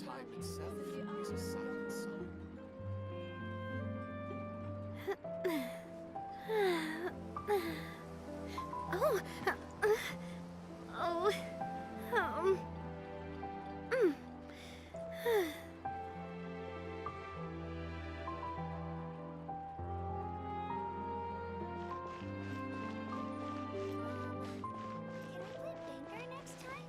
Time itself is a silent song. Oh, oh, um, mm. Can I play Banker next time?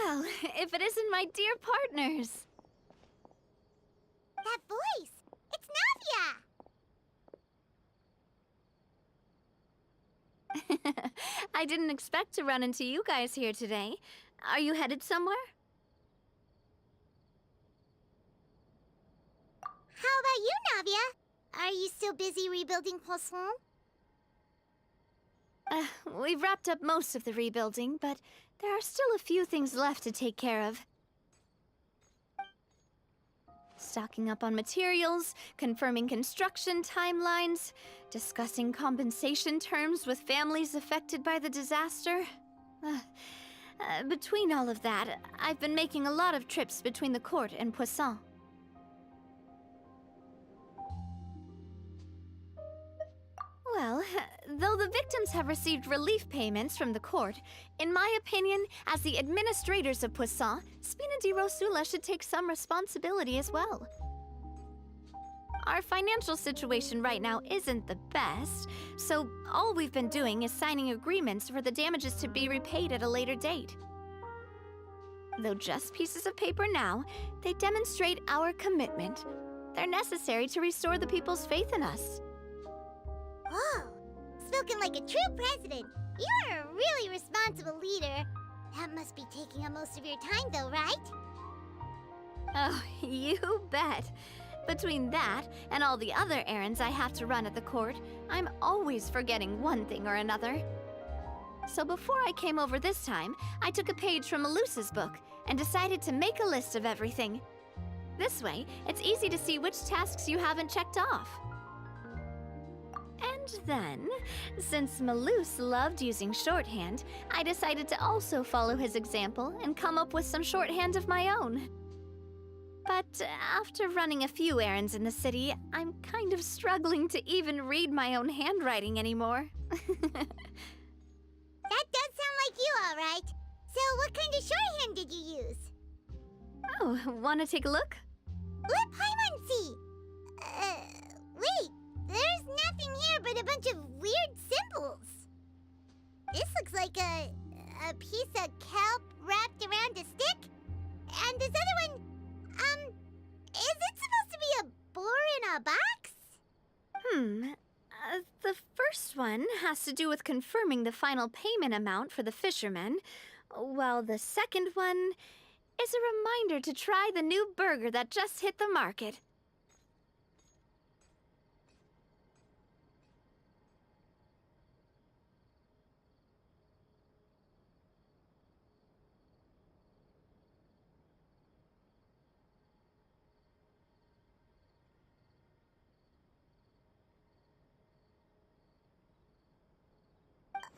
Well, if it isn't my dear partners. That voice! It's Navia! I didn't expect to run into you guys here today. Are you headed somewhere? How about you, Navia? Are you still busy rebuilding Poisson? We've wrapped up most of the rebuilding, but there are still a few things left to take care of. Stocking up on materials, confirming construction timelines, discussing compensation terms with families affected by the disaster. Between all of that, I've been making a lot of trips between the court and Poisson. Well, though the victims have received relief payments from the court, in my opinion, as the administrators of Poisson, Spina di Rosula should take some responsibility as well. Our financial situation right now isn't the best, so all we've been doing is signing agreements for the damages to be repaid at a later date. Though just pieces of paper now, they demonstrate our commitment. They're necessary to restore the people's faith in us. Whoa! Spoken like a true president. You're a really responsible leader. That must be taking up most of your time, though, right? Oh, you bet. Between that and all the other errands I have to run at the court, I'm always forgetting one thing or another. So before I came over this time, I took a page from Melusa's book and decided to make a list of everything. This way, it's easy to see which tasks you haven't checked off. And then, since Melus loved using shorthand, I decided to also follow his example and come up with some shorthand of my own. But after running a few errands in the city, I'm kind of struggling to even read my own handwriting anymore. That does sound like you, all right. So what kind of shorthand did you use? Oh, wanna take a look? Let Paimon see. Wait. There's nothing here but a bunch of weird symbols. This looks like a piece of kelp wrapped around a stick. And this other one, is it supposed to be a boar in a box? The first one has to do with confirming the final payment amount for the fishermen, while the second one is a reminder to try the new burger that just hit the market.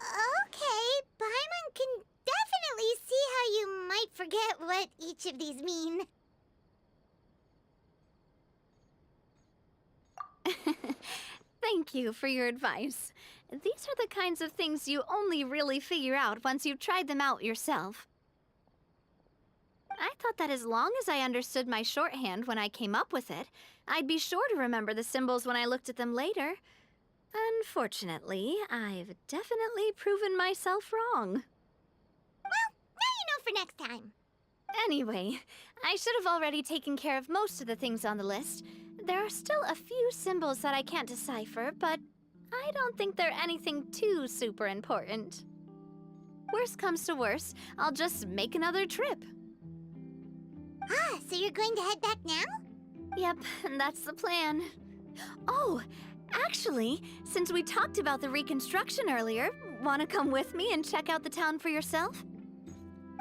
Okay, Paimon can definitely see how you might forget what each of these mean. Thank you for your advice. These are the kinds of things you only really figure out once you've tried them out yourself. I thought that as long as I understood my shorthand when I came up with it, I'd be sure to remember the symbols when I looked at them later. Unfortunately, I've definitely proven myself wrong. Well, now you know for next time. Anyway, I should have already taken care of most of the things on the list. There are still a few symbols that I can't decipher, but I don't think they're anything too super important. Worst comes to worst, I'll just make another trip. Ah, so you're going to head back now? Yep, that's the plan. Oh, actually, since we talked about the reconstruction earlier, want to come with me and check out the town for yourself?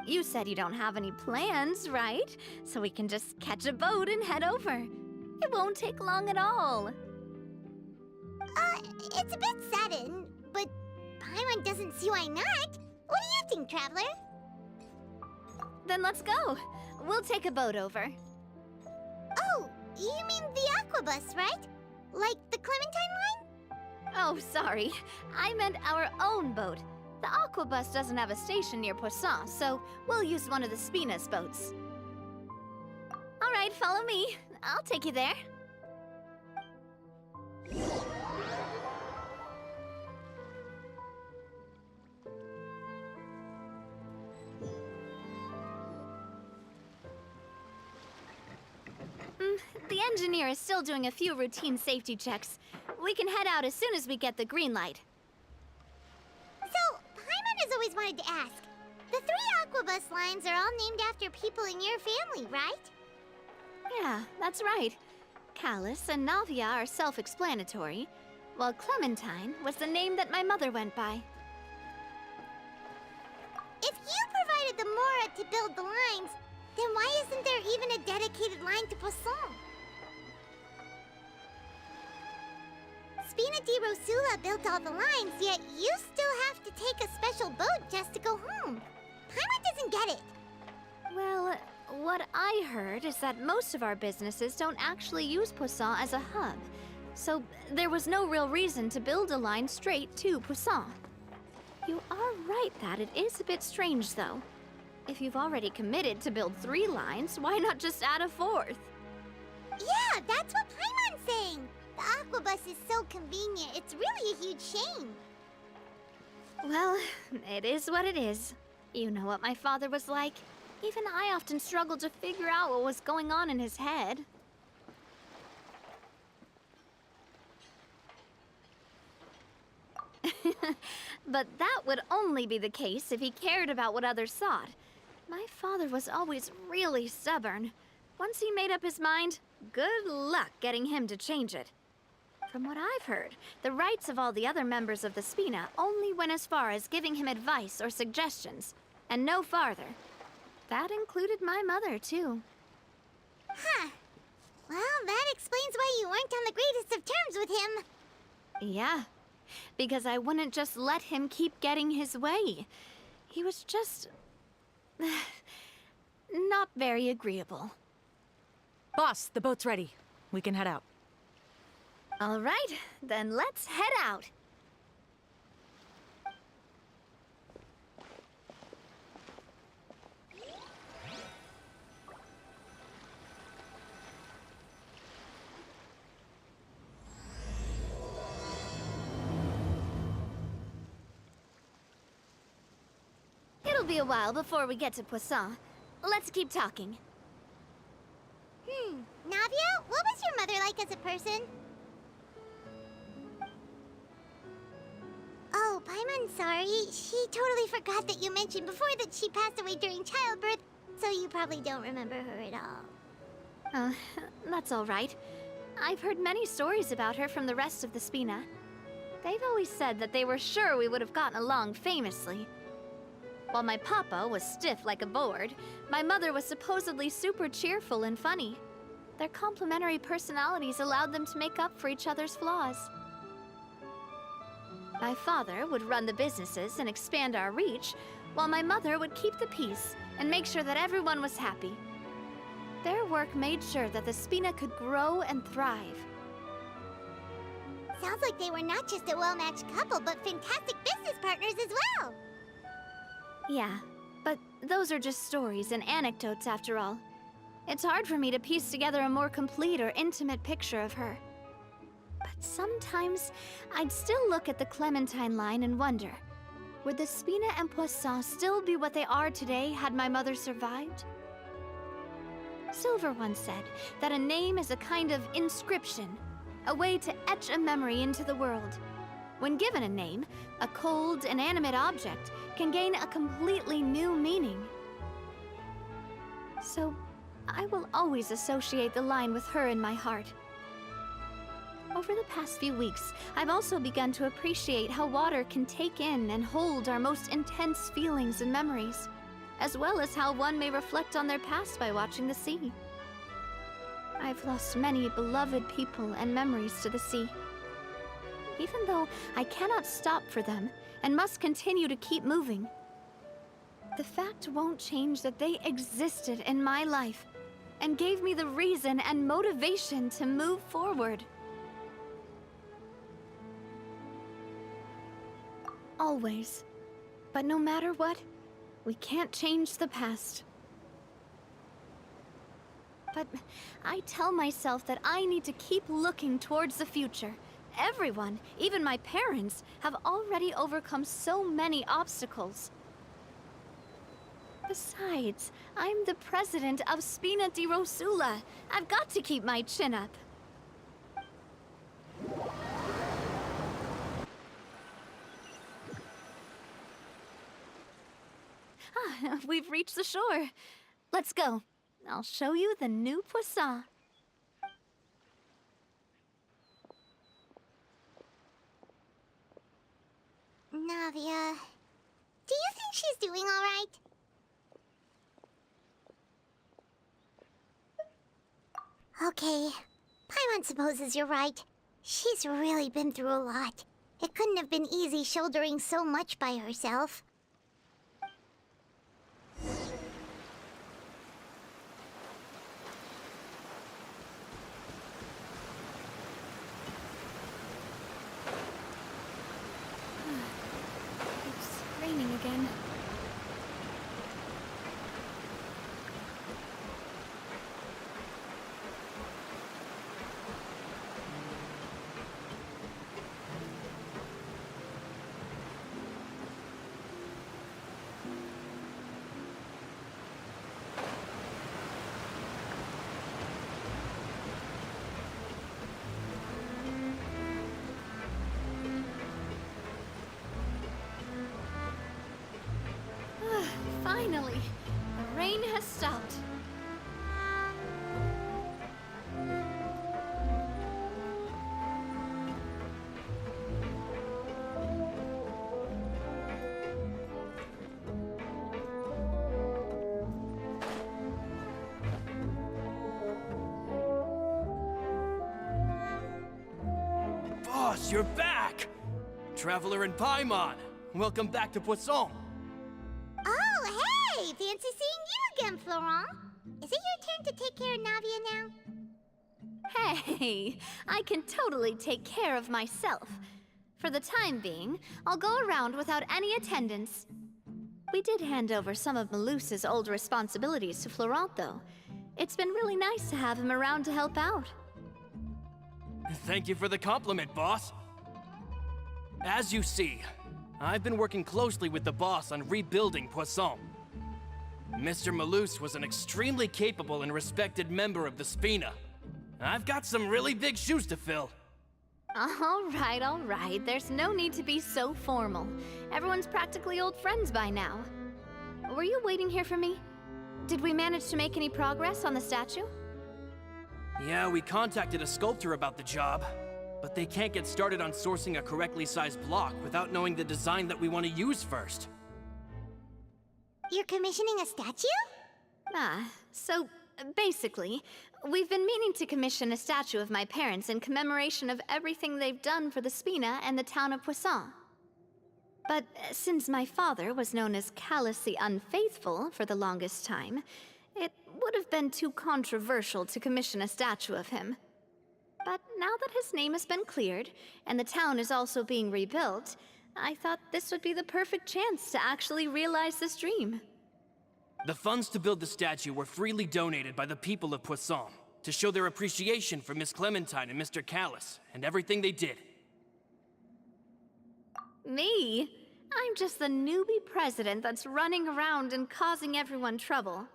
You said you don't have any plans, right? So we can just catch a boat and head over. It won't take long at all. It's a bit sudden, but Paimon doesn't see why not. What do you think, Traveler? Then let's go. We'll take a boat over. Oh, you mean the Aquabus, right? Like the Clementine line? Oh, sorry. I meant our own boat. The Aquabus doesn't have a station near Poisson, so we'll use one of the Spina's boats. All right, follow me. I'll take you there. The engineer is still doing a few routine safety checks. We can head out as soon as we get the green light. So, Paimon has always wanted to ask. The 3 Aquabus lines are all named after people in your family, right? Yeah, that's right. Callus and Navia are self-explanatory, while Clementine was the name that my mother went by. If you provided the Mora to build the lines, then why isn't there even a dedicated line to Poisson? Spina di Rosula built all the lines, yet you still have to take a special boat just to go home. Paimon doesn't get it. Well, what I heard is that most of our businesses don't actually use Poisson as a hub, so there was no real reason to build a line straight to Poisson. You are right that it is a bit strange, though. If you've already committed to build 3 lines, why not just add a 4th? Yeah, that's what Paimon's saying. The Aquabus is so convenient, it's really a huge shame. Well, it is what it is. You know what my father was like. Even I often struggled to figure out what was going on in his head. But that would only be the case if he cared about what others thought. My father was always really stubborn. Once he made up his mind, good luck getting him to change it. From what I've heard, the rights of all the other members of the Spina only went as far as giving him advice or suggestions, and no farther. That included my mother, too. Huh. Well, that explains why you weren't on the greatest of terms with him. Yeah, because I wouldn't just let him keep getting his way. He was just... not very agreeable. Boss, the boat's ready. We can head out. All right, then let's head out. It'll be a while before we get to Poisson. Let's keep talking. Navia, what was your mother like as a person? Oh, Paimon's sorry. She totally forgot that you mentioned before that she passed away during childbirth, so you probably don't remember her at all. That's all right. I've heard many stories about her from the rest of the Spina. They've always said that they were sure we would have gotten along famously. While my papa was stiff like a board, my mother was supposedly super cheerful and funny. Their complementary personalities allowed them to make up for each other's flaws. My father would run the businesses and expand our reach, while my mother would keep the peace and make sure that everyone was happy. Their work made sure that the Spina could grow and thrive. Sounds like they were not just a well-matched couple, but fantastic business partners as well. Yeah, but those are just stories and anecdotes after all. It's hard for me to piece together a more complete or intimate picture of her. But sometimes, I'd still look at the Clementine line and wonder, would the Spina and Poisson still be what they are today had my mother survived? Silver once said that a name is a kind of inscription, a way to etch a memory into the world. When given a name, a cold, inanimate object can gain a completely new meaning. So, I will always associate the line with her in my heart. Over the past few weeks, I've also begun to appreciate how water can take in and hold our most intense feelings and memories, as well as how one may reflect on their past by watching the sea. I've lost many beloved people and memories to the sea. Even though I cannot stop for them and must continue to keep moving, the fact won't change that they existed in my life and gave me the reason and motivation to move forward. Always. But no matter what, we can't change the past. But I tell myself that I need to keep looking towards the future. Everyone, even my parents, have already overcome so many obstacles. Besides, I'm the president of Spina di Rosula. I've got to keep my chin up. We've reached the shore. Let's go. I'll show you the new Poisson. Navia, do you think she's doing all right? Okay, Paimon supposes you're right. She's really been through a lot. It couldn't have been easy shouldering so much by herself. It's raining again. Finally, the rain has stopped. Boss, you're back! Traveler and Paimon, welcome back to Poisson. Oh, hey! Fancy seeing you again, Florent. Is it your turn to take care of Navia now? Hey, I can totally take care of myself. For the time being, I'll go around without any attendance. We did hand over some of Malus's old responsibilities to Florent, though. It's been really nice to have him around to help out. Thank you for the compliment, boss. As you see, I've been working closely with the boss on rebuilding Poisson. Mr. Malus was an extremely capable and respected member of the Spina. I've got some really big shoes to fill. All right. There's no need to be so formal. Everyone's practically old friends by now. Were you waiting here for me? Did we manage to make any progress on the statue? Yeah, we contacted a sculptor about the job, but they can't get started on sourcing a correctly sized block without knowing the design that we want to use first. You're commissioning a statue? So basically, we've been meaning to commission a statue of my parents in commemoration of everything they've done for the Spina and the town of Poisson. But since my father was known as callously unfaithful for the longest time, it would have been too controversial to commission a statue of him. But now that his name has been cleared, and the town is also being rebuilt, I thought this would be the perfect chance to actually realize this dream. The funds to build the statue were freely donated by the people of Poisson to show their appreciation for Miss Clementine and Mr. Callis and everything they did. Me? I'm just the newbie president that's running around and causing everyone trouble.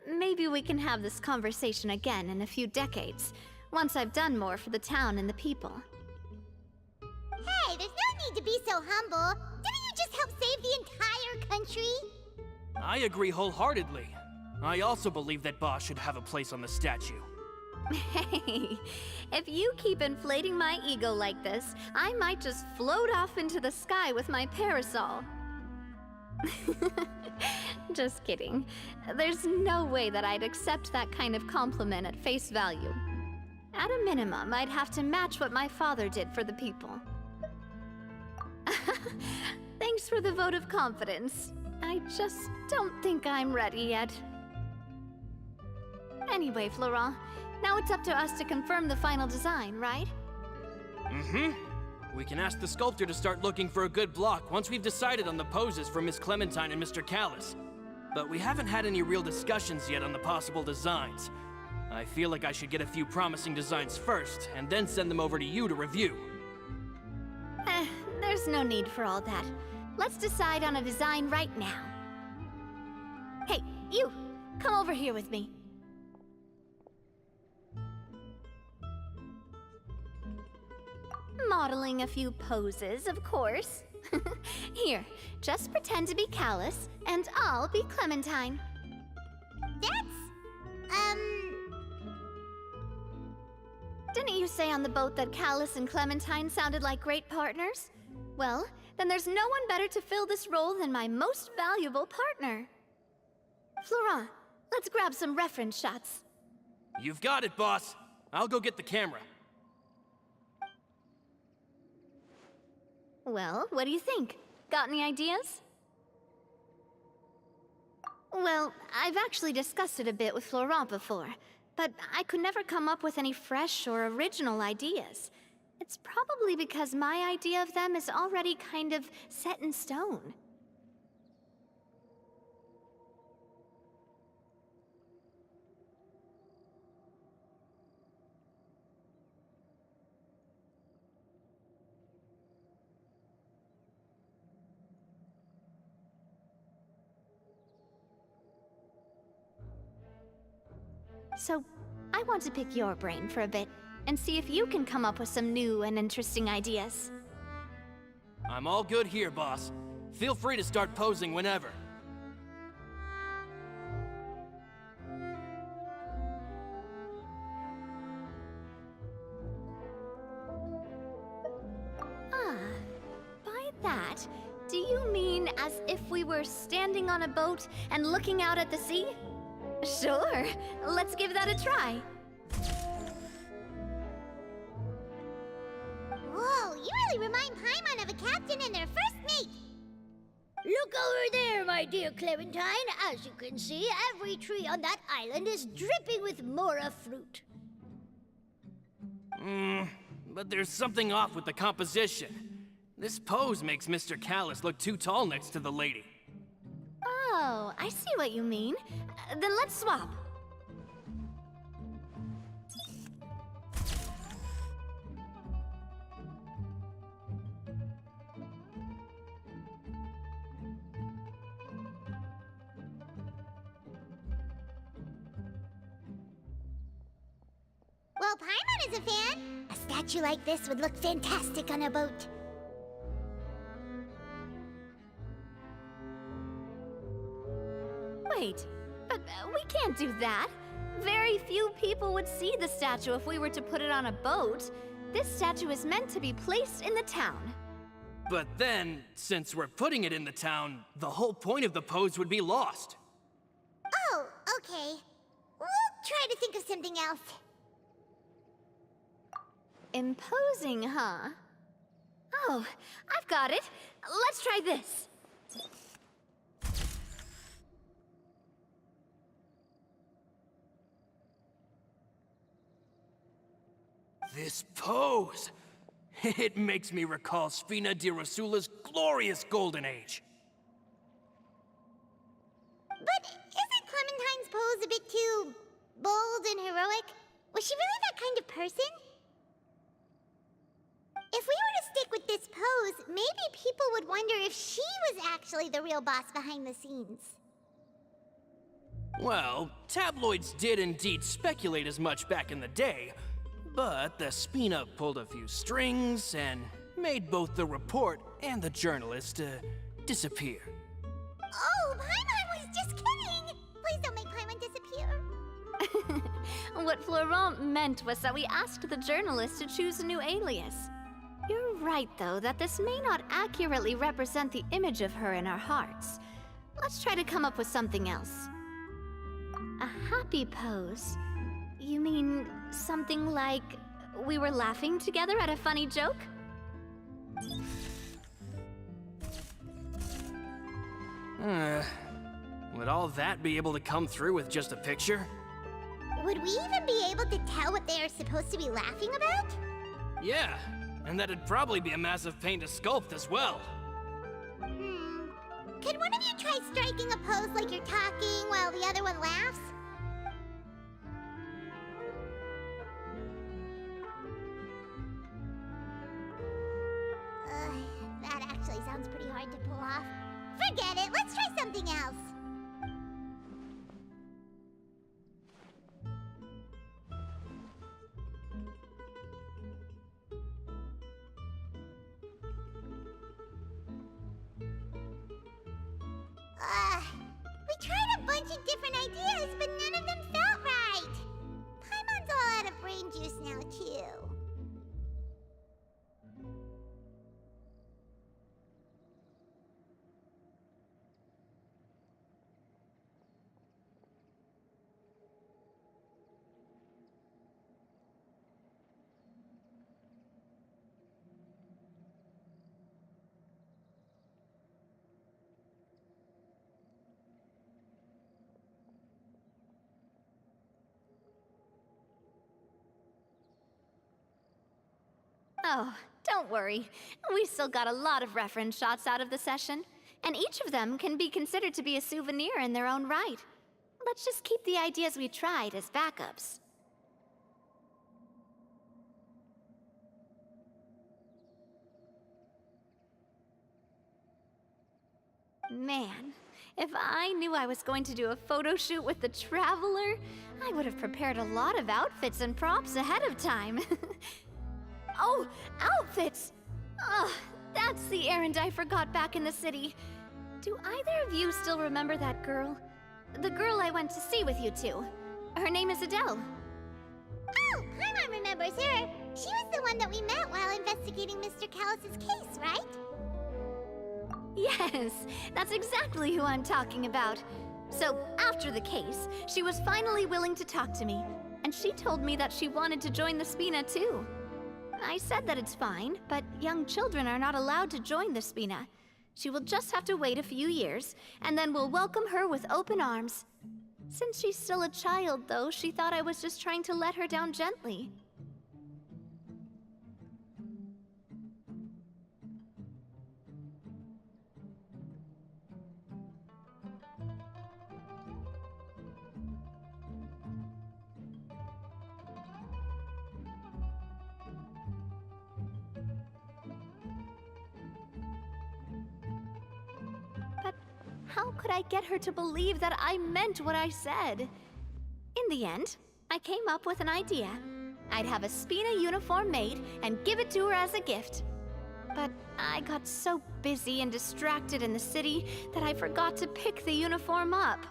Maybe we can have this conversation again in a few decades, once I've done more for the town and the people. Hey, there's no need to be so humble. Didn't you just help save the entire country? I agree wholeheartedly. I also believe that Boss should have a place on the statue. Hey, if you keep inflating my ego like this, I might just float off into the sky with my parasol. Just kidding. There's no way that I'd accept that kind of compliment at face value. At a minimum, I'd have to match what my father did for the people. Thanks for the vote of confidence. I just don't think I'm ready yet. Anyway, Florent, now it's up to us to confirm the final design, right? Mm-hmm. We can ask the sculptor to start looking for a good block once we've decided on the poses for Miss Clementine and Mr. Callis. But we haven't had any real discussions yet on the possible designs. I feel like I should get a few promising designs first, and then send them over to you to review. There's no need for all that. Let's decide on a design right now. Hey, you! Come over here with me. Modeling a few poses, of course. Here, just pretend to be Callis, and I'll be Clementine. Didn't you say on the boat that Callis and Clementine sounded like great partners? Well, then there's no one better to fill this role than my most valuable partner. Florent, let's grab some reference shots. You've got it, boss. I'll go get the camera. Well, what do you think? Got any ideas? Well, I've actually discussed it a bit with Florent before, but I could never come up with any fresh or original ideas. It's probably because my idea of them is already kind of set in stone. So, I want to pick your brain for a bit, and see if you can come up with some new and interesting ideas. I'm all good here, boss. Feel free to start posing whenever. By that, do you mean as if we were standing on a boat and looking out at the sea? Sure, let's give that a try. Whoa, you really remind Paimon of a captain and their first mate. Look over there, my dear Clementine. As you can see, every tree on that island is dripping with mora fruit. But there's something off with the composition. This pose makes Mr. Callis look too tall next to the lady. Oh, I see what you mean. Then let's swap. Well, Paimon is a fan. A statue like this would look fantastic on a boat. Wait, but we can't do that. Very few people would see the statue if we were to put it on a boat. This statue is meant to be placed in the town. But then, since we're putting it in the town, the whole point of the pose would be lost. Oh, okay. We'll try to think of something else. Imposing, huh? Oh, I've got it. Let's try this. This pose! It makes me recall Spina di Rosula's glorious golden age. too bold and heroic? Was she really that kind of person? If we were to stick with this pose, maybe people would wonder if she was actually the real boss behind the scenes. Well, tabloids did indeed speculate as much back in the day, but the Spina pulled a few strings and made both the report and the journalist disappear. Oh, Paimon was just kidding! Please don't make Paimon disappear. What Florent meant was that we asked the journalist to choose a new alias. You're right, though, that this may not accurately represent the image of her in our hearts. Let's try to come up with something else. A happy pose? You mean something like we were laughing together at a funny joke? Would all that be able to come through with just a picture? Would we even be able to tell what they are supposed to be laughing about? Yeah, and that'd probably be a massive pain to sculpt as well. Could one of you try striking a pose like you're talking while the other one laughs? That actually sounds pretty hard to pull off. Forget it, let's try something else. We tried a bunch of different ideas, but none of them felt right. Paimon's all out of brain juice now, too. Oh, don't worry. We still got a lot of reference shots out of the session, and each of them can be considered to be a souvenir in their own right. Let's just keep the ideas we tried as backups. Man, if I knew I was going to do a photo shoot with the Traveler, I would have prepared a lot of outfits and props ahead of time. Oh, outfits! Ugh, that's the errand I forgot back in the city. Do either of you still remember that girl? The girl I went to see with you two. Her name is Adele. Oh, Paimon remembers her. She was the one that we met while investigating Mr. Callus's case, right? Yes, that's exactly who I'm talking about. So, after the case, she was finally willing to talk to me, and she told me that she wanted to join the Spina too. I said that it's fine, but young children are not allowed to join the Spina. She will just have to wait a few years, and then we'll welcome her with open arms. Since she's still a child, though, she thought I was just trying to let her down gently. How could I get her to believe that I meant what I said? In the end, I came up with an idea. I'd have a Spina uniform made and give it to her as a gift. But I got so busy and distracted in the city that I forgot to pick the uniform up.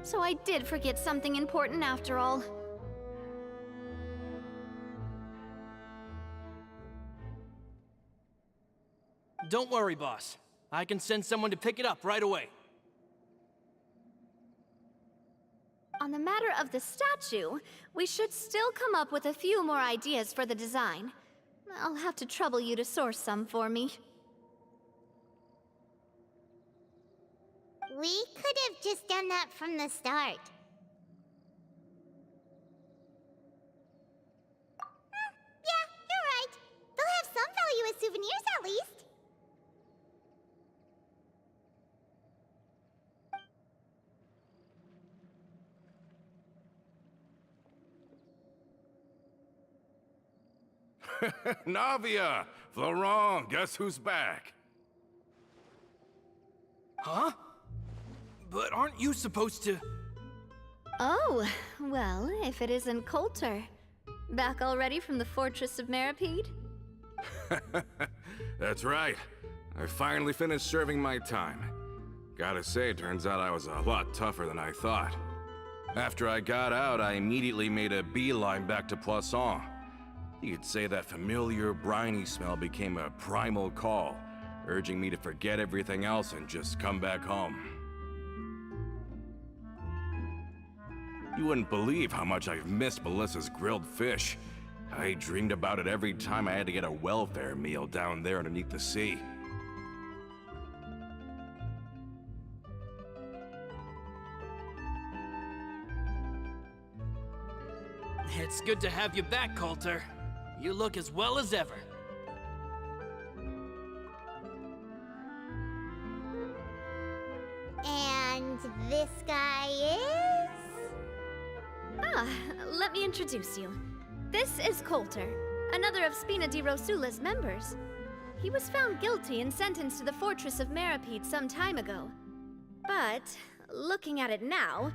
So I did forget something important after all. Don't worry, boss. I can send someone to pick it up right away. On the matter of the statue, we should still come up with a few more ideas for the design. I'll have to trouble you to source some for me. We could have just done that from the start. Yeah, you're right. They'll have some value as souvenirs at least. Navia! Florent, guess who's back? Huh? But aren't you supposed to... Oh, well, if it isn't Coulter. Back already from the Fortress of Meripede? That's right. I finally finished serving my time. Gotta say, turns out I was a lot tougher than I thought. After I got out, I immediately made a beeline back to Poisson. You could say that familiar, briny smell became a primal call, urging me to forget everything else and just come back home. You wouldn't believe how much I've missed Melissa's grilled fish. I dreamed about it every time I had to get a welfare meal down there underneath the sea. It's good to have you back, Coulter. You look as well as ever. And this guy is? Ah, let me introduce you. This is Coulter, another of Spina di Rosula's members. He was found guilty and sentenced to the Fortress of Meripede some time ago. But, looking at it now,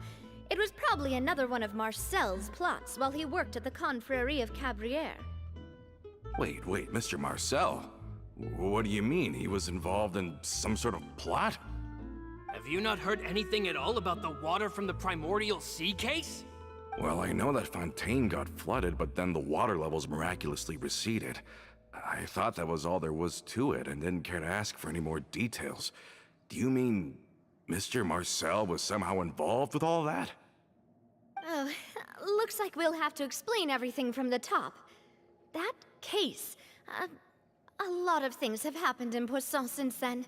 it was probably another one of Marcel's plots while he worked at the Confrérie of Cabrières. Wait, Mr. Marcel? What do you mean? He was involved in some sort of plot? Have you not heard anything at all about the water from the primordial sea case? Well, I know that Fontaine got flooded, but then the water levels miraculously receded. I thought that was all there was to it and didn't care to ask for any more details. Do you mean Mr. Marcel was somehow involved with all that? Oh, looks like we'll have to explain everything from the top. That case, a lot of things have happened in Poisson since then.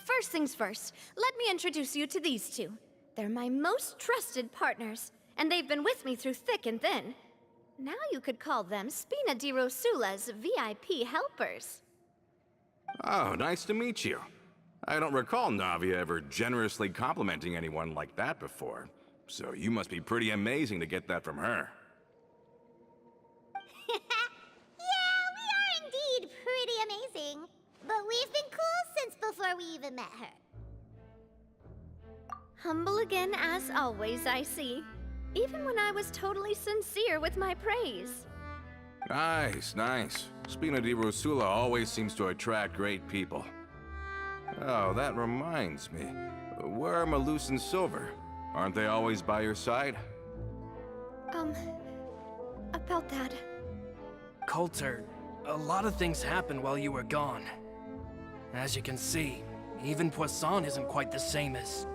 First things first, let me introduce you to these two. They're my most trusted partners, and they've been with me through thick and thin. Now you could call them Spina di Rosula's VIP helpers. Oh, nice to meet you. I don't recall Navia ever generously complimenting anyone like that before, so you must be pretty amazing to get that from her. Yeah, we are indeed pretty amazing. But we've been cool since before we even met her. Humble again as always, I see. Even when I was totally sincere with my praise. Nice. Spina di Rosula always seems to attract great people. Oh, that reminds me. Where are Malus and Silver? Aren't they always by your side? About that. Coulter, a lot of things happened while you were gone. As you can see, even Poisson isn't quite the same as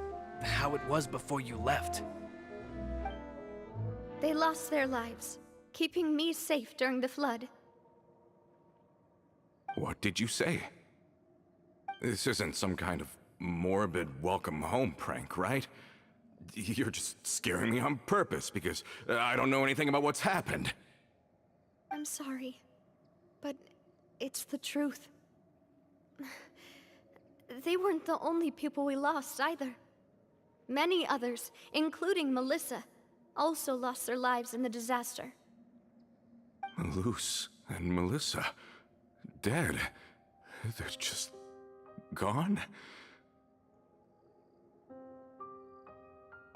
how it was before you left. They lost their lives, keeping me safe during the flood. What did you say? This isn't some kind of morbid welcome home prank, right? You're just scaring me on purpose because I don't know anything about what's happened. I'm sorry, but it's the truth. They weren't the only people we lost either. Many others, including Melissa, also lost their lives in the disaster. Malus and Melissa, dead. They're just gone?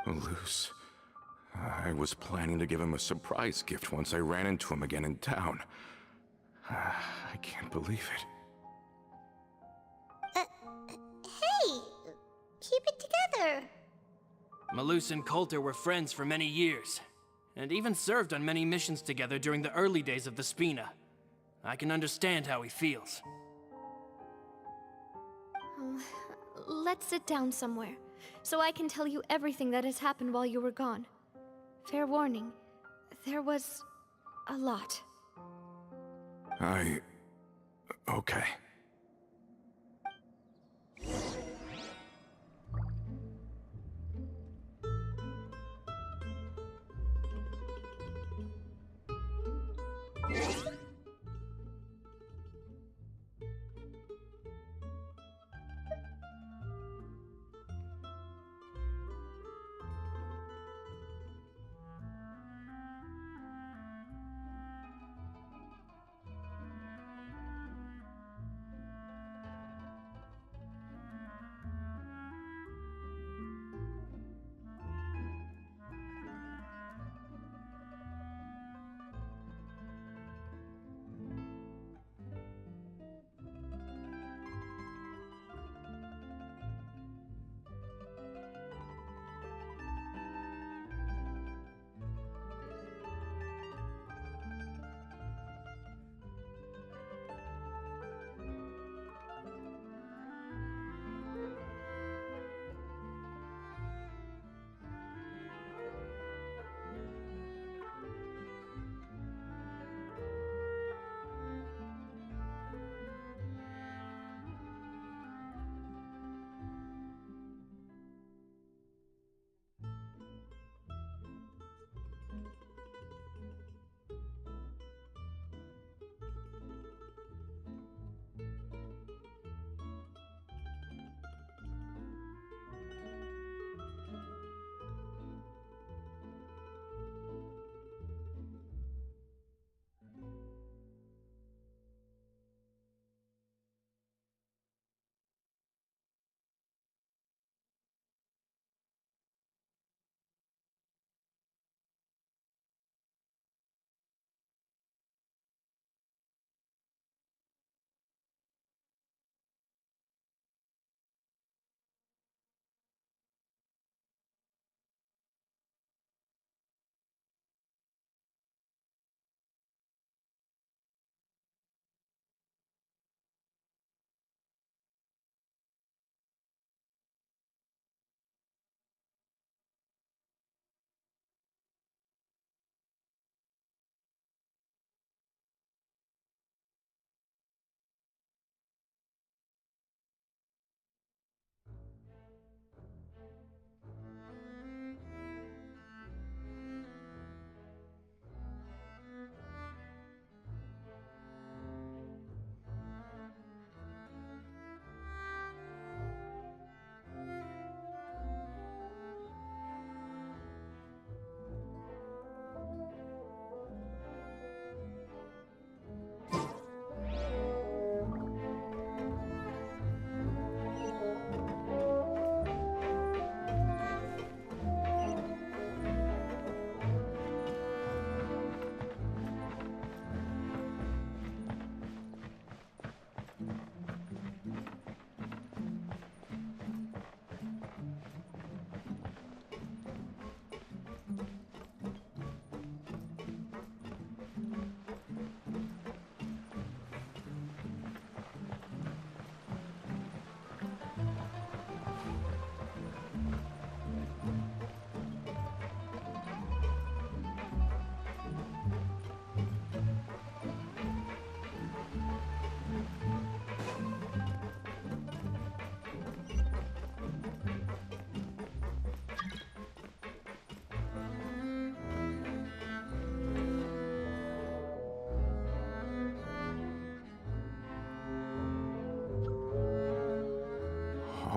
Malus. I was planning to give him a surprise gift once I ran into him again in town. I can't believe it. Hey, keep it together. Malus and Coulter were friends for many years, and even served on many missions together during the early days of the Spina. I can understand how he feels. Oh, let's sit down somewhere, so I can tell you everything that has happened while you were gone. Fair warning, there was a lot. Okay.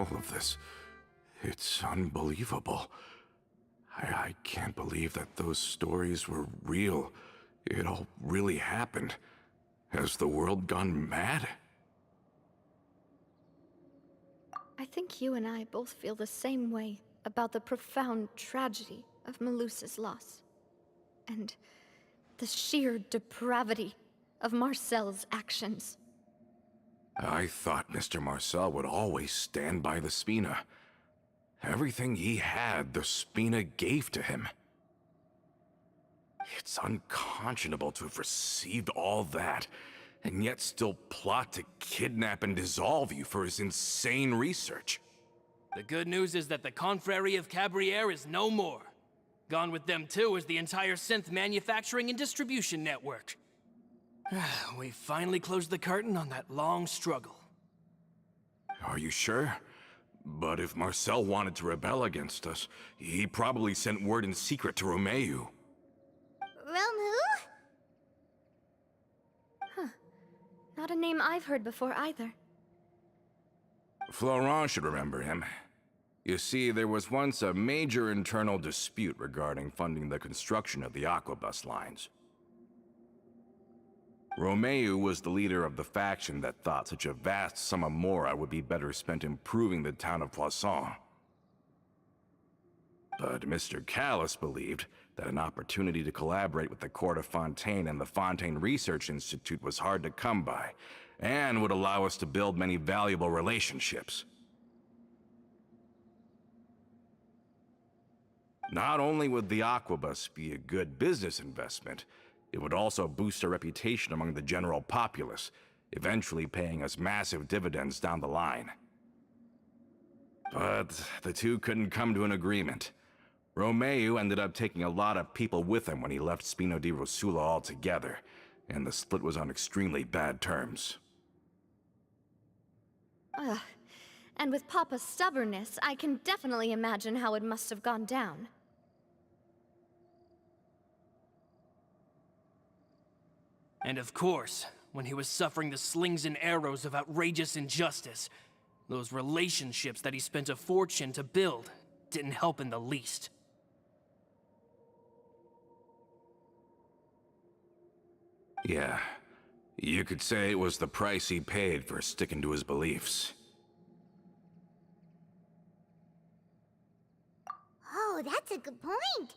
all of this. It's unbelievable. I can't believe that those stories were real. It all really happened. Has the world gone mad? I think you and I both feel the same way about the profound tragedy of Melusa's loss. And the sheer depravity of Marcel's actions. I thought Mr. Marcel would always stand by the Spina. Everything he had, the Spina gave to him. It's unconscionable to have received all that, and yet still plot to kidnap and dissolve you for his insane research. The good news is that the Confrérie of Cabriere is no more. Gone with them too is the entire synth manufacturing and distribution network. We finally closed the curtain on that long struggle. Are you sure? But if Marcel wanted to rebel against us, he probably sent word in secret to Romeu. Rome who? Not a name I've heard before either. Florent should remember him. You see, there was once a major internal dispute regarding funding the construction of the Aquabus lines. Romeu was the leader of the faction that thought such a vast sum of mora would be better spent improving the town of Poisson. But Mr. Callis believed that an opportunity to collaborate with the Court of Fontaine and the Fontaine Research Institute was hard to come by, and would allow us to build many valuable relationships. Not only would the Aquabus be a good business investment, it would also boost our reputation among the general populace, eventually paying us massive dividends down the line. But the two couldn't come to an agreement. Romeu ended up taking a lot of people with him when he left Spino di Rosula altogether, and the split was on extremely bad terms. And with Papa's stubbornness, I can definitely imagine how it must have gone down. And of course, when he was suffering the slings and arrows of outrageous injustice, those relationships that he spent a fortune to build didn't help in the least. Yeah, you could say it was the price he paid for sticking to his beliefs. Oh, that's a good point.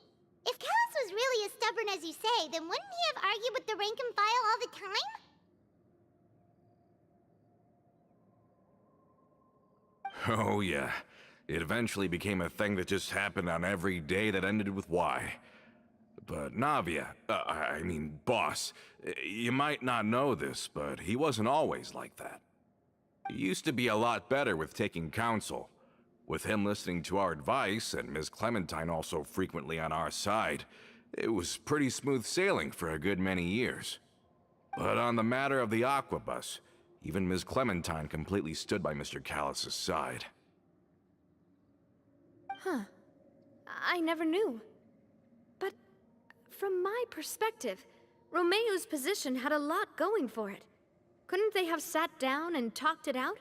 If Callis was really as stubborn as you say, then wouldn't he have argued with the rank and file all the time? Oh yeah, it eventually became a thing that just happened on every day that ended with Y. But Navia, boss, you might not know this, but he wasn't always like that. He used to be a lot better with taking counsel. With him listening to our advice, and Ms. Clementine also frequently on our side, it was pretty smooth sailing for a good many years. But on the matter of the Aquabus, even Ms. Clementine completely stood by Mr. Callis' side. I never knew. But from my perspective, Romeu's position had a lot going for it. Couldn't they have sat down and talked it out?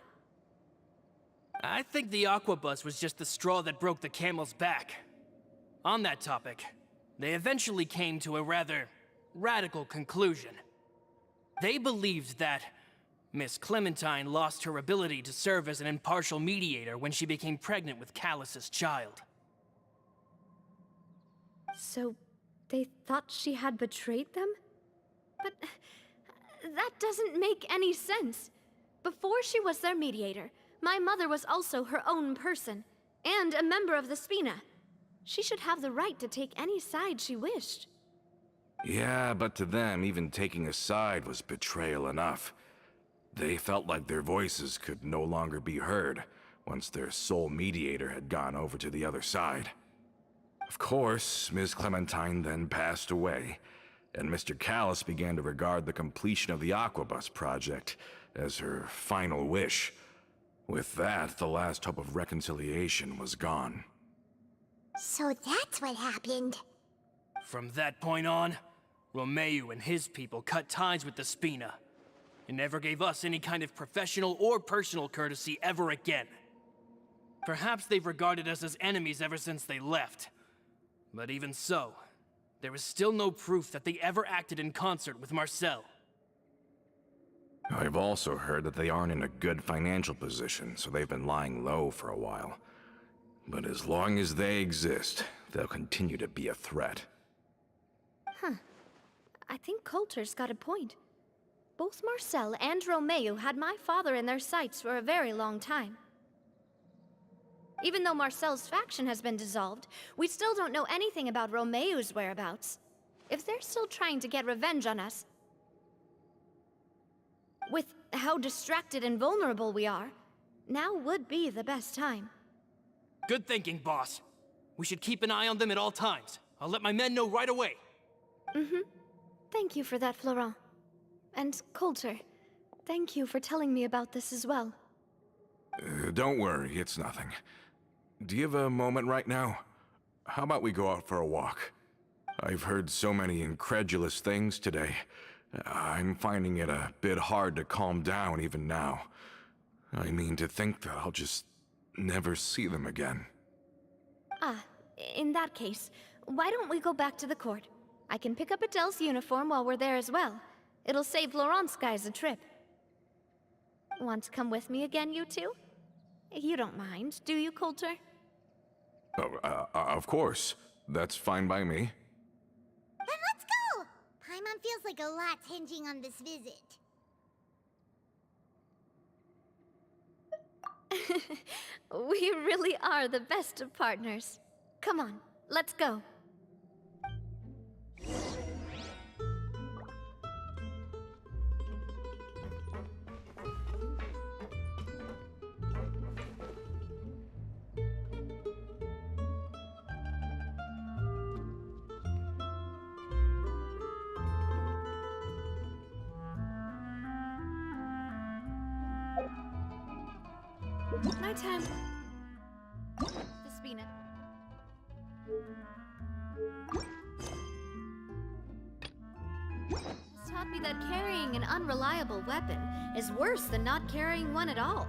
I think the Aquabus was just the straw that broke the camel's back. On that topic, they eventually came to a rather radical conclusion. They believed that Miss Clementine lost her ability to serve as an impartial mediator when she became pregnant with Callus's child. So, they thought she had betrayed them? But that doesn't make any sense. Before she was their mediator, my mother was also her own person, and a member of the Spina. She should have the right to take any side she wished. Yeah, but to them, even taking a side was betrayal enough. They felt like their voices could no longer be heard once their sole mediator had gone over to the other side. Of course, Ms. Clementine then passed away, and Mr. Callis began to regard the completion of the Aquabus project as her final wish. With that, the last hope of reconciliation was gone. So that's what happened. From that point on, Romeu and his people cut ties with the Spina, and never gave us any kind of professional or personal courtesy ever again. Perhaps they've regarded us as enemies ever since they left. But even so, there is still no proof that they ever acted in concert with Marcel. I've also heard that they aren't in a good financial position, so they've been lying low for a while. But as long as they exist, they'll continue to be a threat. I think Coulter's got a point. Both Marcel and Romeo had my father in their sights for a very long time. Even though Marcel's faction has been dissolved, we still don't know anything about Romeo's whereabouts. If they're still trying to get revenge on us, with how distracted and vulnerable we are, now would be the best time. Good thinking, boss. We should keep an eye on them at all times. I'll let my men know right away. Thank you for that, Florent. And Coulter, thank you for telling me about this as well. Don't worry, it's nothing. Do you have a moment right now? How about we go out for a walk? I've heard so many incredulous things today. I'm finding it a bit hard to calm down even now. I mean, to think that I'll just never see them again. In that case, why don't we go back to the court? I can pick up Adele's uniform while we're there as well. It'll save Laurent's guys a trip. Want to come with me again, you two? You don't mind, do you, Coulter? Oh, of course. That's fine by me. Then let's go! Paimon feels like a lot's hinging on this visit. We really are the best of partners. Come on, let's go. Nighttime. Despina. It's taught me that carrying an unreliable weapon is worse than not carrying one at all.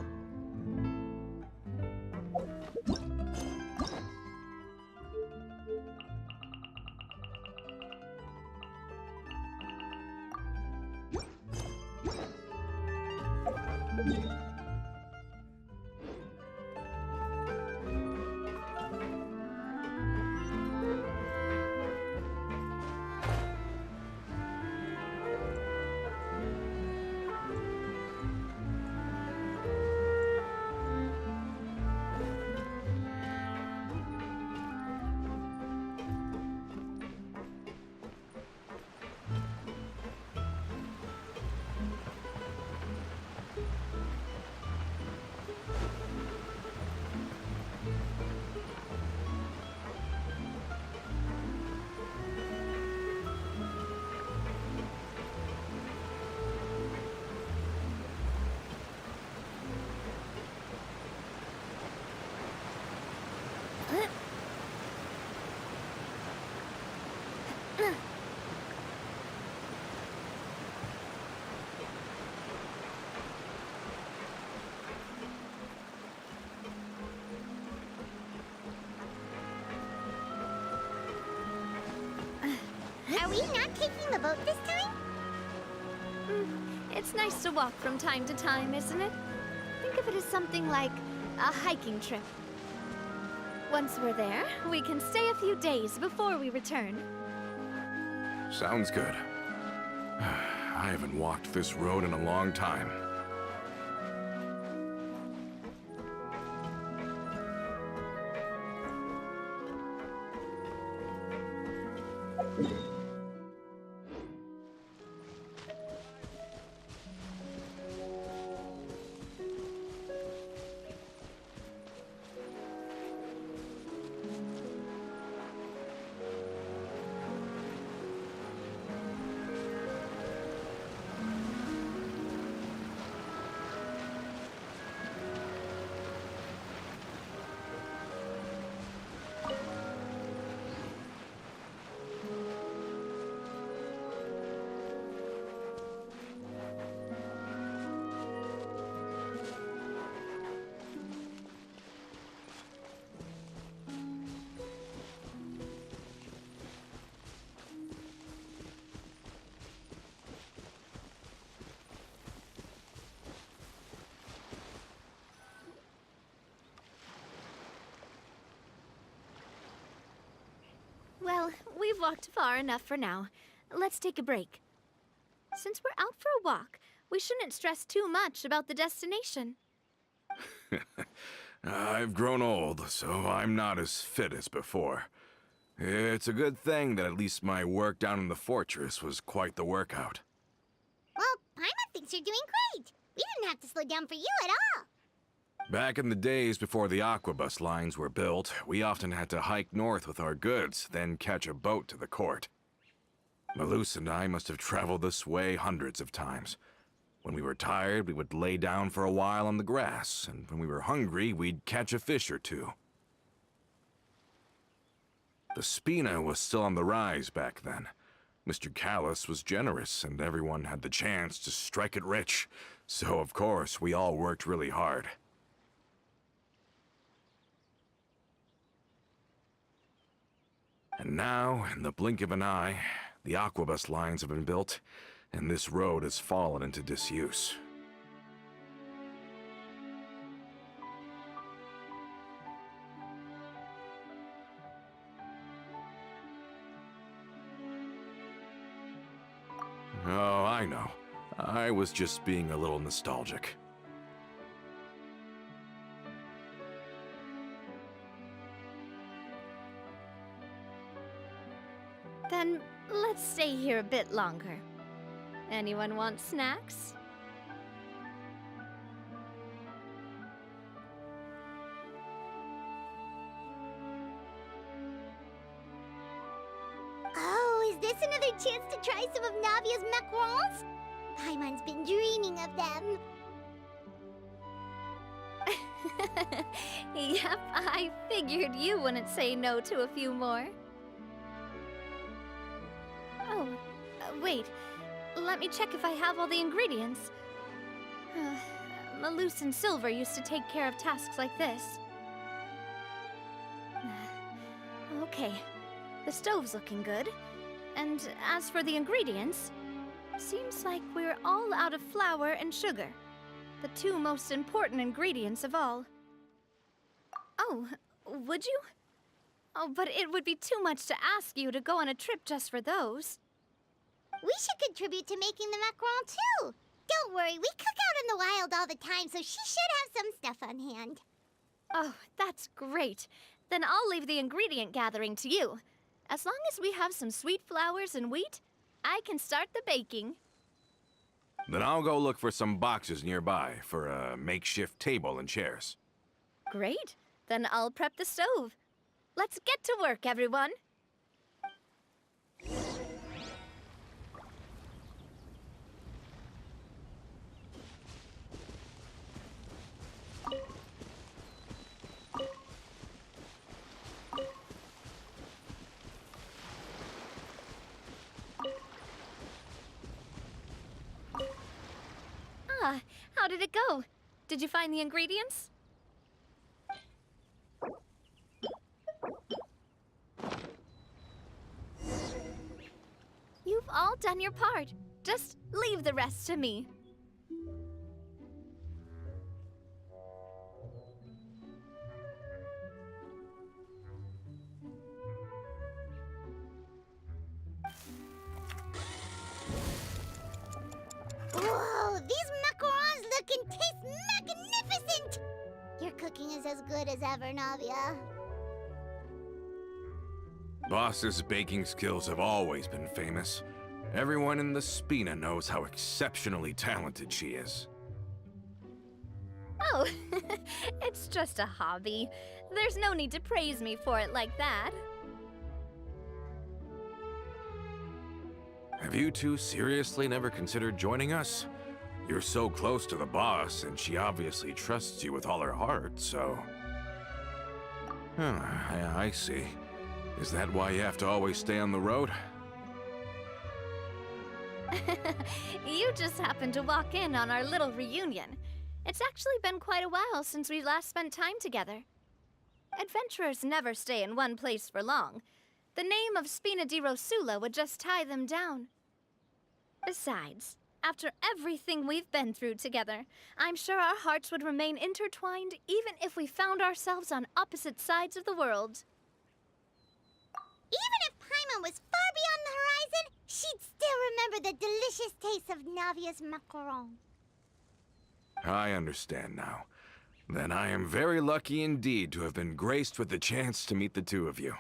Are we not taking the boat this time? It's nice to walk from time to time, isn't it? Think of it as something like a hiking trip. Once we're there, we can stay a few days before we return. Sounds good. I haven't walked this road in a long time. we've walked far enough for now. Let's take a break. Since we're out for a walk, we shouldn't stress too much about the destination. I've grown old, so I'm not as fit as before. It's a good thing that at least my work down in the fortress was quite the workout. Well, Paimon thinks you're doing great. We didn't have to slow down for you at all. Back in the days before the aquabus lines were built, we often had to hike north with our goods, then catch a boat to the court. Malus and I must have traveled this way hundreds of times. When we were tired, we would lay down for a while on the grass, and when we were hungry, we'd catch a fish or two. The Spina was still on the rise back then. Mr. Callus was generous, and everyone had the chance to strike it rich. So, of course, we all worked really hard. And now, in the blink of an eye, the aquabus lines have been built, and this road has fallen into disuse. Oh, I know. I was just being a little nostalgic. Then let's stay here a bit longer. Anyone want snacks? Oh, is this another chance to try some of Navia's macarons? Paimon's been dreaming of them. Yep, I figured you wouldn't say no to a few more. Oh, wait. Let me check if I have all the ingredients. Malus and Silver used to take care of tasks like this. Okay, the stove's looking good. And as for the ingredients, seems like we're all out of flour and sugar. The two most important ingredients of all. Oh, would you? Oh, but it would be too much to ask you to go on a trip just for those. We should contribute to making the macaron too. Don't worry, we cook out in the wild all the time, so she should have some stuff on hand. Oh, that's great. Then I'll leave the ingredient gathering to you. As long as we have some sweet flours and wheat, I can start the baking. Then I'll go look for some boxes nearby for a makeshift table and chairs. Great. Then I'll prep the stove. Let's get to work, everyone. How did it go? Did you find the ingredients? You've all done your part. Just leave the rest to me. Whoa, these macarons look and taste magnificent! Your cooking is as good as ever, Navia. Boss's baking skills have always been famous. Everyone in the Spina knows how exceptionally talented she is. Oh, it's just a hobby. There's no need to praise me for it like that. Have you two seriously never considered joining us? You're so close to the boss, and she obviously trusts you with all her heart, so... I see. Is that why you have to always stay on the road? You just happened to walk in on our little reunion. It's actually been quite a while since we last spent time together. Adventurers never stay in one place for long. The name of Spina di Rosula would just tie them down. Besides, after everything we've been through together, I'm sure our hearts would remain intertwined even if we found ourselves on opposite sides of the world. Even if Paimon was she'd still remember the delicious taste of Navia's macaron. I understand now. Then I am very lucky indeed to have been graced with the chance to meet the two of you.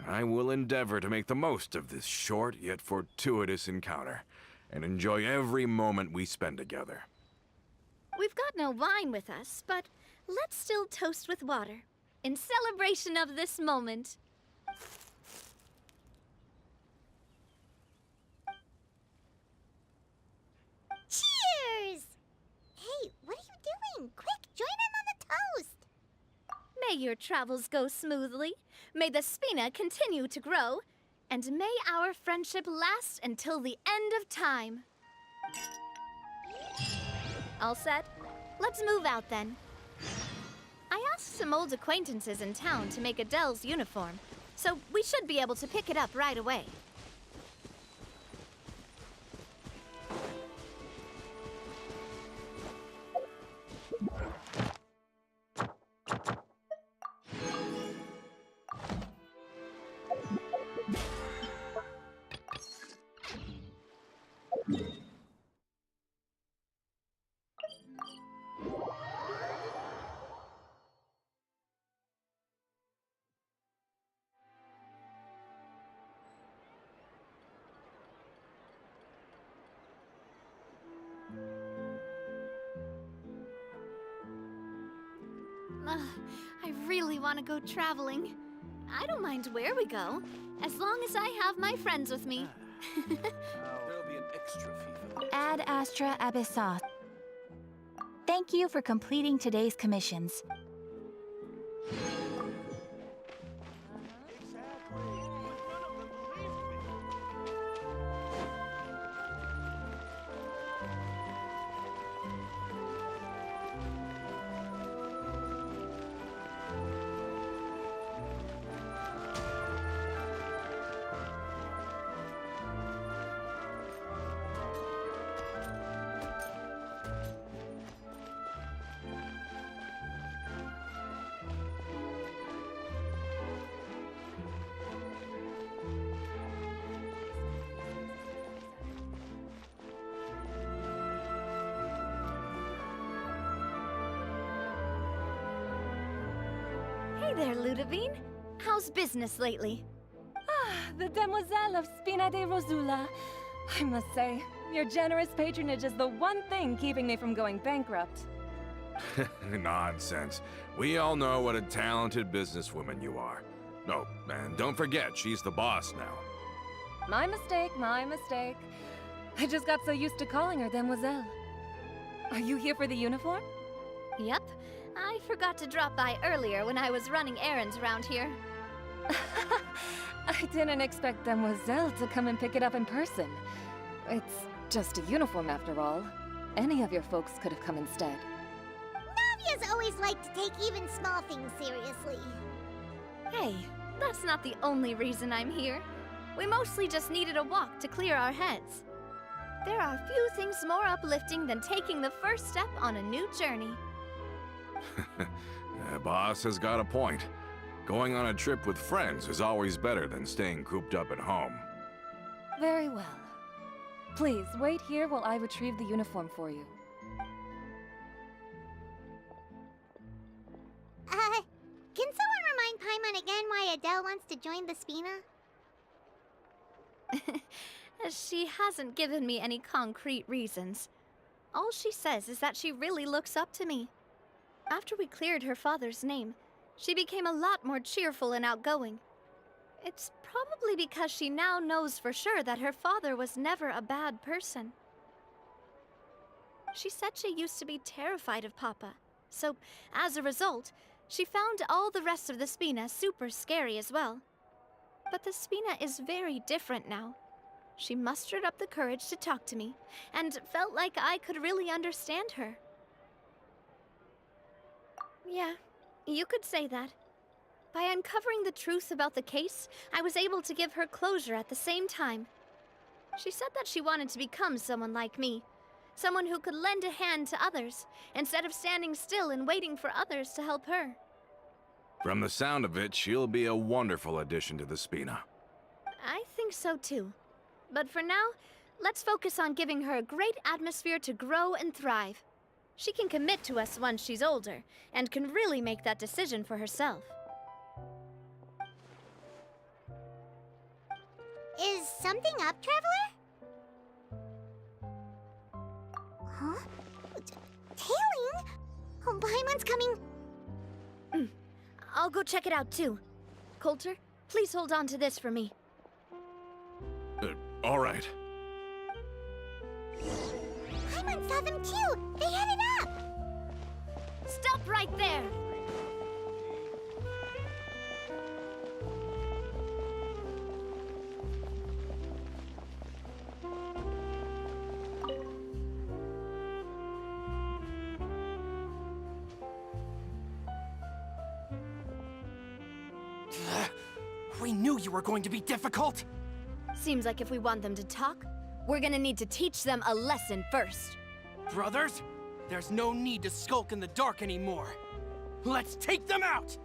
I will endeavor to make the most of this short yet fortuitous encounter, and enjoy every moment we spend together. We've got no wine with us, but let's still toast with water, in celebration of this moment. Cheers! Hey, what are you doing? Quick, join in on the toast! May your travels go smoothly, may the Spina continue to grow, and may our friendship last until the end of time. All set? Let's move out then. I asked some old acquaintances in town to make Adele's uniform, so we should be able to pick it up right away. I really want to go traveling. I don't mind where we go, as long as I have my friends with me. There'll be an extra fee for that. Ad Astra Abyssos. Thank you for completing today's commissions. Hey there, Ludovine. How's business lately? The Demoiselle of Spina de Rosula. I must say, your generous patronage is the one thing keeping me from going bankrupt. Nonsense. We all know what a talented businesswoman you are. Oh, and don't forget, she's the boss now. My mistake, my mistake. I just got so used to calling her Demoiselle. Are you here for the uniform? Yep. I forgot to drop by earlier when I was running errands around here. I didn't expect Demoiselle to come and pick it up in person. It's just a uniform after all. Any of your folks could have come instead. Navia's always liked to take even small things seriously. Hey, that's not the only reason I'm here. We mostly just needed a walk to clear our heads. There are few things more uplifting than taking the first step on a new journey. The boss has got a point. Going on a trip with friends is always better than staying cooped up at home. Very well. Please, wait here while I retrieve the uniform for you. Can someone remind Paimon again why Adele wants to join the Spina? She hasn't given me any concrete reasons. All she says is that she really looks up to me. After we cleared her father's name, she became a lot more cheerful and outgoing. It's probably because she now knows for sure that her father was never a bad person. She said she used to be terrified of Papa, so as a result, she found all the rest of the Spina super scary as well. But the Spina is very different now. She mustered up the courage to talk to me, and felt like I could really understand her. Yeah, you could say that. By uncovering the truth about the case, I was able to give her closure at the same time. She said that she wanted to become someone like me. Someone who could lend a hand to others, instead of standing still and waiting for others to help her. From the sound of it, she'll be a wonderful addition to the Spina. I think think so too. But for now, let's focus on giving her a great atmosphere to grow and thrive. She can commit to us once she's older, and can really make that decision for herself. Is something up, Traveler? Huh? Tailing? Oh, Paimon's coming. I'll go check it out too. Coulter, please hold on to this for me. All right. Paimon saw them too. They headed up. Stop right there! We knew you were going to be difficult! Seems like if we want them to talk, we're gonna need to teach them a lesson first. Brothers, there's no need to skulk in the dark anymore. Let's take them out!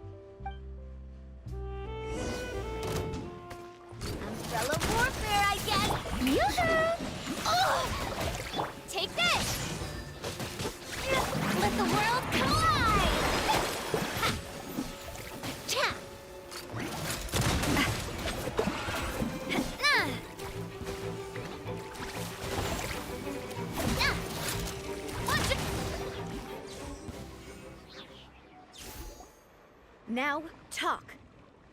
Umbrella warfare, I guess! Yoo-hoo! Ugh! Take this! Let the world collide! Ha! Cha! Now, talk.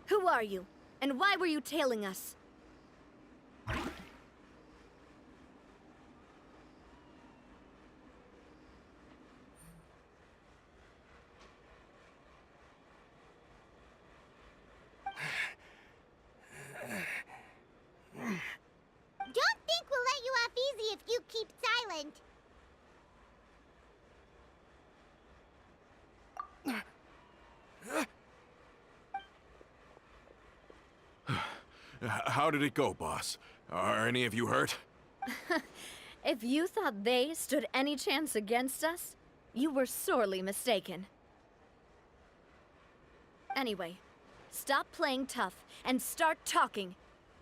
Who are you? And why were you tailing us? Don't think we'll let you off easy if you keep silent. How did it go, boss? Are any of you hurt? If you thought they stood any chance against us, you were sorely mistaken. Anyway, stop playing tough and start talking.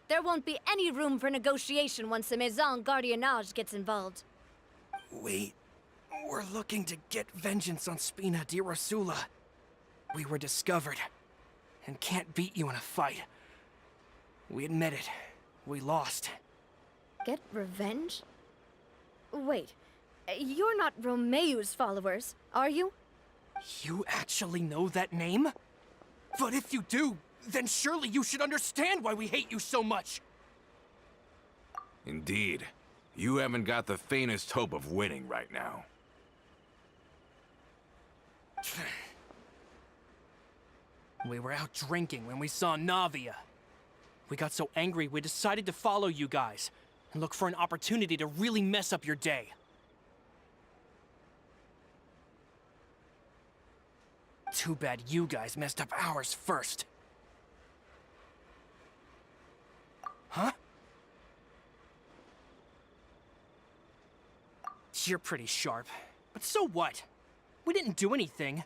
There won't be any room for negotiation once the Maison Gardiennage gets involved. We're looking to get vengeance on Spina di Rosula. We were discovered, and can't beat you in a fight. We admit it. We lost. Get revenge? Wait, you're not Romeu's followers, are you? You actually know that name? But if you do, then surely you should understand why we hate you so much! Indeed. You haven't got the faintest hope of winning right now. We were out drinking when we saw Navia. We got so angry we decided to follow you guys and look for an opportunity to really mess up your day. Too bad you guys messed up ours first. Huh? You're pretty sharp, but so what? We didn't do anything.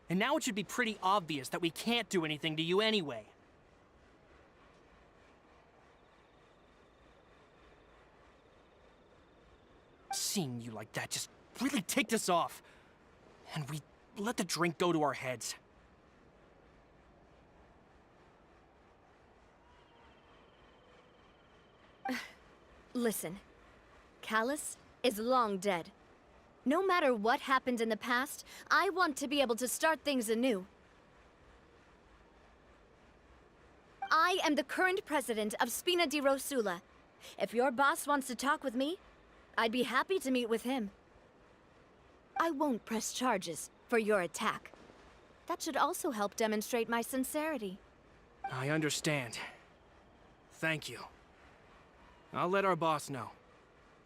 And now it should be pretty obvious that we can't do anything to you anyway. Seeing you like that just really ticked us off. And we let the drink go to our heads. Listen, Callus is long dead. No matter what happened in the past, I want to be able to start things anew. I am the current president of Spina di Rosula. If your boss wants to talk with me, I'd be happy to meet with him. I won't press charges for your attack. That should also help demonstrate my sincerity. I understand. Thank you. I'll let our boss know.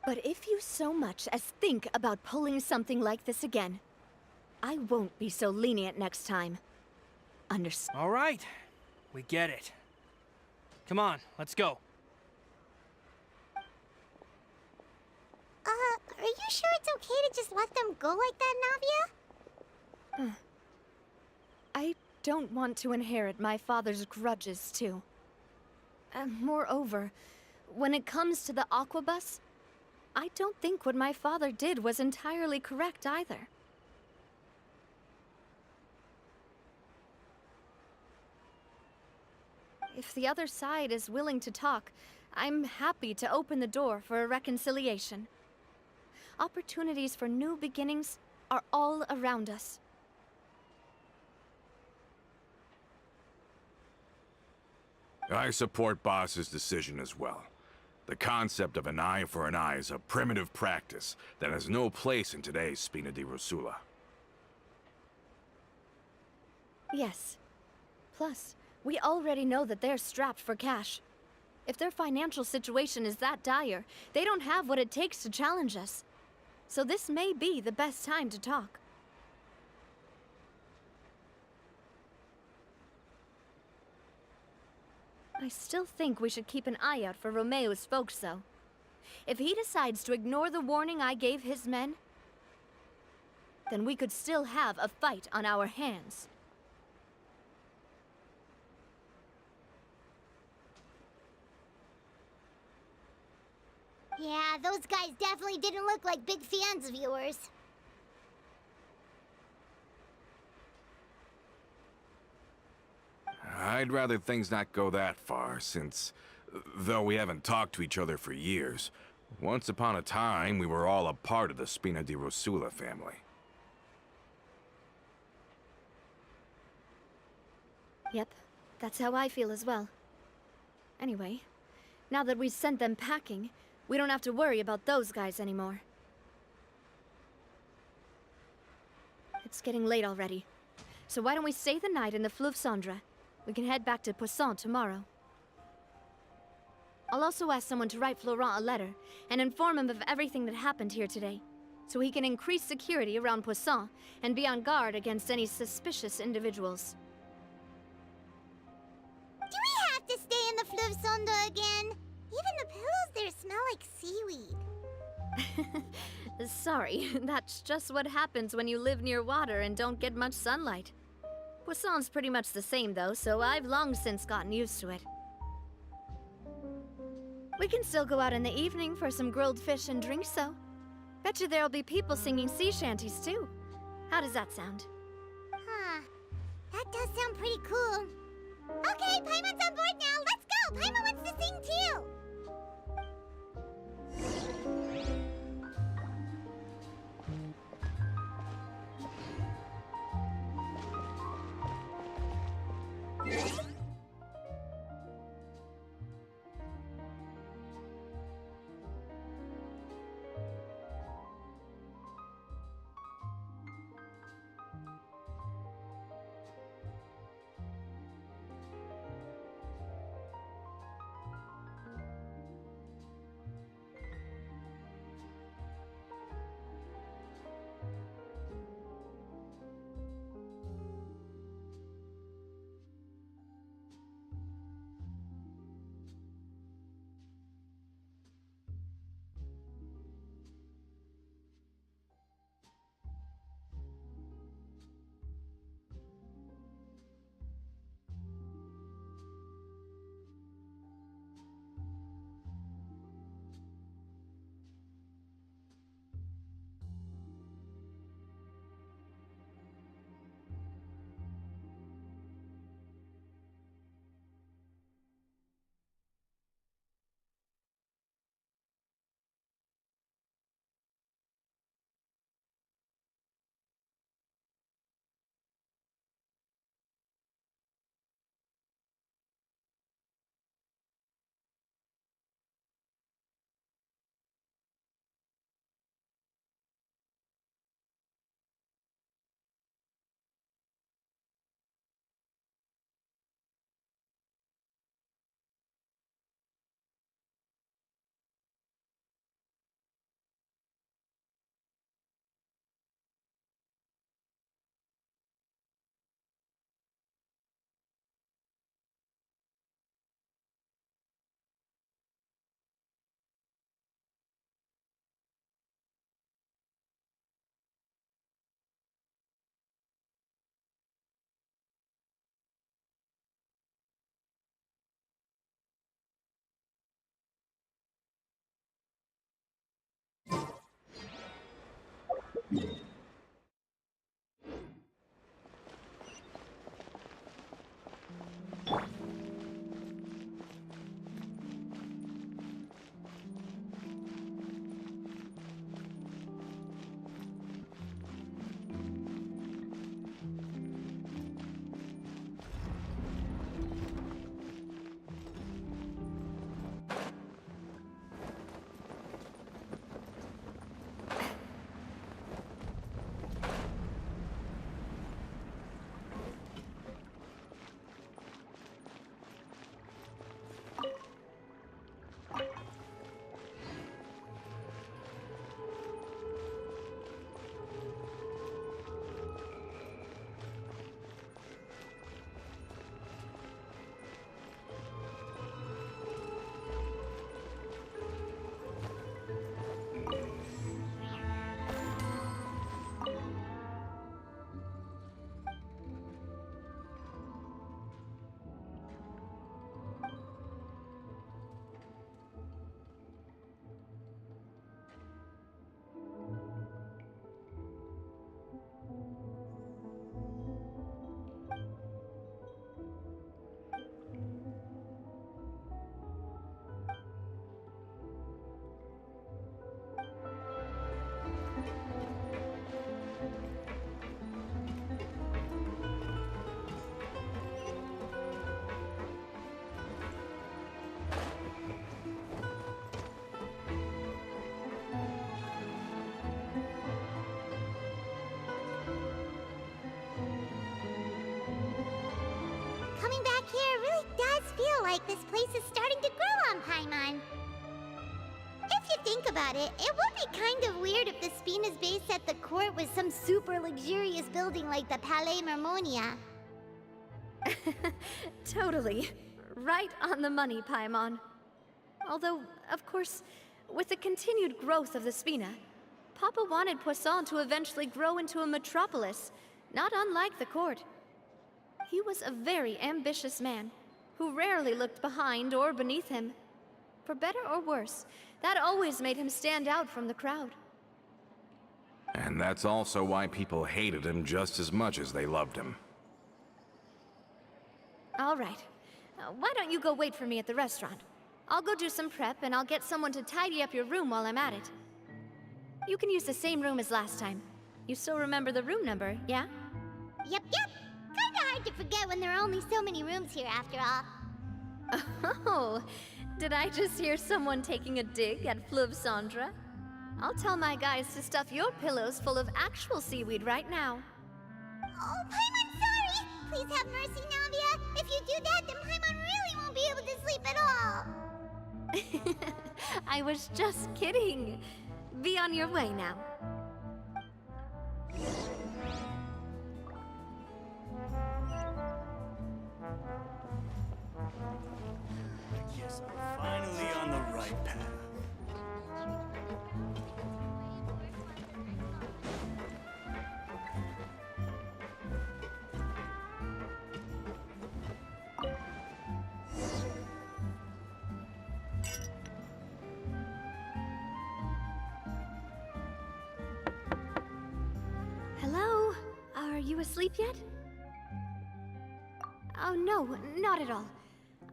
But if you so much as think about pulling something like this again, I won't be so lenient next time. Understand? All right. We get it. Come on, let's go. Are you sure it's okay to just let them go like that, Navia? I don't want to inherit my father's grudges, too. Moreover, when it comes to the aquabus, I don't think what my father did was entirely correct either. If the other side is willing to talk, I'm happy to open the door for a reconciliation. Opportunities for new beginnings are all around us. I support Boss's decision as well. The concept of an eye for an eye is a primitive practice that has no place in today's Spina di Rosula. Yes. Plus, we already know that they're strapped for cash. If their financial situation is that dire, they don't have what it takes to challenge us. So this may be the best time to talk. I still think we should keep an eye out for Romeo's folks, though. If he decides to ignore the warning I gave his men, then we could still have a fight on our hands. Yeah, those guys definitely didn't look like big fans of yours. I'd rather things not go that far, since, though we haven't talked to each other for years, once upon a time we were all a part of the Spina di Rosula family. Yep, that's how I feel as well. Anyway, now that we've sent them packing, we don't have to worry about those guys anymore. It's getting late already, so why don't we stay the night in the Fleuve Cendre? We can head back to Poisson tomorrow. I'll also ask someone to write Florent a letter and inform him of everything that happened here today, so he can increase security around Poisson and be on guard against any suspicious individuals. Do we have to stay in the Fleuve Cendre again? Even the pillows there smell like seaweed. Sorry, that's just what happens when you live near water and don't get much sunlight. Poisson's pretty much the same though, so I've long since gotten used to it. We can still go out in the evening for some grilled fish and drinks though. Betcha there'll be people singing sea shanties too. How does that sound? Huh. That does sound pretty cool. Okay, Paimon's on board now. Let's go! Paimon wants to sing too! here really does feel like this place is starting to grow on Paimon. If you think about it, it would be kind of weird if the Spina's base at the court was some super luxurious building like the Palais Mermonia. Totally. Right on the money, Paimon. Although, of course, with the continued growth of the Spina, Papa wanted Poisson to eventually grow into a metropolis, not unlike the court. He was a very ambitious man, who rarely looked behind or beneath him. For better or worse, that always made him stand out from the crowd. And that's also why people hated him just as much as they loved him. All right. Why don't you go wait for me at the restaurant? I'll go do some prep, and I'll get someone to tidy up your room while I'm at it. You can use the same room as last time. You still remember the room number, yeah? Yep. Kinda hard to forget when there are only so many rooms here after all. Oh, did I just hear someone taking a dig at Fleuve Cendre? I'll tell my guys to stuff your pillows full of actual seaweed right now. Oh, Paimon, sorry! Please have mercy, Navia. If you do that, then Paimon really won't be able to sleep at all. I was just kidding. Be on your way now. Yes, I'm finally on the right path. Hello? Are you asleep yet? Oh, no, not at all.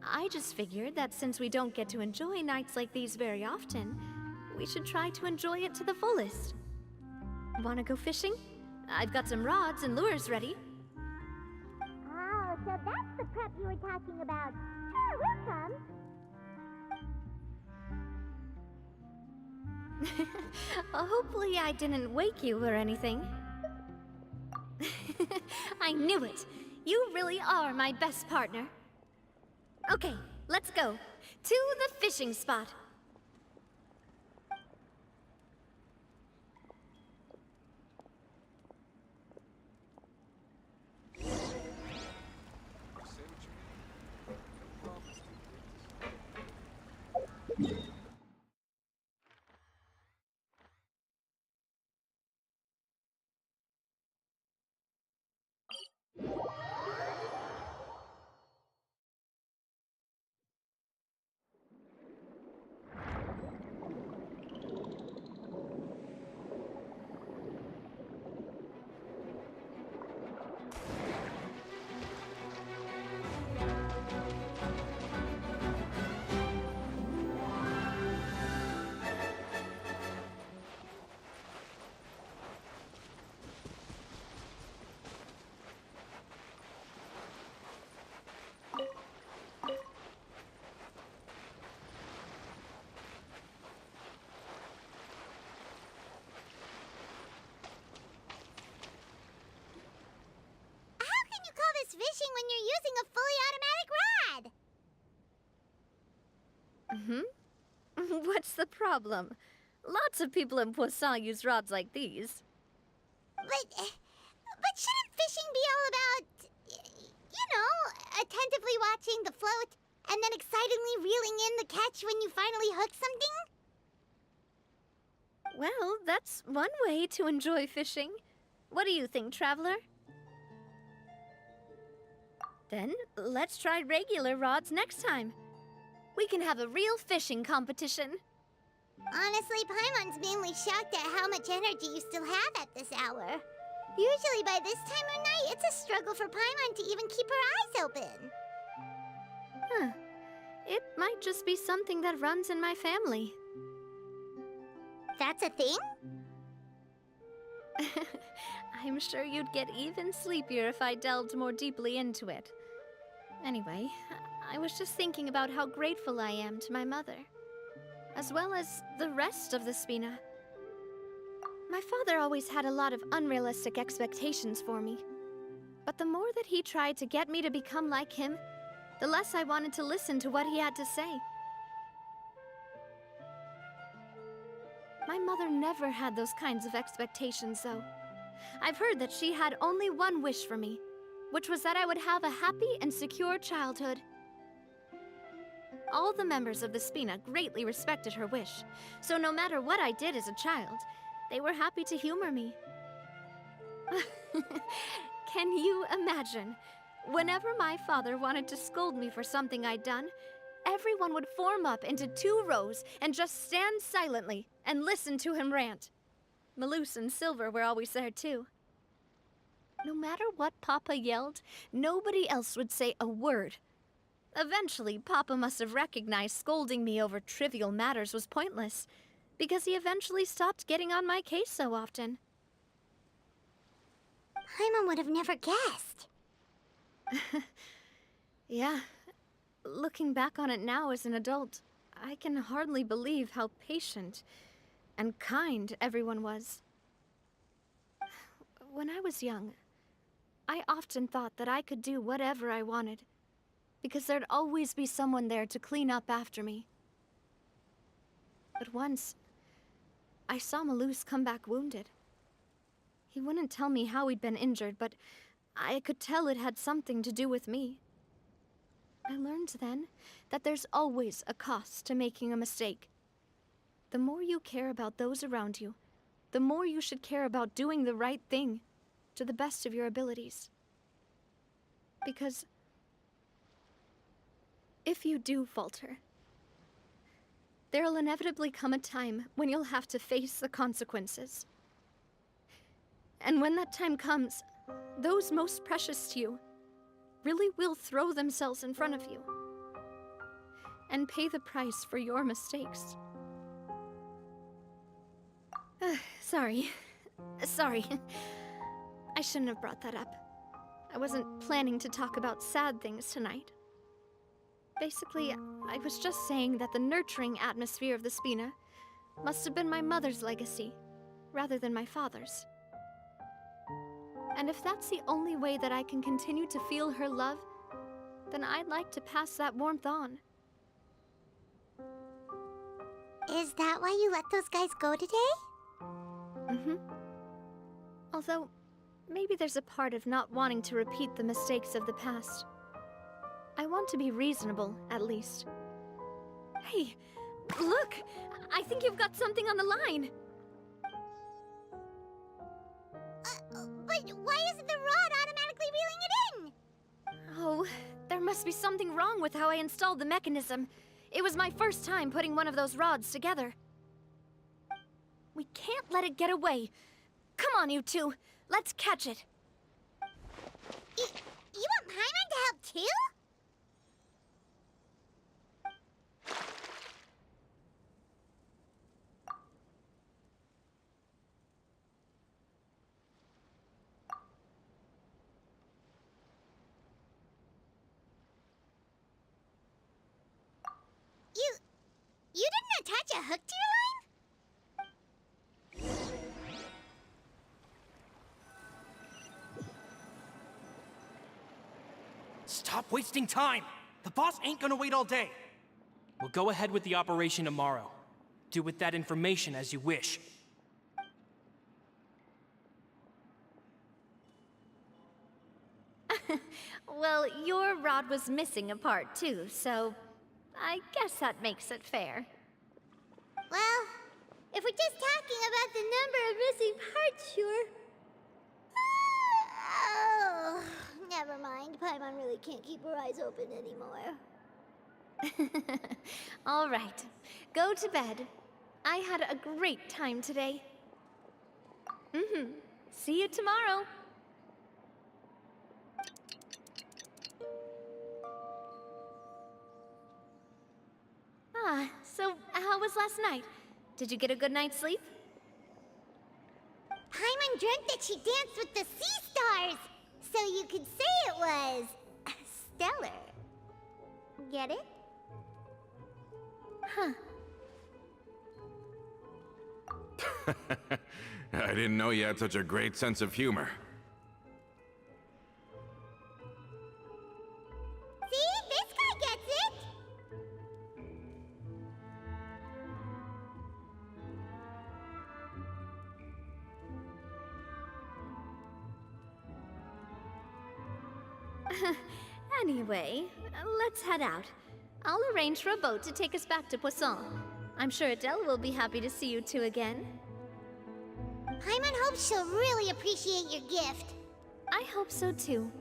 I just figured that since we don't get to enjoy nights like these very often, we should try to enjoy it to the fullest. Wanna go fishing? I've got some rods and lures ready. Oh, so that's the prep you were talking about. Sure, we'll come. Hopefully I didn't wake you or anything. I knew it! You really are my best partner. Okay, let's go. To the fishing spot. Fishing when you're using a fully automatic rod. What's the problem? Lots of people in Poisson use rods like these. But shouldn't fishing be all about, you know, attentively watching the float and then excitedly reeling in the catch when you finally hook something? Well, that's one way to enjoy fishing. What do you think, Traveler? Then, let's try regular rods next time. We can have a real fishing competition. Honestly, Paimon's mainly shocked at how much energy you still have at this hour. Usually by this time of night, it's a struggle for Paimon to even keep her eyes open. Huh. It might just be something that runs in my family. That's a thing? I'm sure you'd get even sleepier if I delved more deeply into it. Anyway, I was just thinking about how grateful I am to my mother, as well as the rest of the Spina. My father always had a lot of unrealistic expectations for me. But the more that he tried to get me to become like him, the less I wanted to listen to what he had to say. My mother never had those kinds of expectations, though. I've heard that she had only one wish for me, which was that I would have a happy and secure childhood. All the members of the Spina greatly respected her wish, so no matter what I did as a child, they were happy to humor me. Can you imagine? Whenever my father wanted to scold me for something I'd done, everyone would form up into 2 rows and just stand silently and listen to him rant. Maloose and Silver were always there too. No matter what Papa yelled, nobody else would say a word. Eventually, Papa must have recognized scolding me over trivial matters was pointless, because he eventually stopped getting on my case so often. Paimon would have never guessed. Yeah. Looking back on it now as an adult, I can hardly believe how patient and kind everyone was. When I was young, I often thought that I could do whatever I wanted, because there'd always be someone there to clean up after me. But once, I saw Maloose come back wounded. He wouldn't tell me how he'd been injured, but I could tell it had something to do with me. I learned then that there's always a cost to making a mistake. The more you care about those around you, the more you should care about doing the right thing to the best of your abilities. Because if you do falter, there'll inevitably come a time when you'll have to face the consequences. And when that time comes, those most precious to you really will throw themselves in front of you and pay the price for your mistakes. Sorry. I shouldn't have brought that up. I wasn't planning to talk about sad things tonight. Basically, I was just saying that the nurturing atmosphere of the Spina must have been my mother's legacy, rather than my father's. And if that's the only way that I can continue to feel her love, then I'd like to pass that warmth on. Is that why you let those guys go today? Mm-hmm. Although, maybe there's a part of not wanting to repeat the mistakes of the past. I want to be reasonable, at least. Hey, look! I think you've got something on the line! But why isn't the rod automatically reeling it in? Oh, there must be something wrong with how I installed the mechanism. It was my first time putting one of those rods together. We can't let it get away. Come on, you two. Let's catch it. You want Paimon to help too? You didn't attach a hook to your line? Stop wasting time! The boss ain't gonna wait all day. We'll go ahead with the operation tomorrow. Do with that information as you wish. Well, your rod was missing a part too, so I guess that makes it fair. Well, if we're just talking about the number of missing parts, sure. Oh, never mind. Paimon really can't keep her eyes open anymore. All right, go to bed. I had a great time today. See you tomorrow. So how was last night? Did you get a good night's sleep? Paimon dreamt that she danced with the sea stars, so you could say it was stellar. Get it? Huh. I didn't know you had such a great sense of humor. See? This Anyway, let's head out. I'll arrange for a boat to take us back to Poisson. I'm sure Adele will be happy to see you two again. Paimon hopes she'll really appreciate your gift. I hope so too.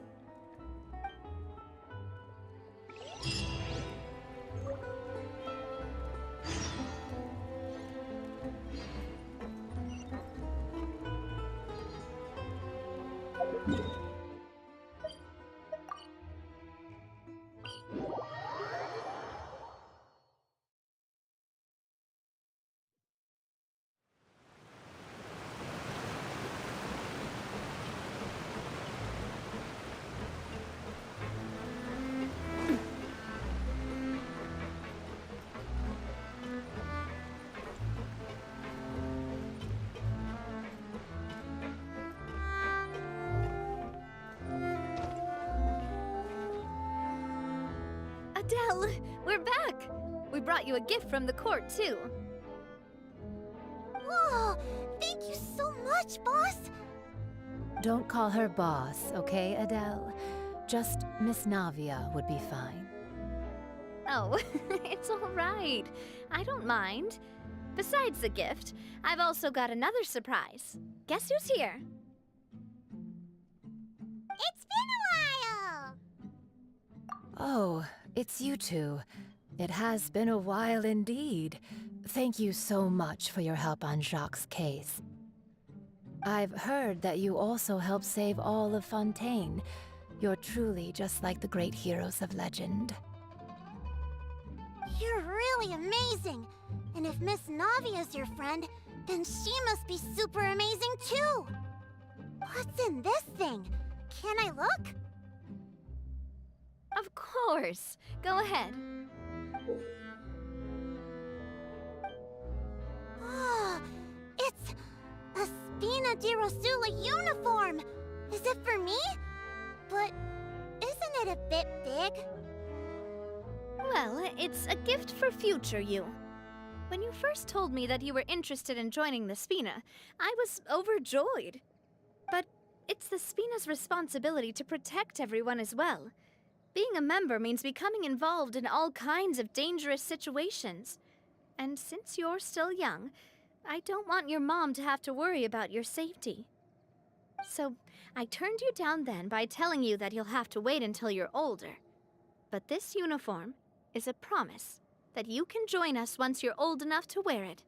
Adele, we're back! We brought you a gift from the court, too. Whoa! Thank you so much, boss! Don't call her boss, okay, Adele? Just Miss Navia would be fine. Oh, it's all right. I don't mind. Besides the gift, I've also got another surprise. Guess who's here? It's been a while! Oh, it's you two. It has been a while indeed. Thank you so much for your help on Jacques' case. I've heard that you also helped save all of Fontaine. You're truly just like the great heroes of legend. You're really amazing! And if Miss Navia's your friend, then she must be super amazing too! What's in this thing? Can I look? Of course. Go ahead. Oh, it's a Spina di Rosula uniform! Is it for me? But isn't it a bit big? Well, it's a gift for future you. When you first told me that you were interested in joining the Spina, I was overjoyed. But it's the Spina's responsibility to protect everyone as well. Being a member means becoming involved in all kinds of dangerous situations. And since you're still young, I don't want your mom to have to worry about your safety. So I turned you down then by telling you that you'll have to wait until you're older. But this uniform is a promise that you can join us once you're old enough to wear it.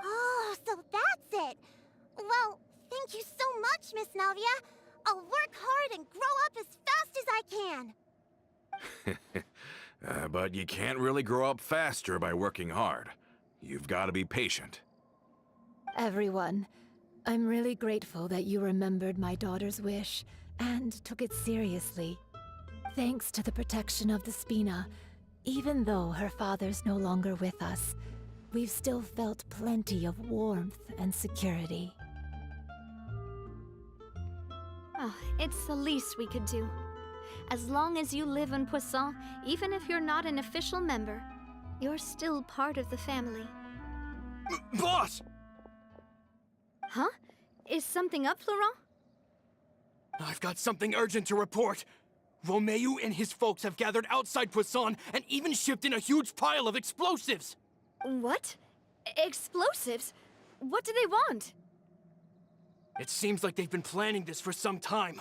Oh, so that's it! Well, thank you so much, Miss Navia! I'll work hard and grow up as fast as I can! But you can't really grow up faster by working hard. You've got to be patient. Everyone, I'm really grateful that you remembered my daughter's wish and took it seriously. Thanks to the protection of the Spina, even though her father's no longer with us, we've still felt plenty of warmth and security. Oh, it's the least we could do. As long as you live in Poisson, even if you're not an official member, you're still part of the family. Boss! Huh? Is something up, Florent? I've got something urgent to report. Romeu and his folks have gathered outside Poisson and even shipped in a huge pile of explosives! What? Explosives? What do they want? It seems like they've been planning this for some time.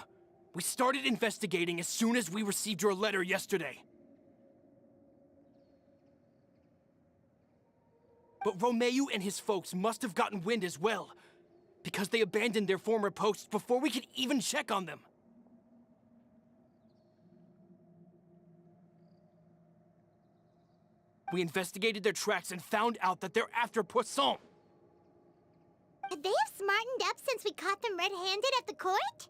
We started investigating as soon as we received your letter yesterday. But Romeu and his folks must have gotten wind as well, because they abandoned their former posts before we could even check on them. We investigated their tracks and found out that they're after Poisson. They have smartened up since we caught them red-handed at the court?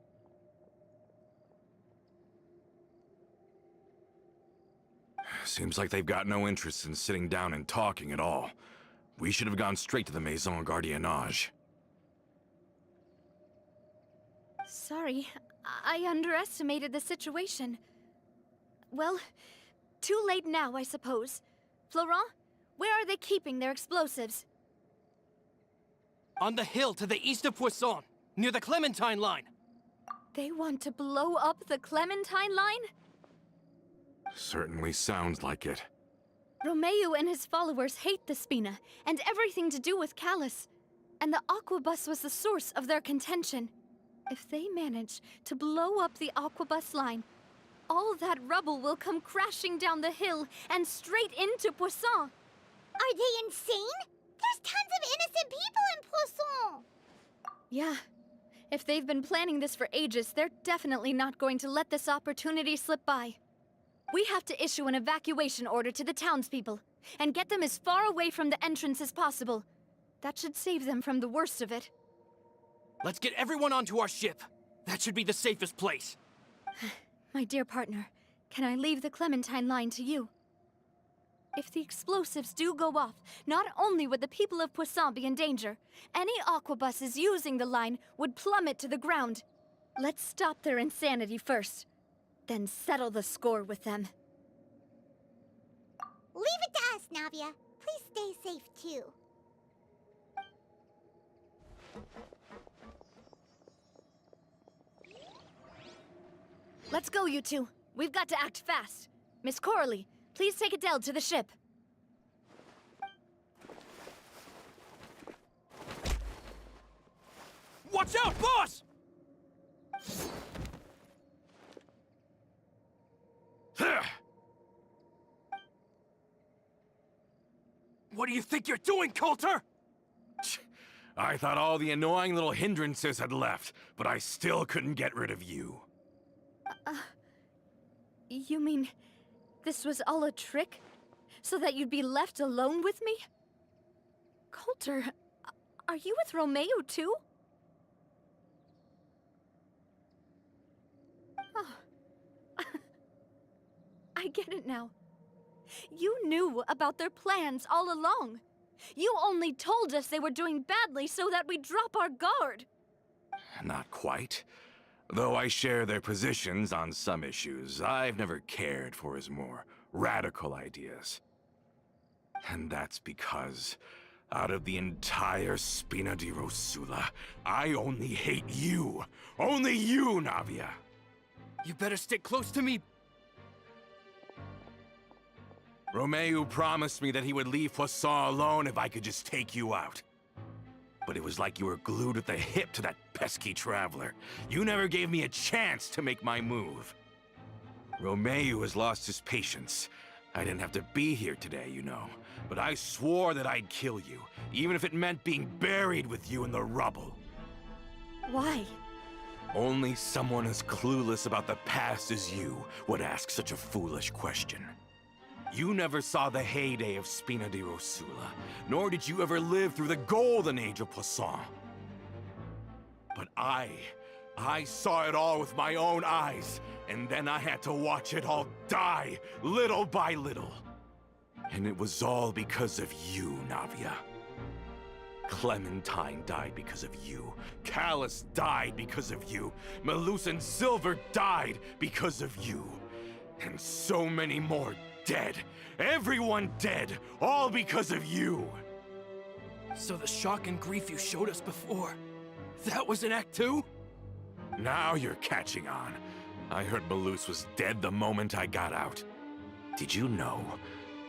Seems like they've got no interest in sitting down and talking at all. We should have gone straight to the Maison Gardiennage. Sorry, I underestimated the situation. Well, too late now, I suppose. Florent, where are they keeping their explosives? On the hill to the east of Poisson, near the Clementine line. They want to blow up the Clementine line? Certainly sounds like it. Romeo and his followers hate the Spina and everything to do with Callus. And the Aquabus was the source of their contention. If they manage to blow up the Aquabus line, all that rubble will come crashing down the hill and straight into Poisson. Are they insane? There's tons of innocent people in Poisson! Yeah. If they've been planning this for ages, they're definitely not going to let this opportunity slip by. We have to issue an evacuation order to the townspeople and get them as far away from the entrance as possible. That should save them from the worst of it. Let's get everyone onto our ship. That should be the safest place. My dear partner, can I leave the Clementine line to you? If the explosives do go off, not only would the people of Poisson be in danger, any aquabuses using the line would plummet to the ground. Let's stop their insanity first, then settle the score with them. Leave it to us, Navia. Please stay safe, too. Let's go, you two. We've got to act fast. Miss Coralie, please take Adele to the ship. Watch out, boss! What do you think you're doing, Coulter? I thought all the annoying little hindrances had left, but I still couldn't get rid of you. You mean this was all a trick? So that you'd be left alone with me? Coulter, are you with Romeo too? Oh. I get it now. You knew about their plans all along. You only told us they were doing badly so that we'd drop our guard. Not quite. Though I share their positions on some issues, I've never cared for his more radical ideas. And that's because, out of the entire Spina di Rosula, I only hate you. Only you, Navia. You better stick close to me. Romeo promised me that he would leave Poisson alone if I could just take you out. But it was like you were glued at the hip to that pesky traveler. You never gave me a chance to make my move. Romeo has lost his patience. I didn't have to be here today, you know. But I swore that I'd kill you, even if it meant being buried with you in the rubble. Why? Only someone as clueless about the past as you would ask such a foolish question. You never saw the heyday of Spina di Rosula, nor did you ever live through the golden age of Poisson. But I saw it all with my own eyes, and then I had to watch it all die, little by little. And it was all because of you, Navia. Clementine died because of you. Callus died because of you. Malus and Silver died because of you. And so many more dead. Everyone dead. All because of you. So the shock and grief you showed us before, that was an act too? Now you're catching on. I heard Malus was dead the moment I got out. Did you know?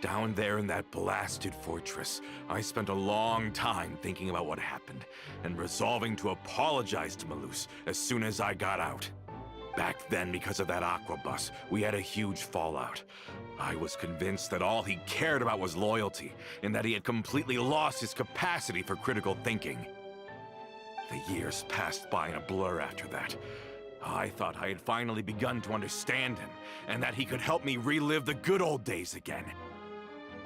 Down there in that blasted fortress, I spent a long time thinking about what happened and resolving to apologize to Malus as soon as I got out. Back then, because of that aquabus, we had a huge fallout. I was convinced that all he cared about was loyalty, and that he had completely lost his capacity for critical thinking. The years passed by in a blur after that. I thought I had finally begun to understand him, and that he could help me relive the good old days again.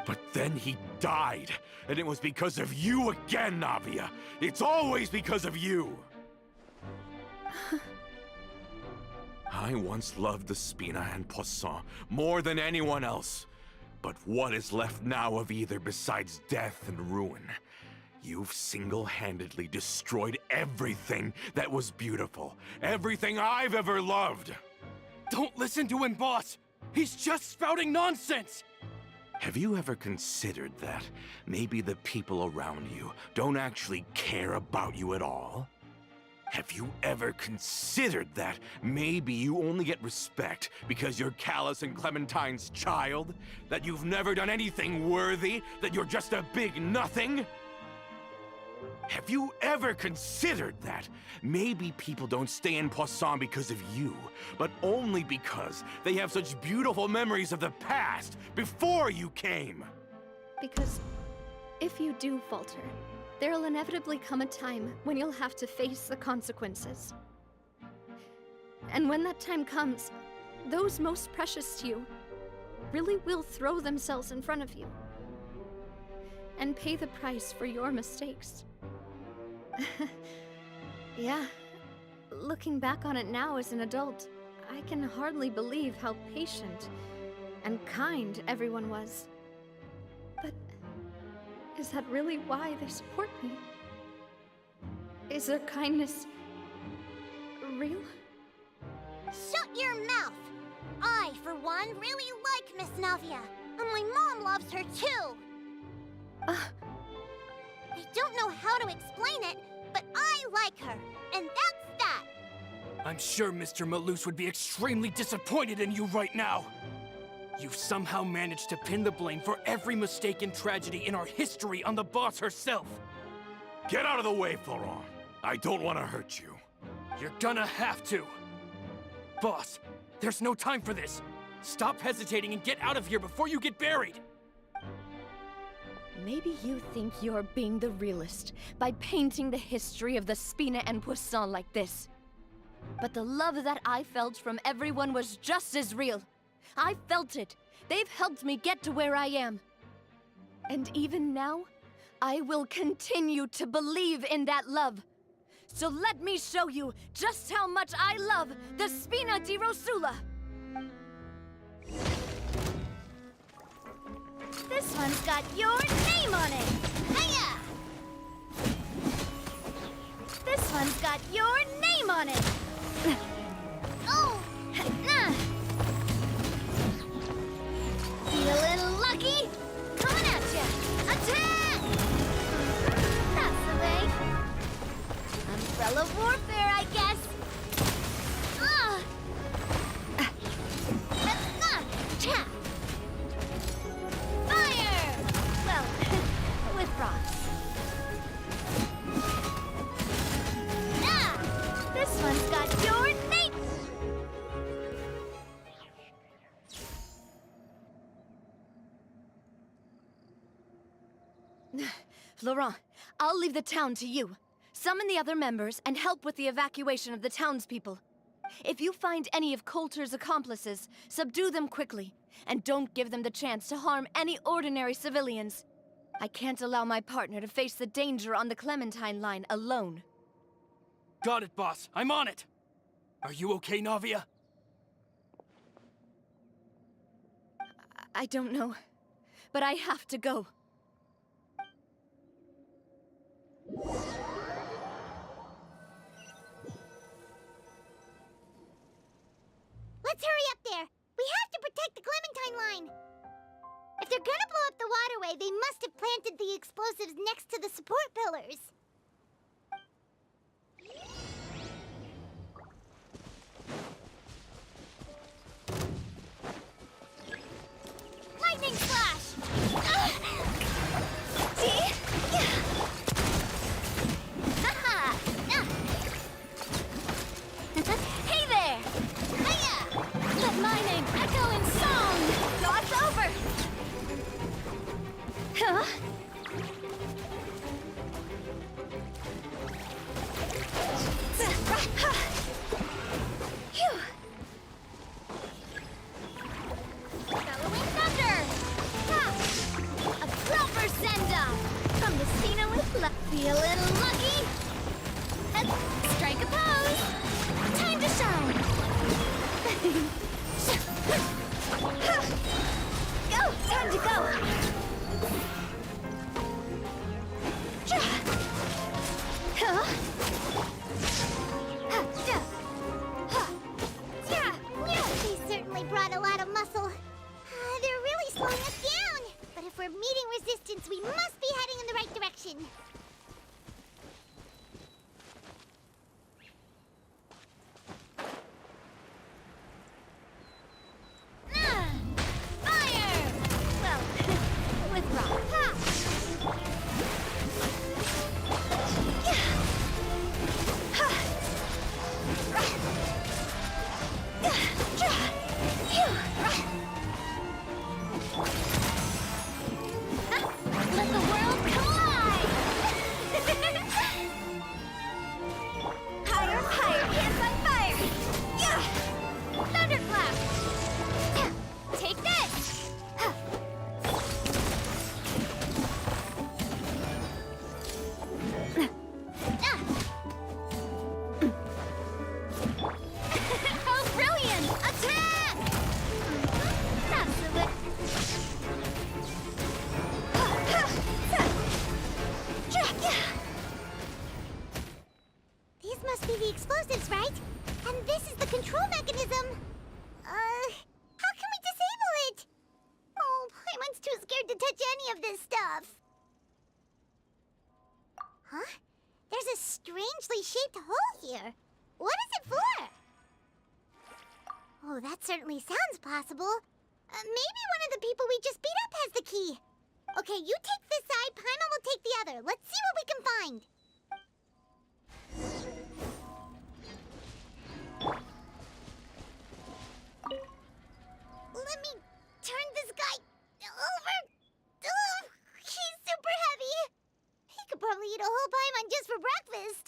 But then he died, and it was because of you again, Navia! It's always because of you! I once loved the Spina and Poisson more than anyone else. But what is left now of either besides death and ruin? You've single-handedly destroyed everything that was beautiful. Everything I've ever loved. Don't listen to him, boss! He's just spouting nonsense! Have you ever considered that maybe the people around you don't actually care about you at all? Have you ever considered that maybe you only get respect because you're Callus and Clementine's child? That you've never done anything worthy? That you're just a big nothing? Have you ever considered that maybe people don't stay in Poisson because of you, but only because they have such beautiful memories of the past before you came? Because if you do falter, there'll inevitably come a time when you'll have to face the consequences. And when that time comes, those most precious to you really will throw themselves in front of you and pay the price for your mistakes. Yeah, looking back on it now as an adult, I can hardly believe how patient and kind everyone was. But is that really why they support me? Is their kindness real? Shut your mouth! I, for one, really like Miss Navia, and my mom loves her too! I don't know how to explain it, but I like her, and that's that! I'm sure Mr. Malus would be extremely disappointed in you right now. You've somehow managed to pin the blame for every mistake and tragedy in our history on the boss herself. Get out of the way, Florent. I don't want to hurt you. You're gonna have to. Boss, there's no time for this. Stop hesitating and get out of here before you get buried. Maybe you think you're being the realist by painting the history of the Spina and Poisson like this. But the love that I felt from everyone was just as real. I felt it. They've helped me get to where I am. And even now, I will continue to believe in that love. So let me show you just how much I love the Spina di Rosula. This one's got your name on it! Hiya! This one's got your name on it! Oh! Nah! Feeling lucky? Coming at ya! Attack! That's the way. Umbrella warfare, I guess. Fire! Well, with rocks. This one's got your name. Laurent, I'll leave the town to you. Summon the other members and help with the evacuation of the townspeople. If you find any of Coulter's accomplices, subdue them quickly, and don't give them the chance to harm any ordinary civilians. I can't allow my partner to face the danger on the Clementine line alone. Got it, boss. I'm on it. Are you okay, Navia? I don't know, but I have to go. Let's hurry up there. We have to protect the Clementine line. If they're gonna blow up the waterway, they must have planted the explosives next to the support pillars. Lightning flash! See? Hey there! Hiya! Let my name echo in song! God's over! Huh? Phew! Bellowing thunder! Ha! A proper send-off! From the Spina with luck. Feeling lucky? Strike a pose! Time to shine! Go! Time to go! They certainly brought a lot of muscle. They're really slowing us down. But if we're meeting resistance, we must be heading in the right direction. must be the explosives, right? And this is the control mechanism. How can we disable it? Oh, Paimon's too scared to touch any of this stuff. Huh? There's a strangely shaped hole here. What is it for? Oh, that certainly sounds possible. Maybe one of the people we just beat up has the key. Okay, you take this side, Paimon will take the other. Let's see what we can find. Let me turn this guy over. Ugh, he's super heavy. He could probably eat a whole Paimon just for breakfast.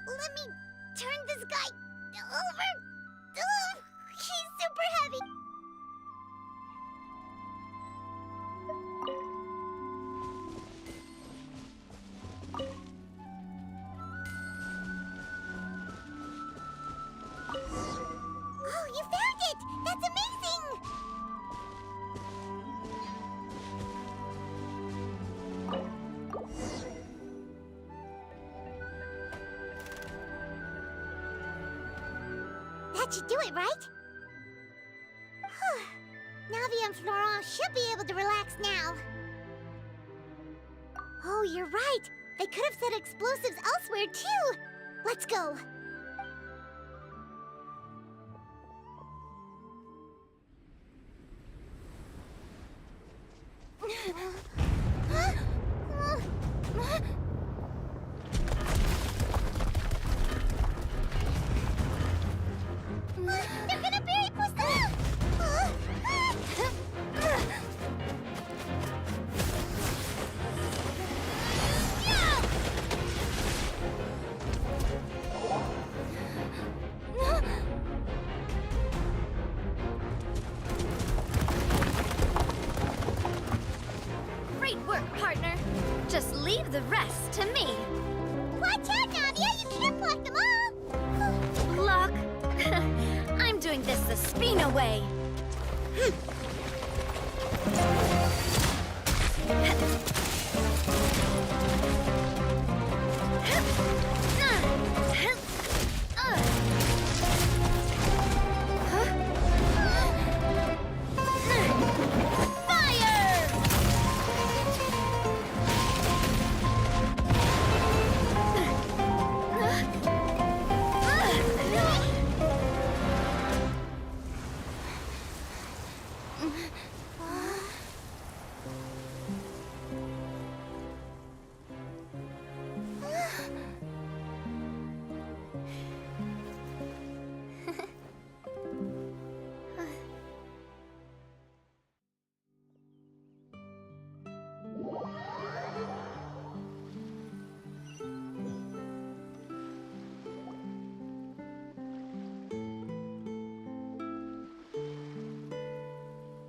Let me turn this guy over. Ugh, he's super heavy. Oh, you found it! That's amazing! That should do it, right? Navi and Florent should be able to relax now. Oh, you're right. They could have set explosives elsewhere, too. Let's go. They're gonna bury Poisson! Great work, partner. Just leave the rest to me. Watch out, Navia! You can't block them all! Block? I'm doing this the Spina way.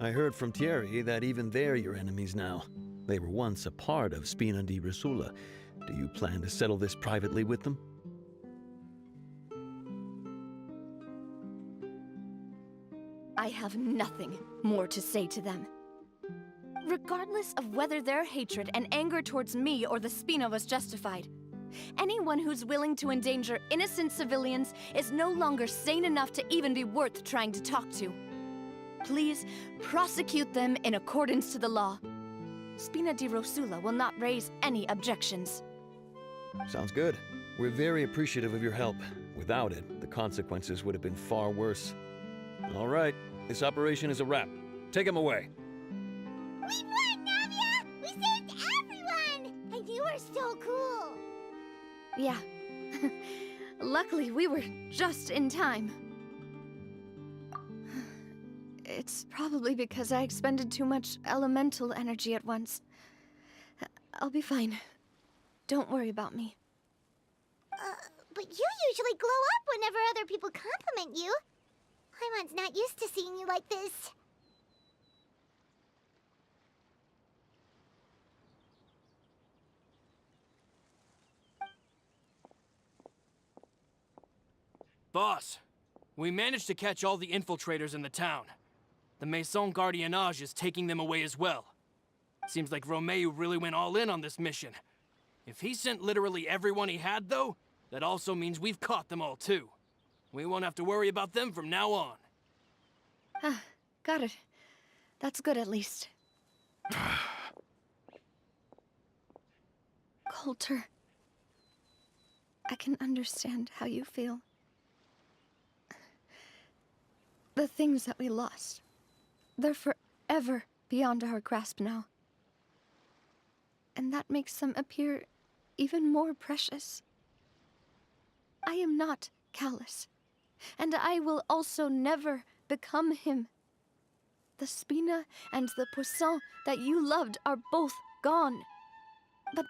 I heard from Thierry that even they're your enemies now. They were once a part of Spina di Rosula. Do you plan to settle this privately with them? I have nothing more to say to them. Regardless of whether their hatred and anger towards me or the Spina was justified, anyone who's willing to endanger innocent civilians is no longer sane enough to even be worth trying to talk to. Please prosecute them in accordance to the law. Spina di Rosula will not raise any objections. Sounds good. We're very appreciative of your help. Without it, the consequences would have been far worse. All right, this operation is a wrap. Take him away. We won, Navia! We saved everyone! And you were so cool! Yeah. Luckily, we were just in time. It's probably because I expended too much elemental energy at once. I'll be fine. Don't worry about me. But you usually glow up whenever other people compliment you. Paimon's not used to seeing you like this. Boss, we managed to catch all the infiltrators in the town. The Maison Gardiennage is taking them away as well. Seems like Romeu really went all in on this mission. If he sent literally everyone he had, though, that also means we've caught them all, too. We won't have to worry about them from now on. Got it. That's good, at least. Coulter, I can understand how you feel. The things that we lost, they're forever beyond our grasp now. And that makes them appear even more precious. I am not callous, and I will also never become him. The Spina and the Poisson that you loved are both gone. But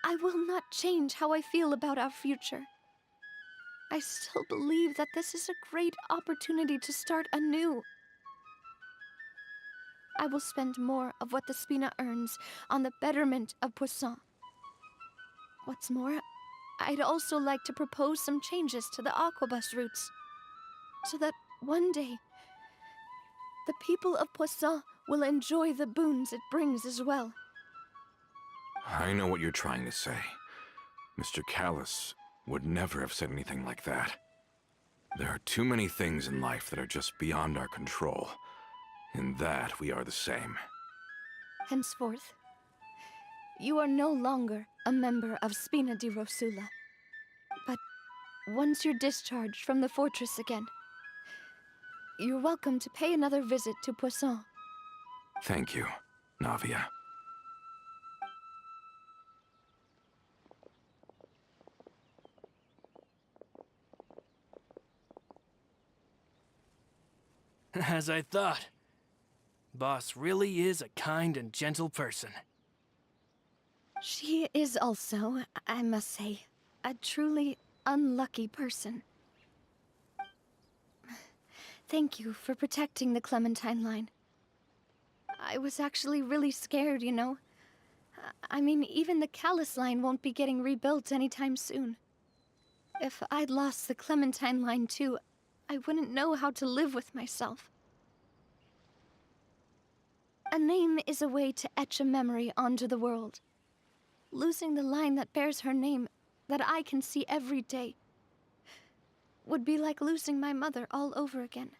I will not change how I feel about our future. I still believe that this is a great opportunity to start anew. I will spend more of what the Spina earns on the betterment of Poisson. What's more, I'd also like to propose some changes to the Aquabus routes, so that one day, the people of Poisson will enjoy the boons it brings as well. I know what you're trying to say. Mr. Callus would never have said anything like that. There are too many things in life that are just beyond our control. In that, we are the same. Henceforth, you are no longer a member of Spina di Rosula. But once you're discharged from the fortress again, you're welcome to pay another visit to Poisson. Thank you, Navia. As I thought. Boss really is a kind and gentle person. She is also, I must say, a truly unlucky person. Thank you for protecting the Clementine line. I was actually really scared, you know. I mean, even the Callus line won't be getting rebuilt anytime soon. If I'd lost the Clementine line too, I wouldn't know how to live with myself. A name is a way to etch a memory onto the world. Losing the line that bears her name, that I can see every day, would be like losing my mother all over again.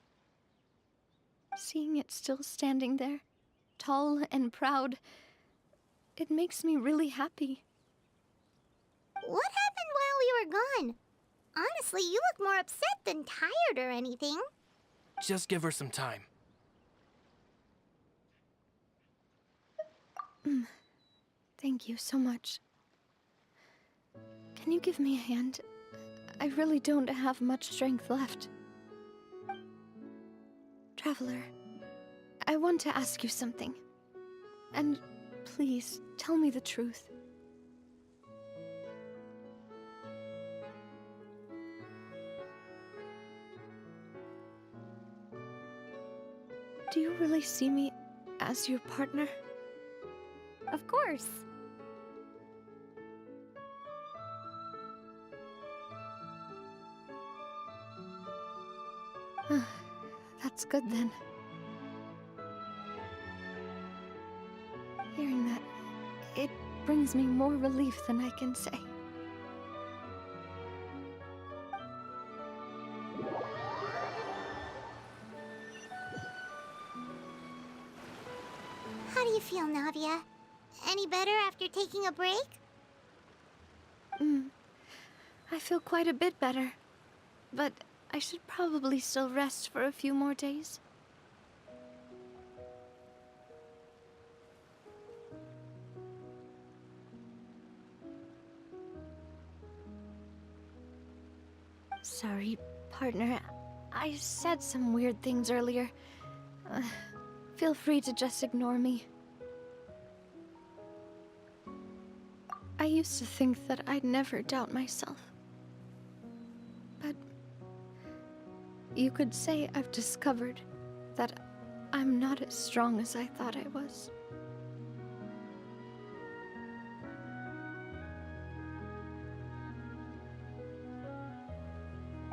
Seeing it still standing there, tall and proud, it makes me really happy. What happened while we were gone? Honestly, you look more upset than tired or anything. Just give her some time. Thank you so much. Can you give me a hand? I really don't have much strength left. Traveler, I want to ask you something. And please, tell me the truth. Do you really see me as your partner? Of course. That's good then. Hearing that, it brings me more relief than I can say. How do you feel, Navia? Any better after taking a break? I feel quite a bit better. But I should probably still rest for a few more days. Sorry, partner. I said some weird things earlier. Feel free to just ignore me. I used to think that I'd never doubt myself. But you could say I've discovered that I'm not as strong as I thought I was.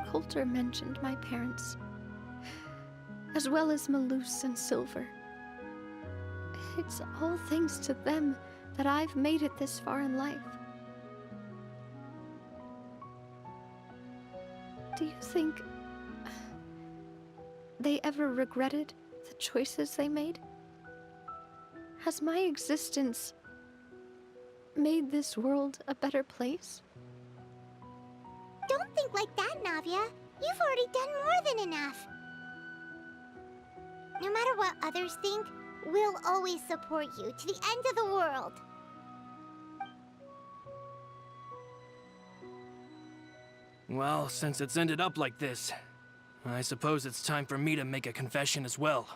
Coulter mentioned my parents, as well as Malus and Silver. It's all thanks to them that I've made it this far in life. Do you think they ever regretted the choices they made? Has my existence made this world a better place? Don't think like that, Navia. You've already done more than enough. No matter what others think, we'll always support you to the end of the world. Well, since it's ended up like this, I suppose it's time for me to make a confession as well.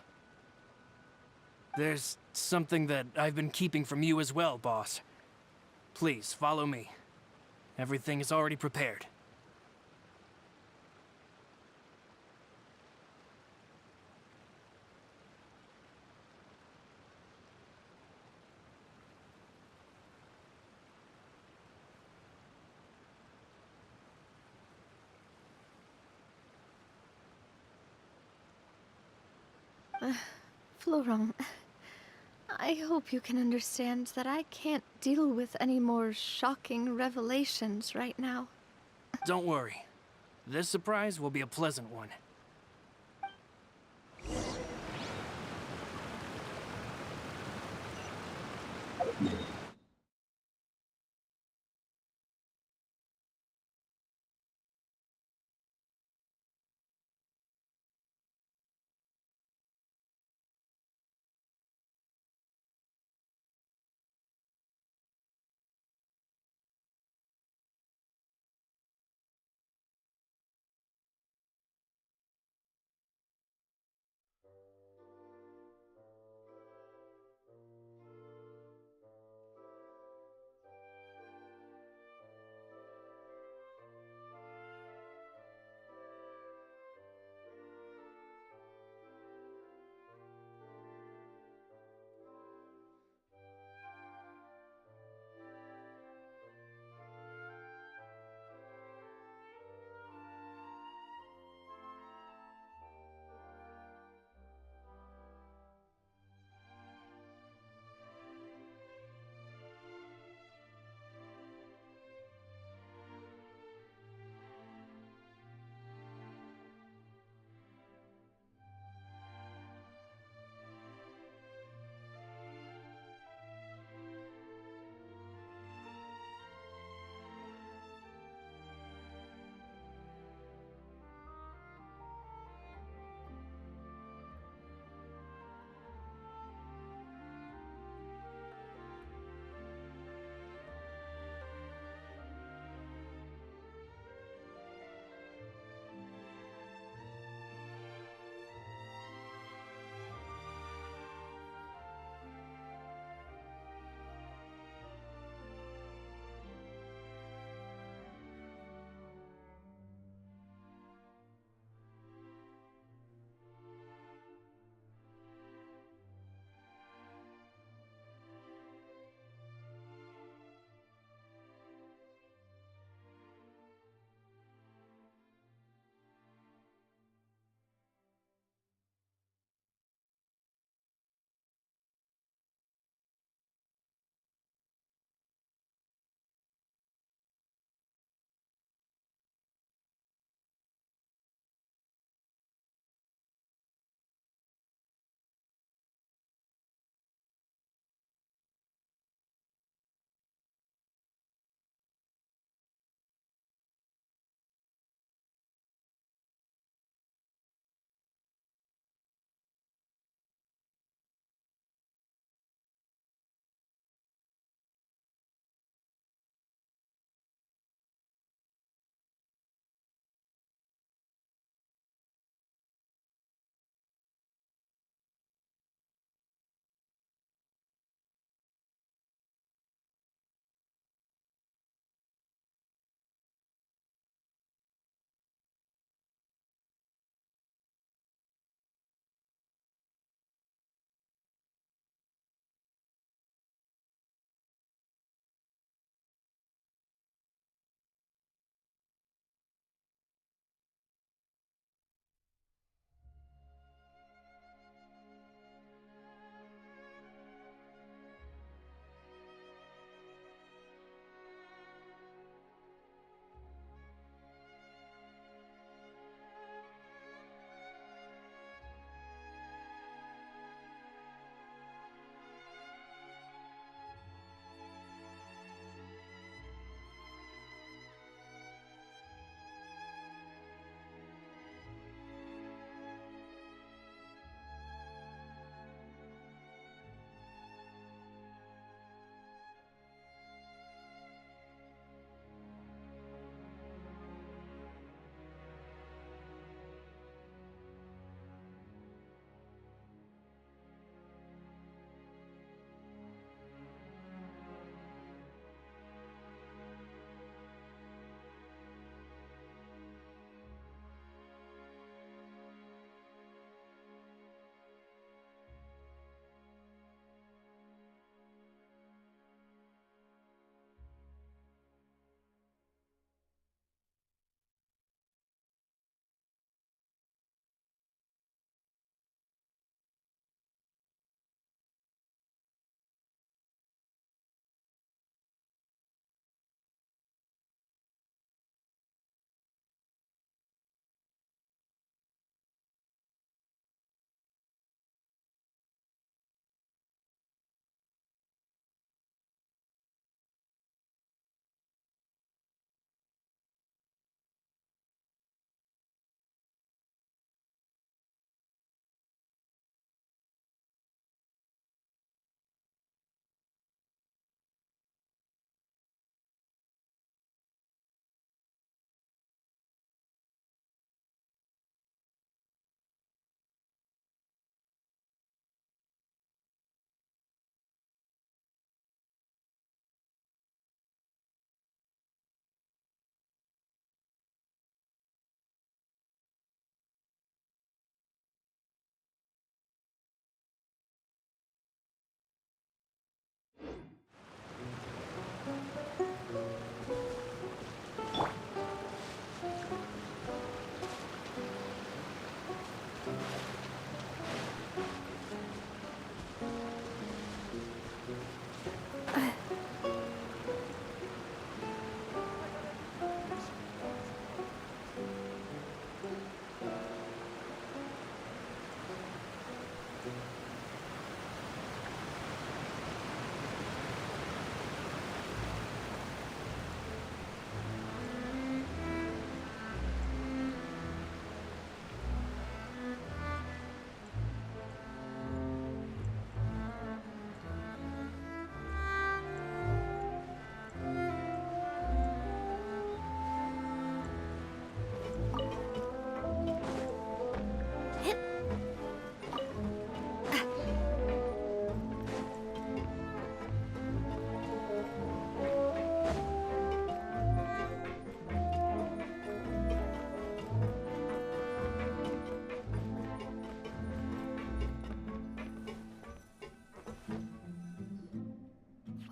There's something that I've been keeping from you as well, boss. Please, follow me. Everything is already prepared. Florent, I hope you can understand that I can't deal with any more shocking revelations right now. Don't worry. This surprise will be a pleasant one.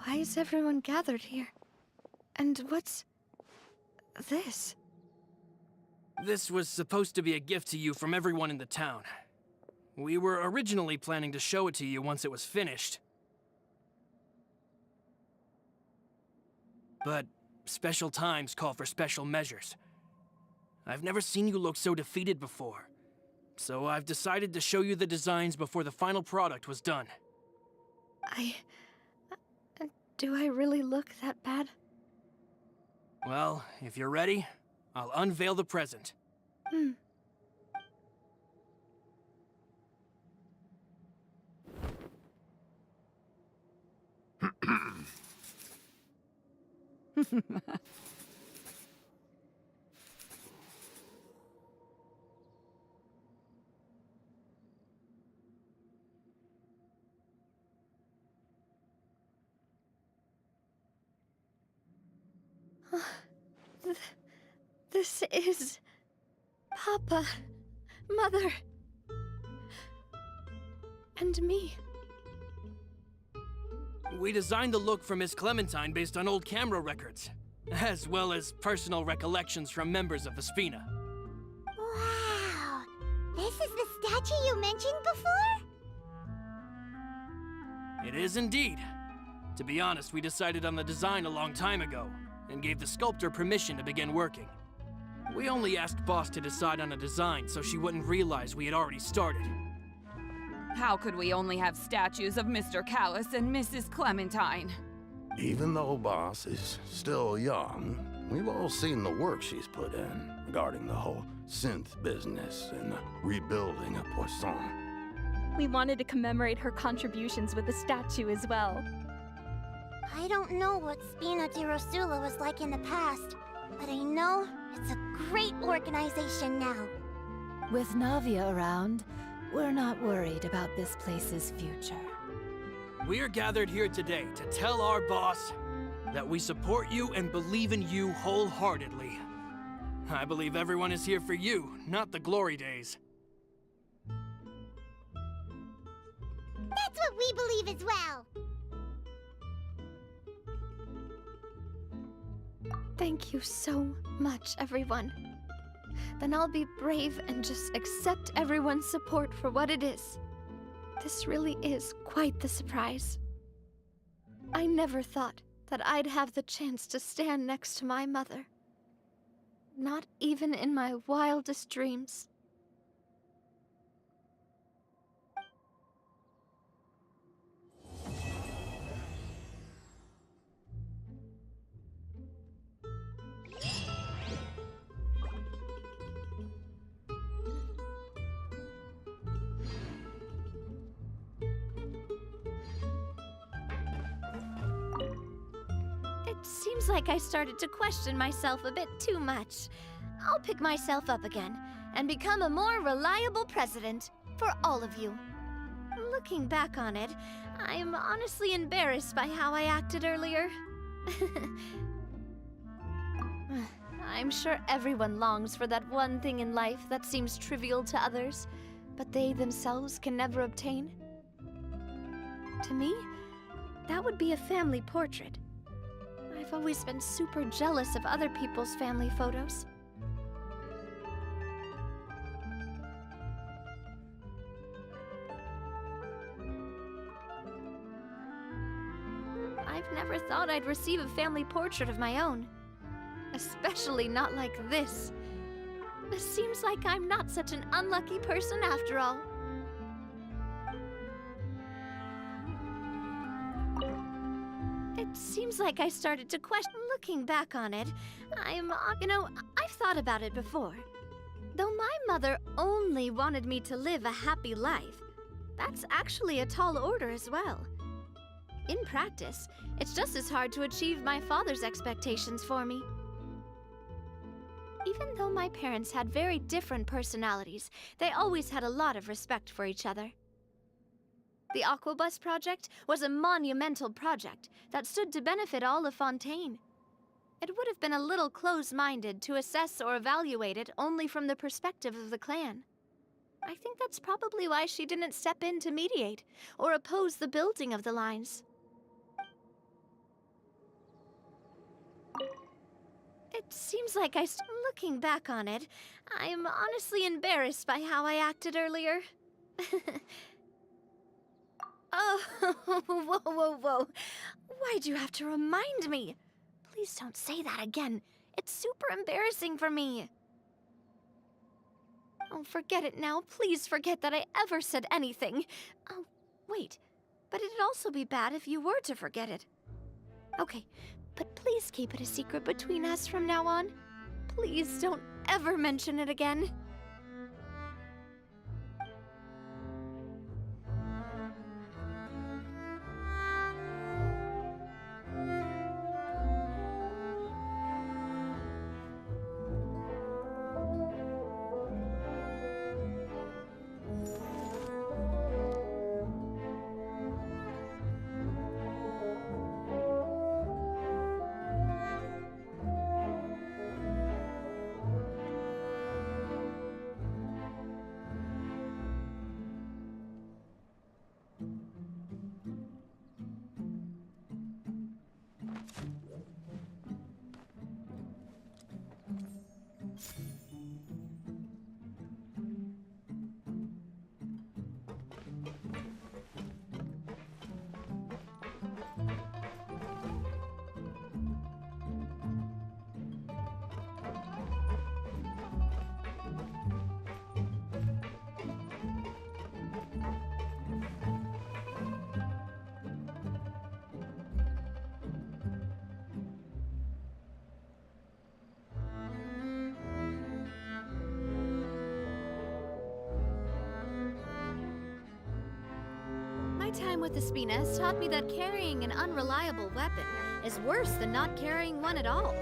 Why is everyone gathered here? And what's this? This was supposed to be a gift to you from everyone in the town. We were originally planning to show it to you once it was finished. But special times call for special measures. I've never seen you look so defeated before. So I've decided to show you the designs before the final product was done. Do I really look that bad? Well, if you're ready, I'll unveil the present. This is... Papa, Mother, and me. We designed the look for Miss Clementine based on old camera records, as well as personal recollections from members of the Spina. Wow! This is the statue you mentioned before? It is indeed. To be honest, we decided on the design a long time ago, and gave the sculptor permission to begin working. We only asked Boss to decide on a design so she wouldn't realize we had already started. How could we only have statues of Mr. Callus and Mrs. Clementine? Even though Boss is still young, we've all seen the work she's put in regarding the whole synth business and the rebuilding of Poisson. We wanted to commemorate her contributions with a statue as well. I don't know what Spina di Rosula was like in the past, but I know it's a great organization now. With Navia around, we're not worried about this place's future. We are gathered here today to tell our boss that we support you and believe in you wholeheartedly. I believe everyone is here for you, not the glory days. That's what we believe as well. Thank you so much, everyone. Then I'll be brave and just accept everyone's support for what it is. This really is quite the surprise. I never thought that I'd have the chance to stand next to my mother. Not even in my wildest dreams. It seems like I started to question myself a bit too much. I'll pick myself up again and become a more reliable president for all of you. Looking back on it, I'm honestly embarrassed by how I acted earlier. I'm sure everyone longs for that one thing in life that seems trivial to others, but they themselves can never obtain. To me, that would be a family portrait. I've always been super jealous of other people's family photos. I've never thought I'd receive a family portrait of my own. Especially not like this. It seems like I'm not such an unlucky person after all. It seems like I started to question. Looking back on it, I've thought about it before. Though my mother only wanted me to live a happy life, that's actually a tall order as well. In practice, it's just as hard to achieve my father's expectations for me. Even though my parents had very different personalities, they always had a lot of respect for each other. The Aquabus project was a monumental project that stood to benefit all of Fontaine. It would have been a little close-minded to assess or evaluate it only from the perspective of the clan. I think that's probably why she didn't step in to mediate or oppose the building of the lines. It seems like looking back on it, I'm honestly embarrassed by how I acted earlier. Oh, whoa, whoa, whoa. Why'd you have to remind me? Please don't say that again. It's super embarrassing for me. Oh, forget it now. Please forget that I ever said anything. Oh, wait. But it'd also be bad if you were to forget it. Okay, but please keep it a secret between us from now on. Please don't ever mention it again. My time with the Spina has taught me that carrying an unreliable weapon is worse than not carrying one at all.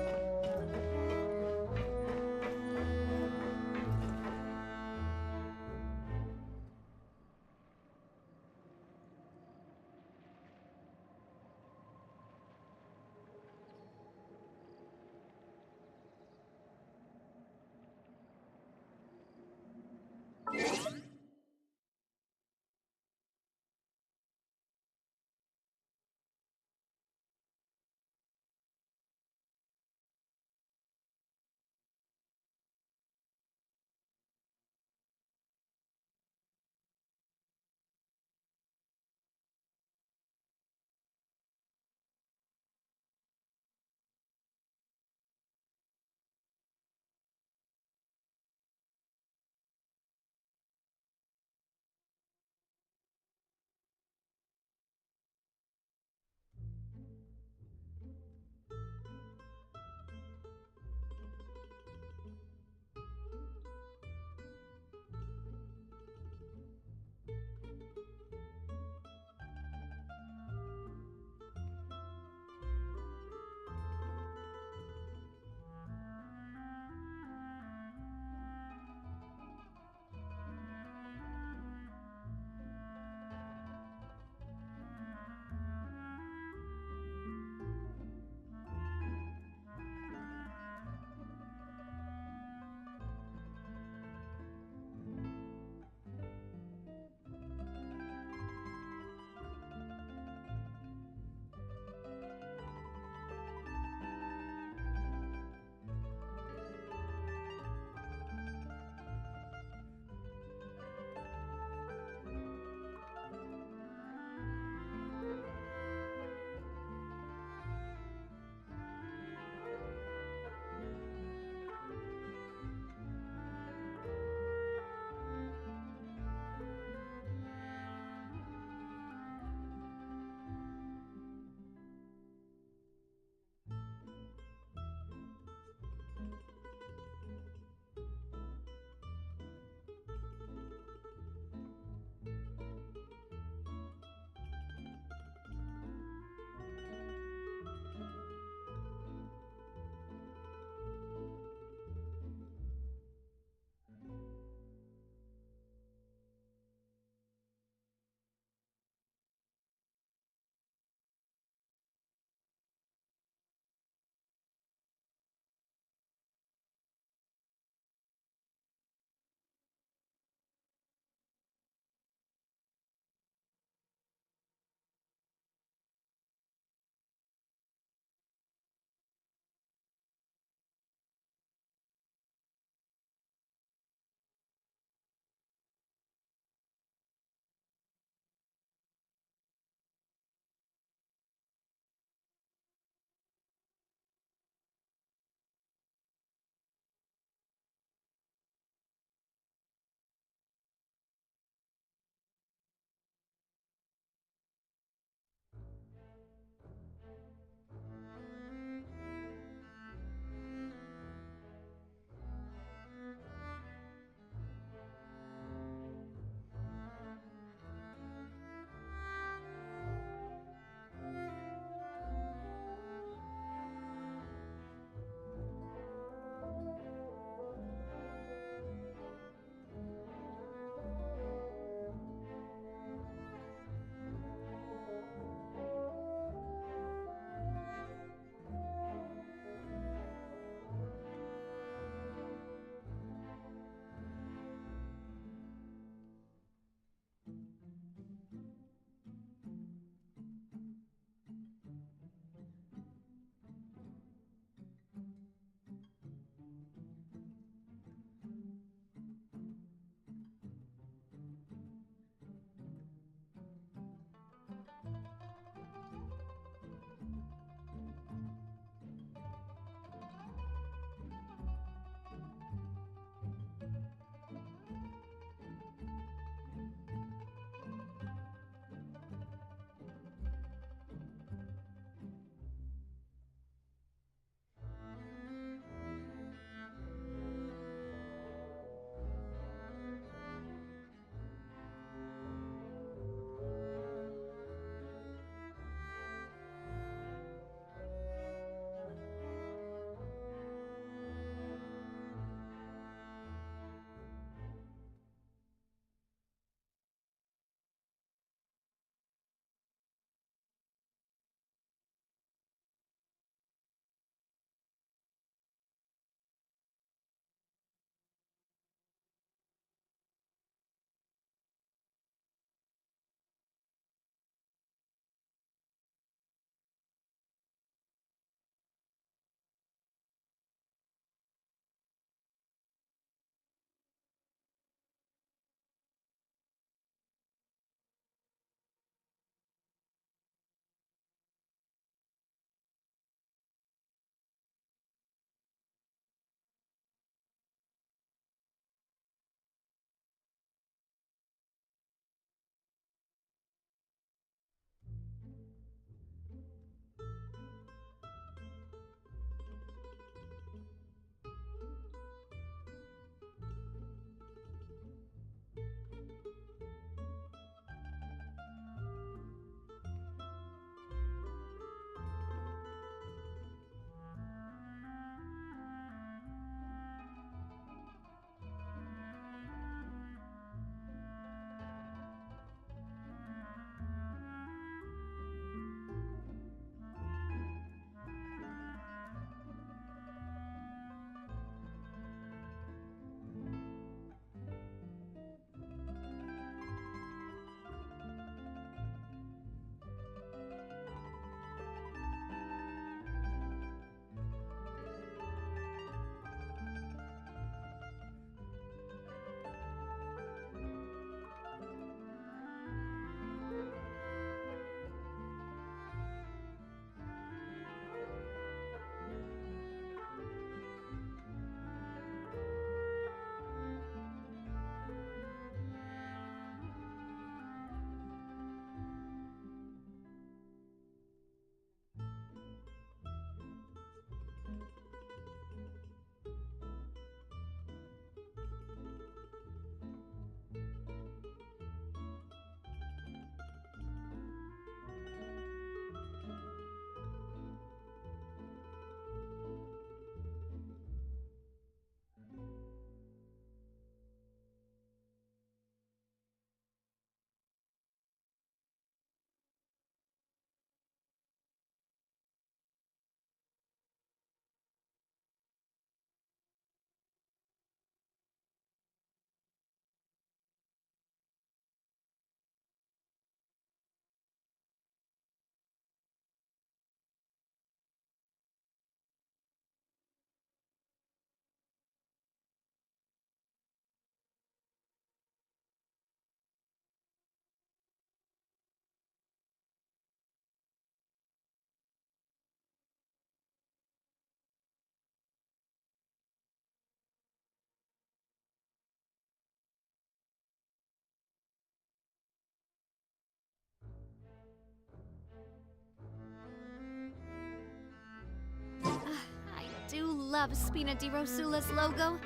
love Spina di Rosula's logo.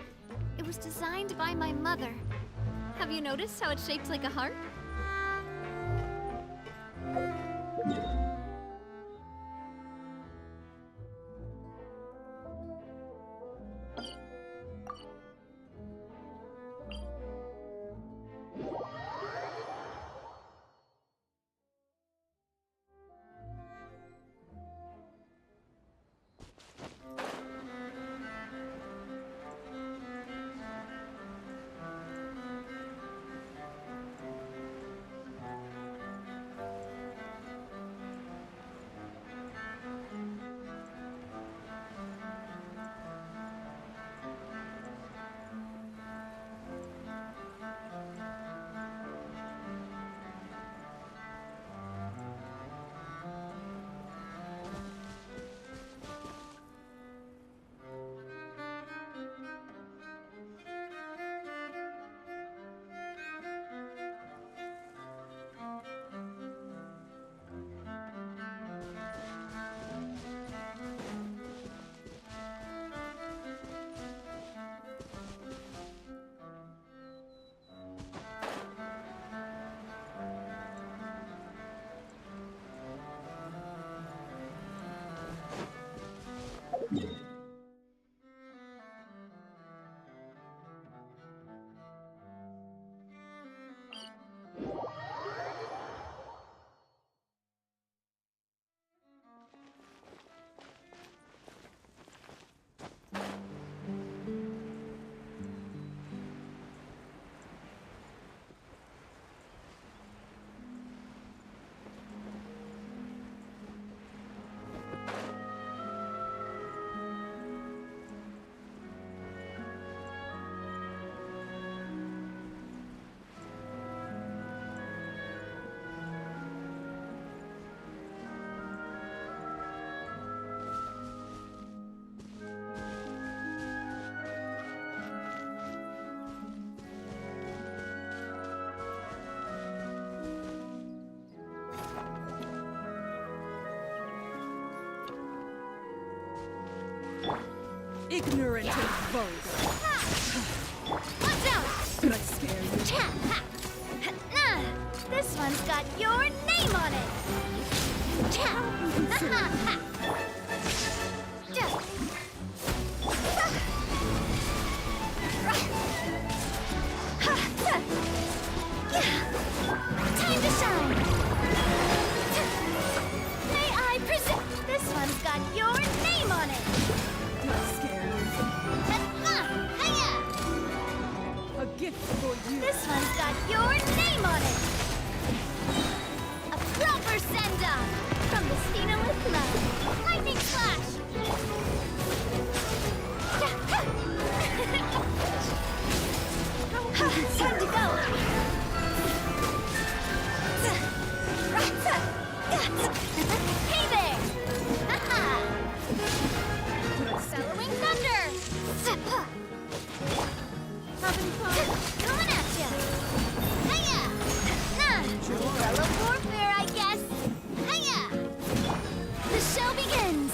It was designed by my mother. Have you noticed how it's shaped like a heart? Ignorant and vulgar. Watch out! Did I scare you? This one's got your name on it! Time to shine! May I present? This one's got your name on it! Did I scare you? A gift for you. This one's got your name on it! A proper send-off from the Spina with love. Lightning flash! Time to go! Hey there! Bellowing thunder! Having fun? Coming at ya! Hiya! Fellow warfare, I guess! Hiya! The show begins!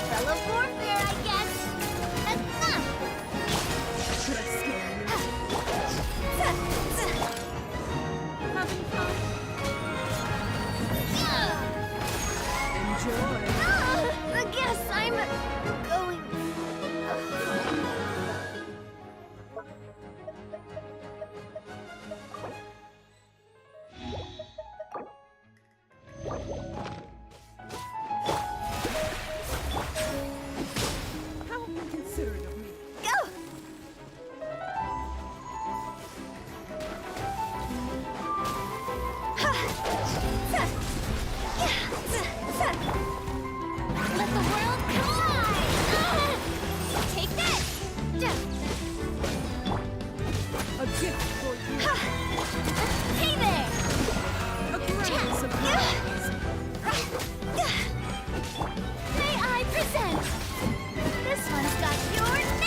Fellow warfare, I guess! Did I scare you? Having fun? Enjoy. I guess I'm going.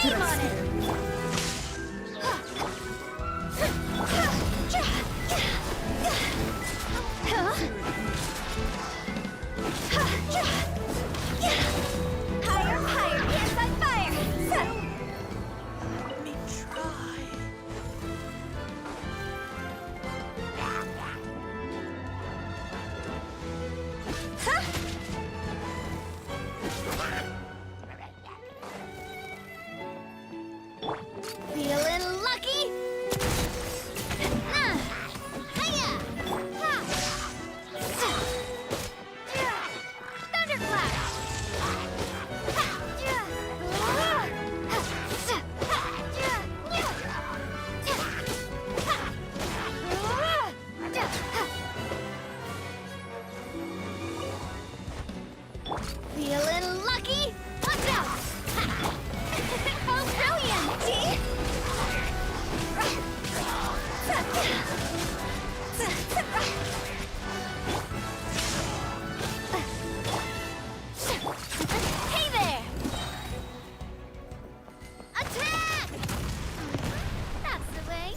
Shame on it! Higher, higher, yes, on fire! Let me try. Feeling lucky? Hiya! Ha! Thunderclap! Feeling lucky? Watch out! Oh, brilliant! Hey there! Attack! That's the way.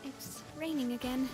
It's raining again.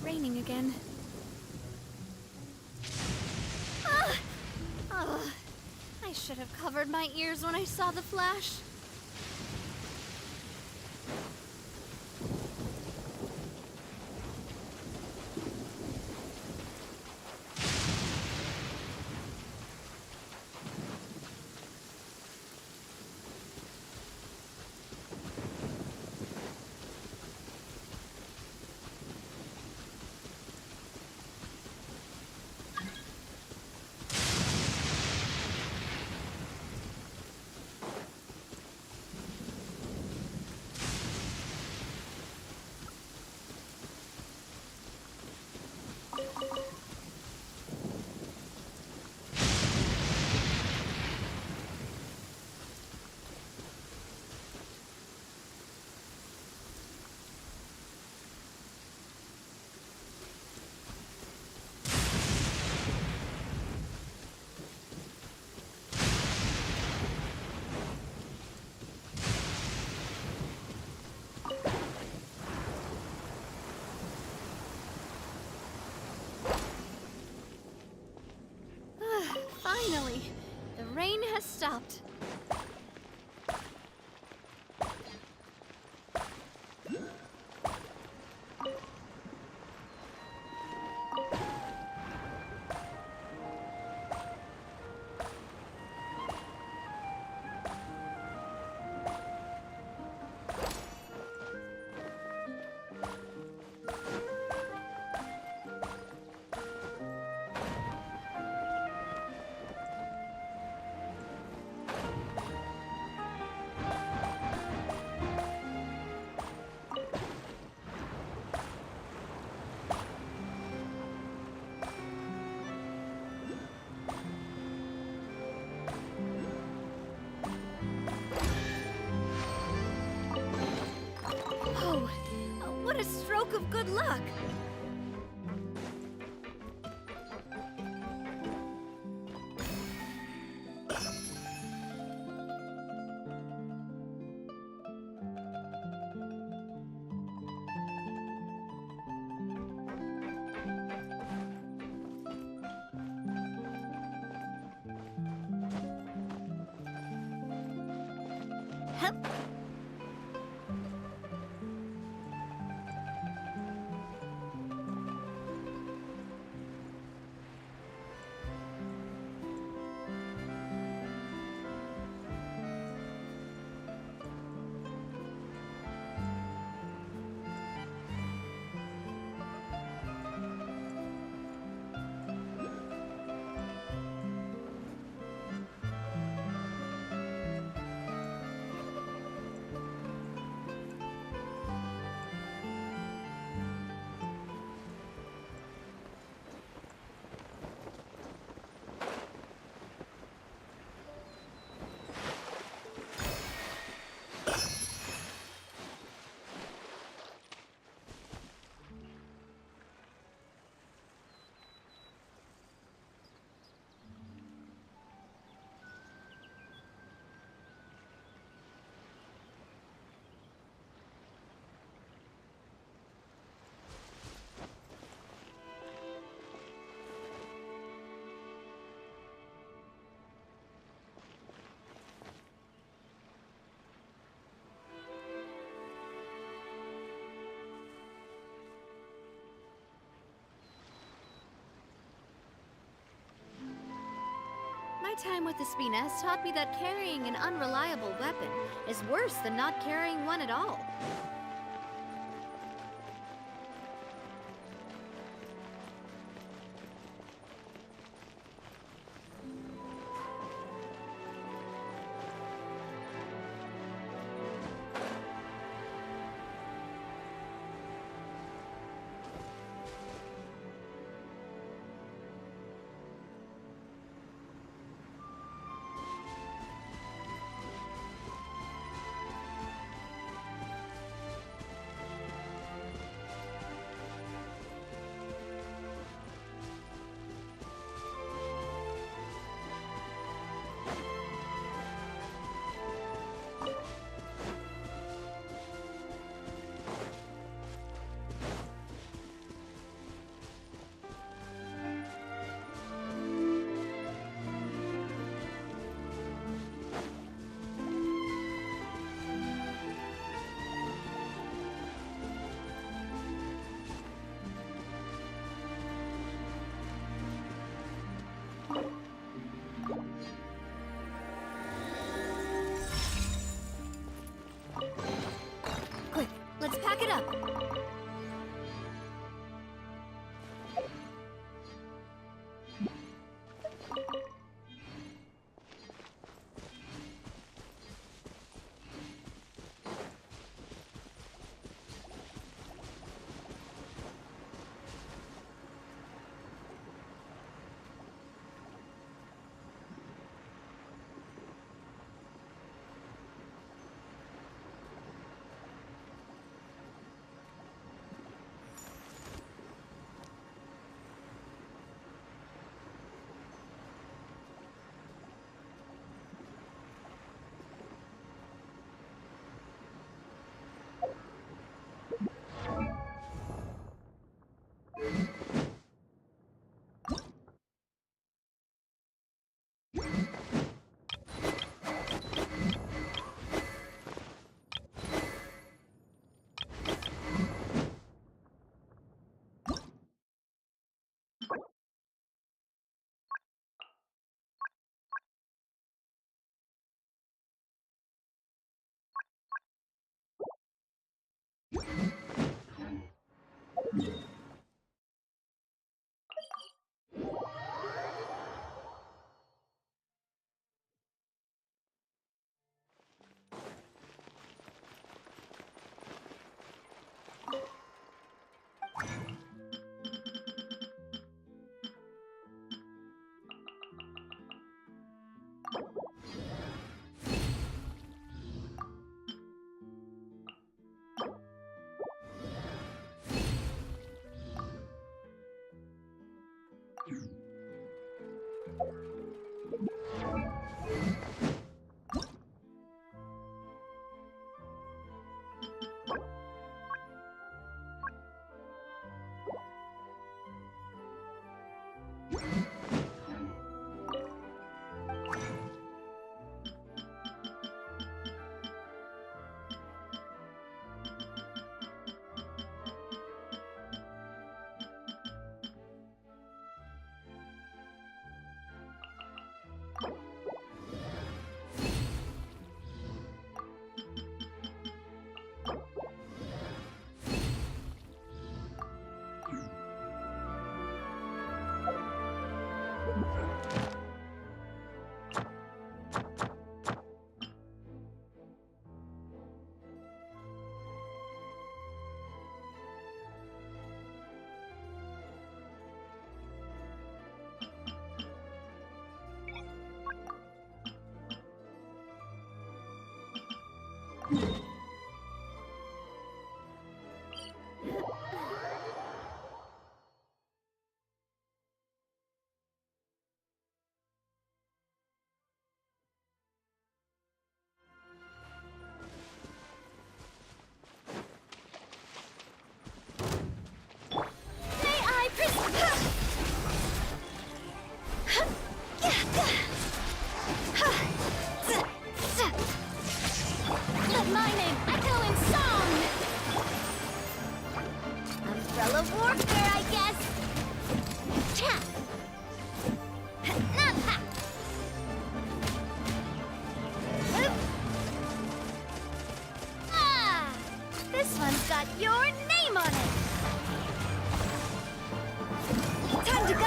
Raining again. I should have covered my ears when I saw the flash. has stopped. Oh, what a stroke of good luck! Hup. My time with the Spina has taught me that carrying an unreliable weapon is worse than not carrying one at all. got your name on it! Time to go!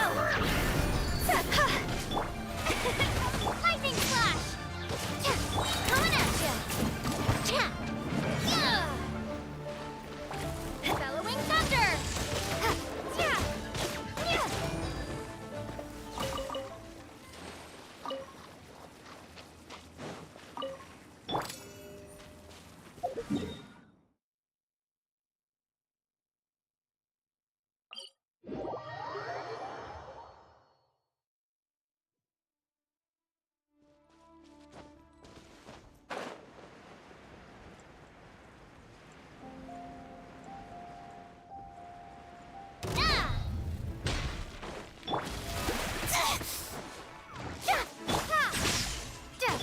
Lightning flash! Coming at ya! Bellowing thunder!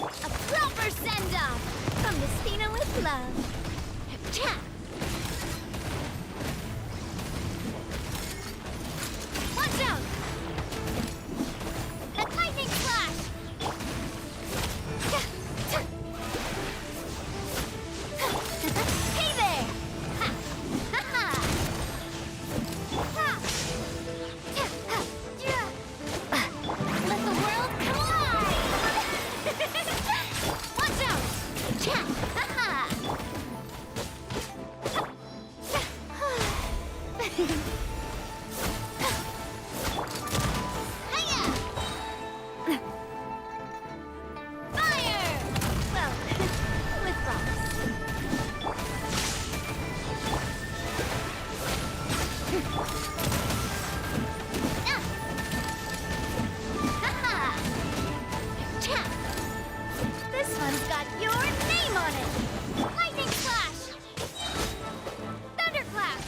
A proper send-off from the Spina with love. Watch out! A lightning flash! Hey there! Let the world collide! Watch out! Fire! Well, with This one's got your name on it! Lightning flash! Thunderclap!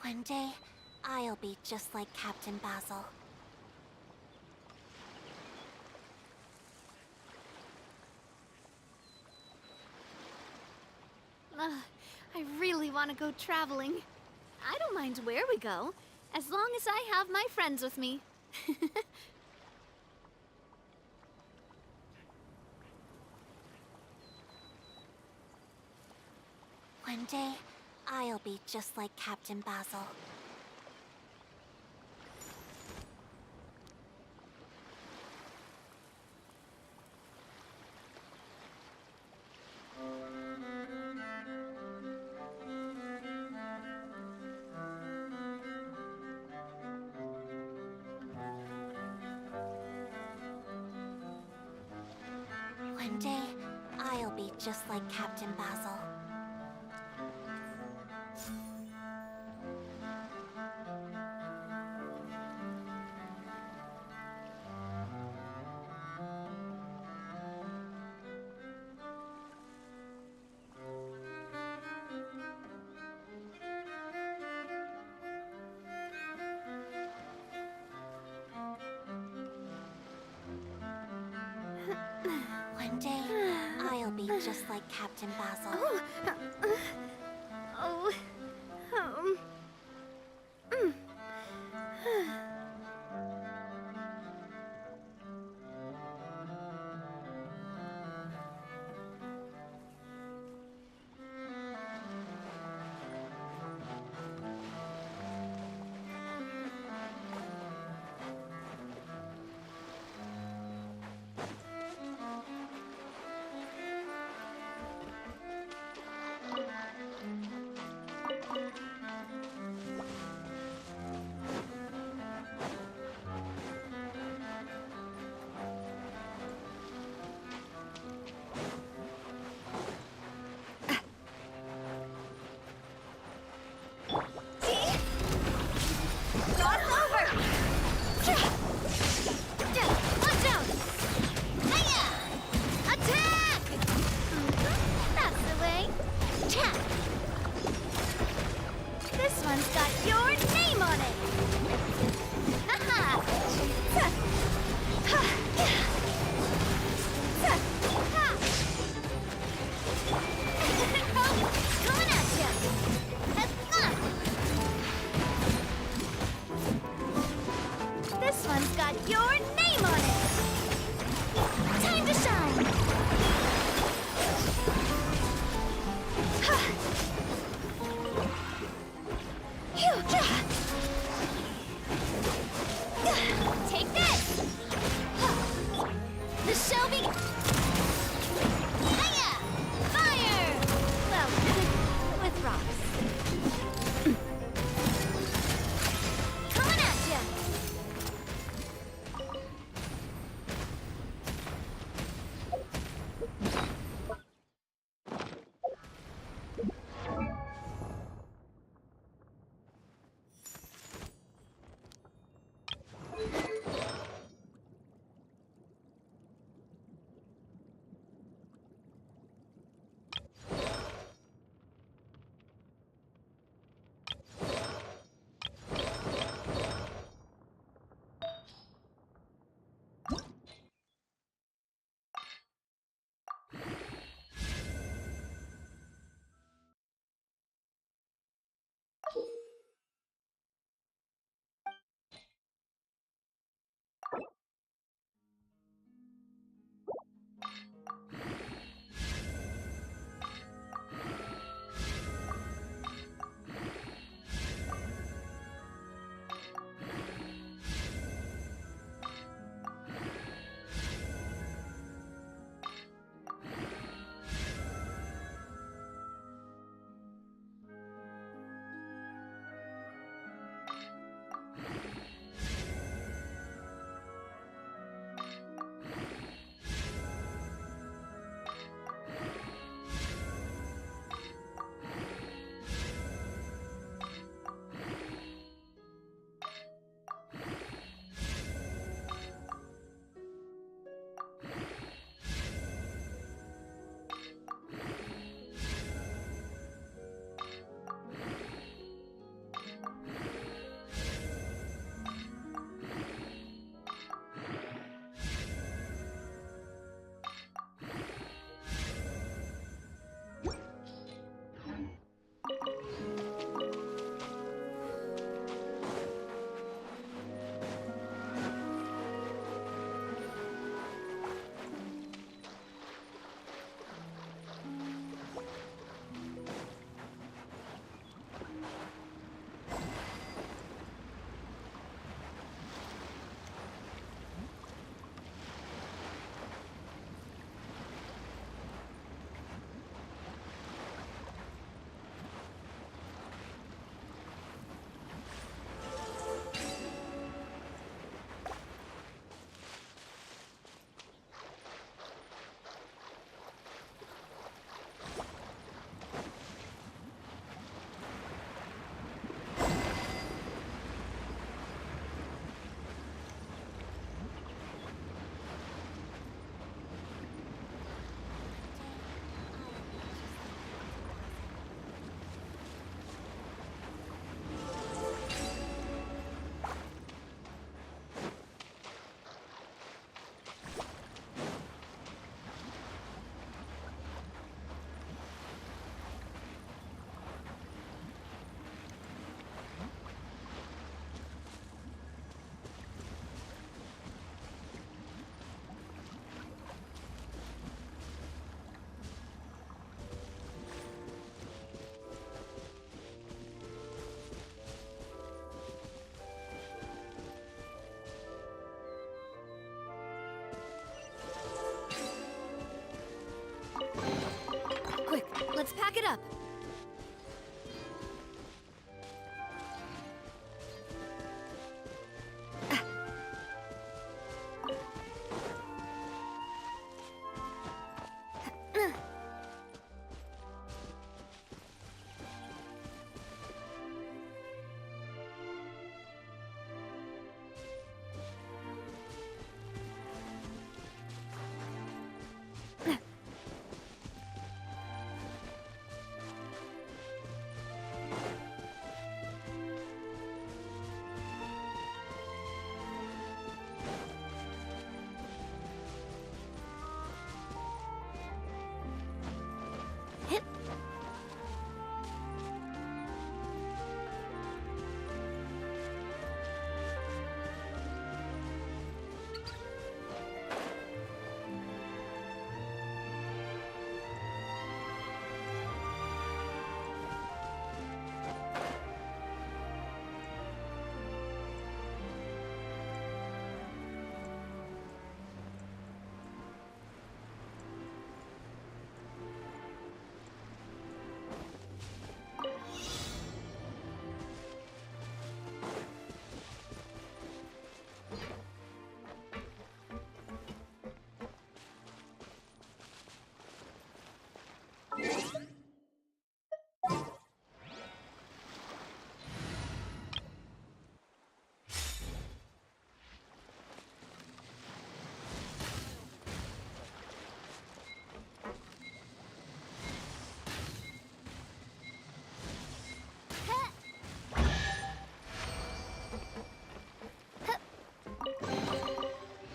One day, I'll be just like Captain Basil. I really want to go traveling. I don't mind where we go, as long as I have my friends with me. One day, I'll be just like Captain Basil. One day, I'll be just like Captain Basil. One day, I'll be just like Captain Basil. Oh. up!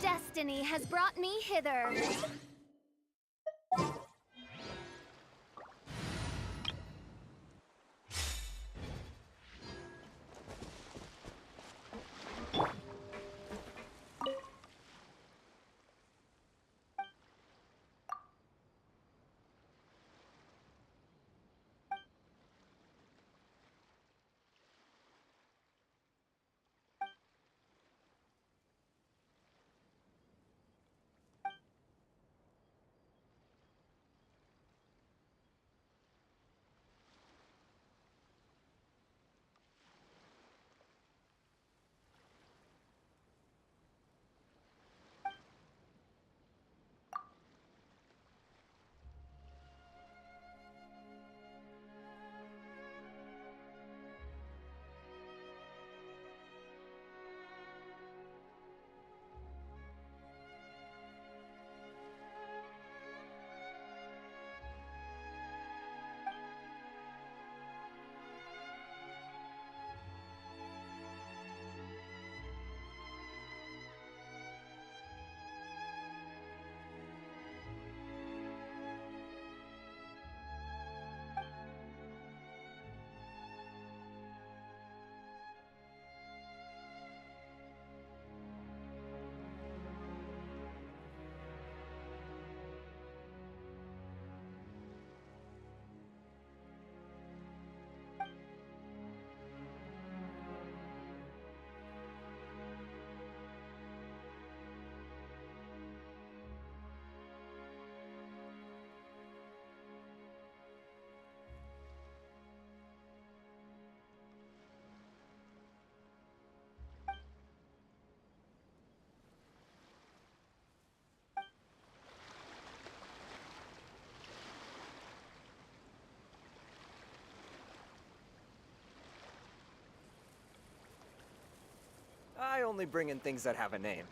Destiny has brought me hither. I only bring in things that have a name.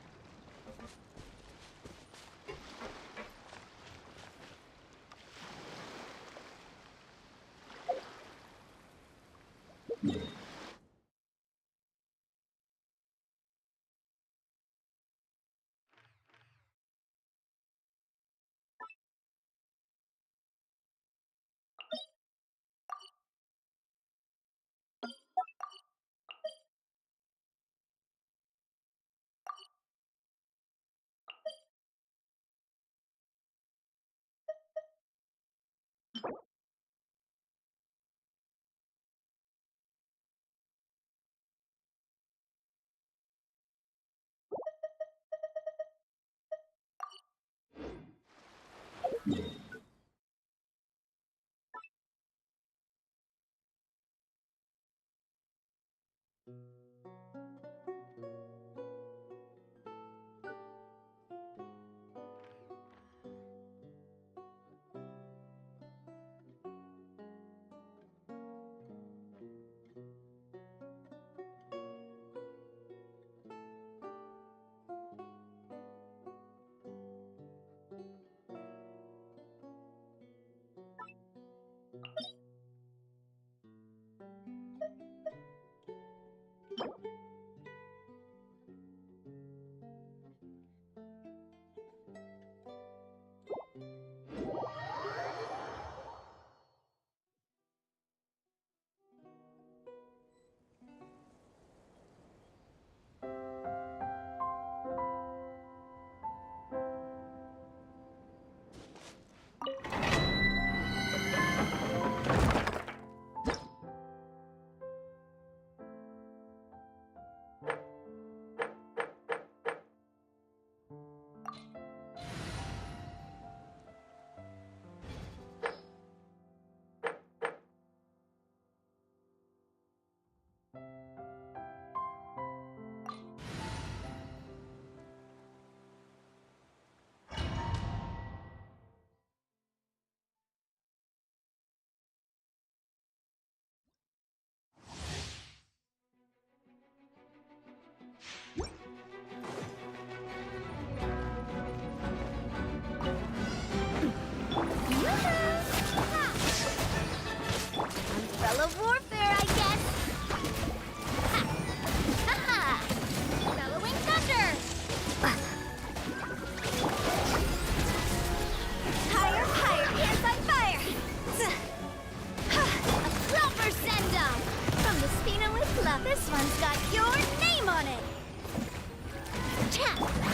on it!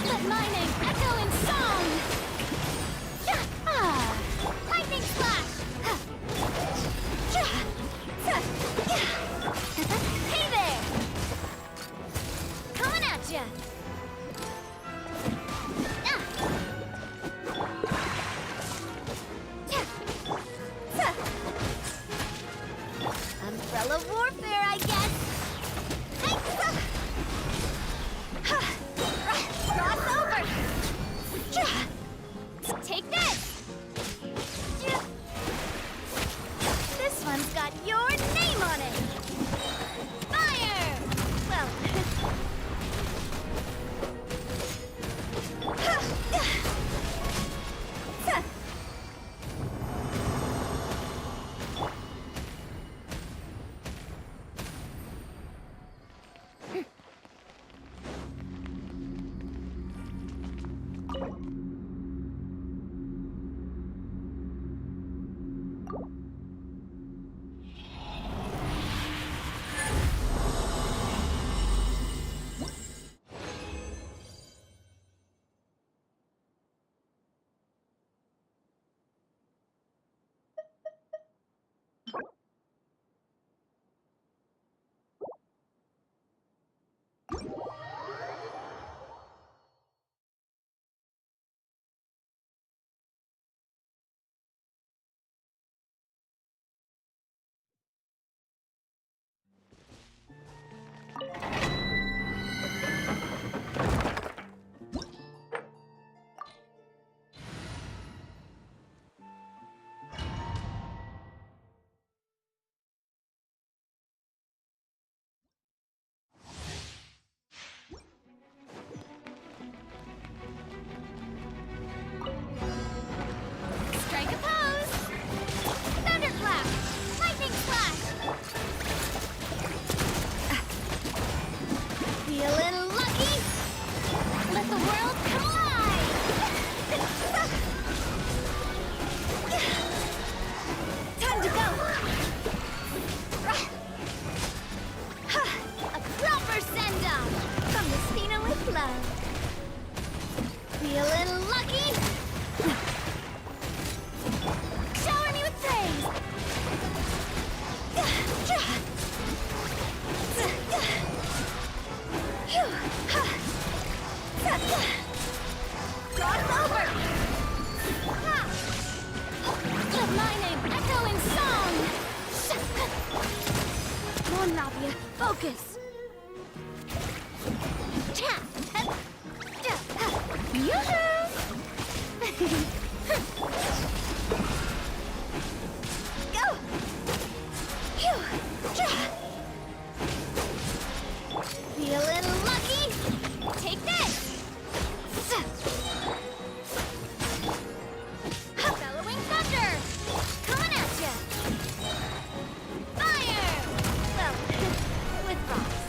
Let my name echo in song! Lightning Slash! Hey there! Coming at ya! Umbrella warfare, I guess! Cross over! Take this! This one's got your name on it! Fire! Well... Strike a pose! Thunderclap! Lightning Slash! Feeling lucky? Let the world collide! Time to go! A proper send-off from the Spina with love. Feeling lucky? Shower me with praise! Cross over! Let my name echo in song! Come on, Rabia, focus! Yoo-hoo! Go! Feeling lucky? Take this! Bellowing thunder! Coming at ya! Fire! Well, with rocks.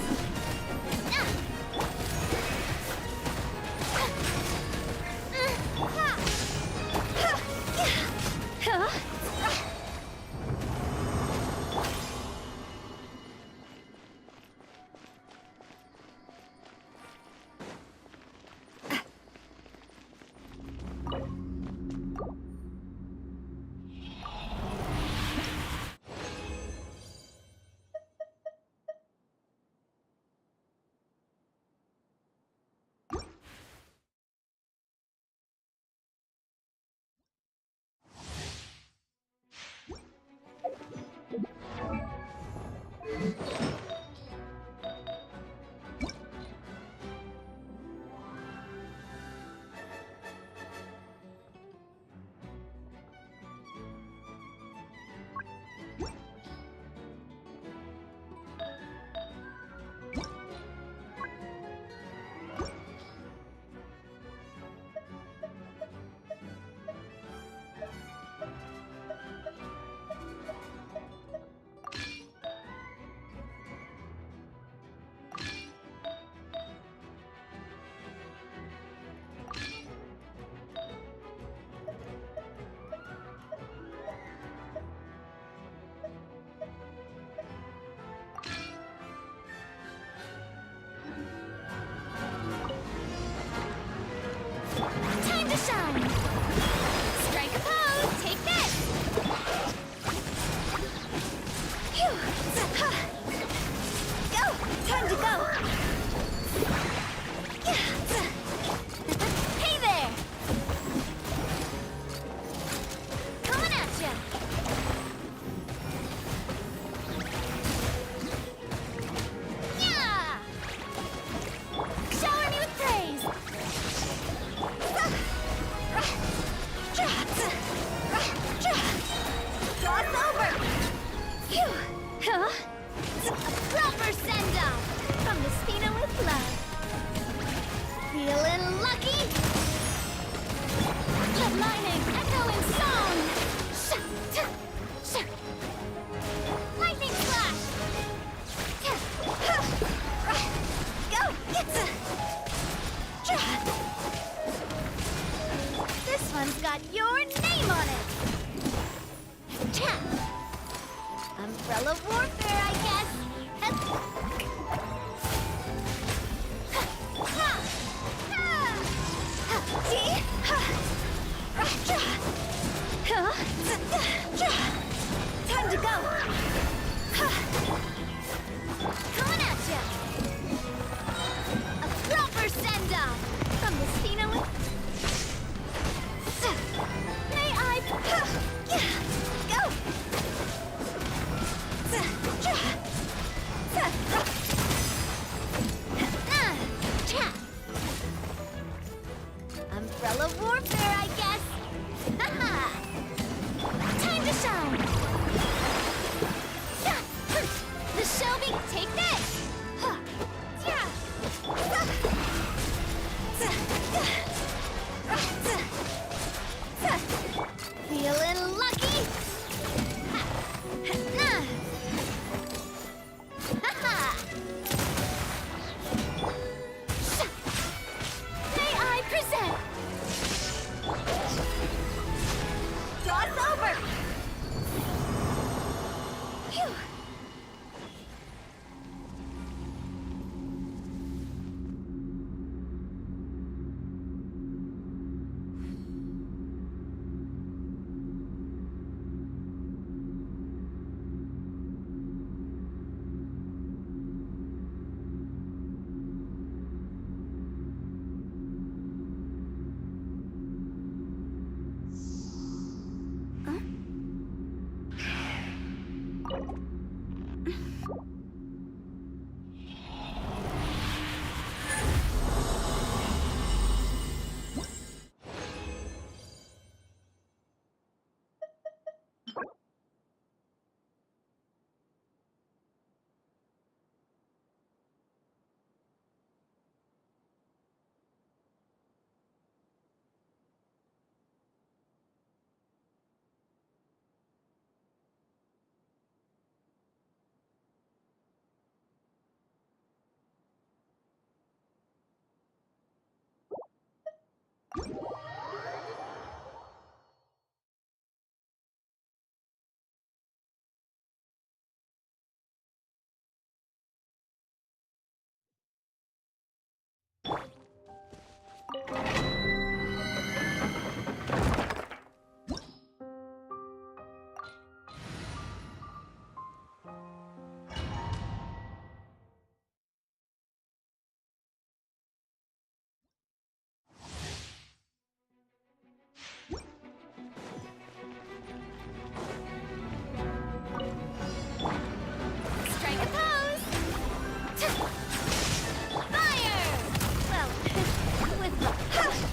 Time to shine! Strike a pose! Take this! Phew! Go! Time to go! Hey there! Coming at ya! Yeah! Shower me with praise! Cross over! Phew! Huh? A proper send-off from the Spina with love. Feeling lucky? Blood lining, echoing song! Lightning slash! Go! This one's got your name on it! Umbrella warfare, I guess! Time to go! Coming at ya! A proper send-off from the Spina with... May I... Go! Umbrella warfare, I guess! Time to shine! The Shelby, take this! Feeling lucky? May I present? Cross over! Phew! Strike a pose! Fire! Well, with the...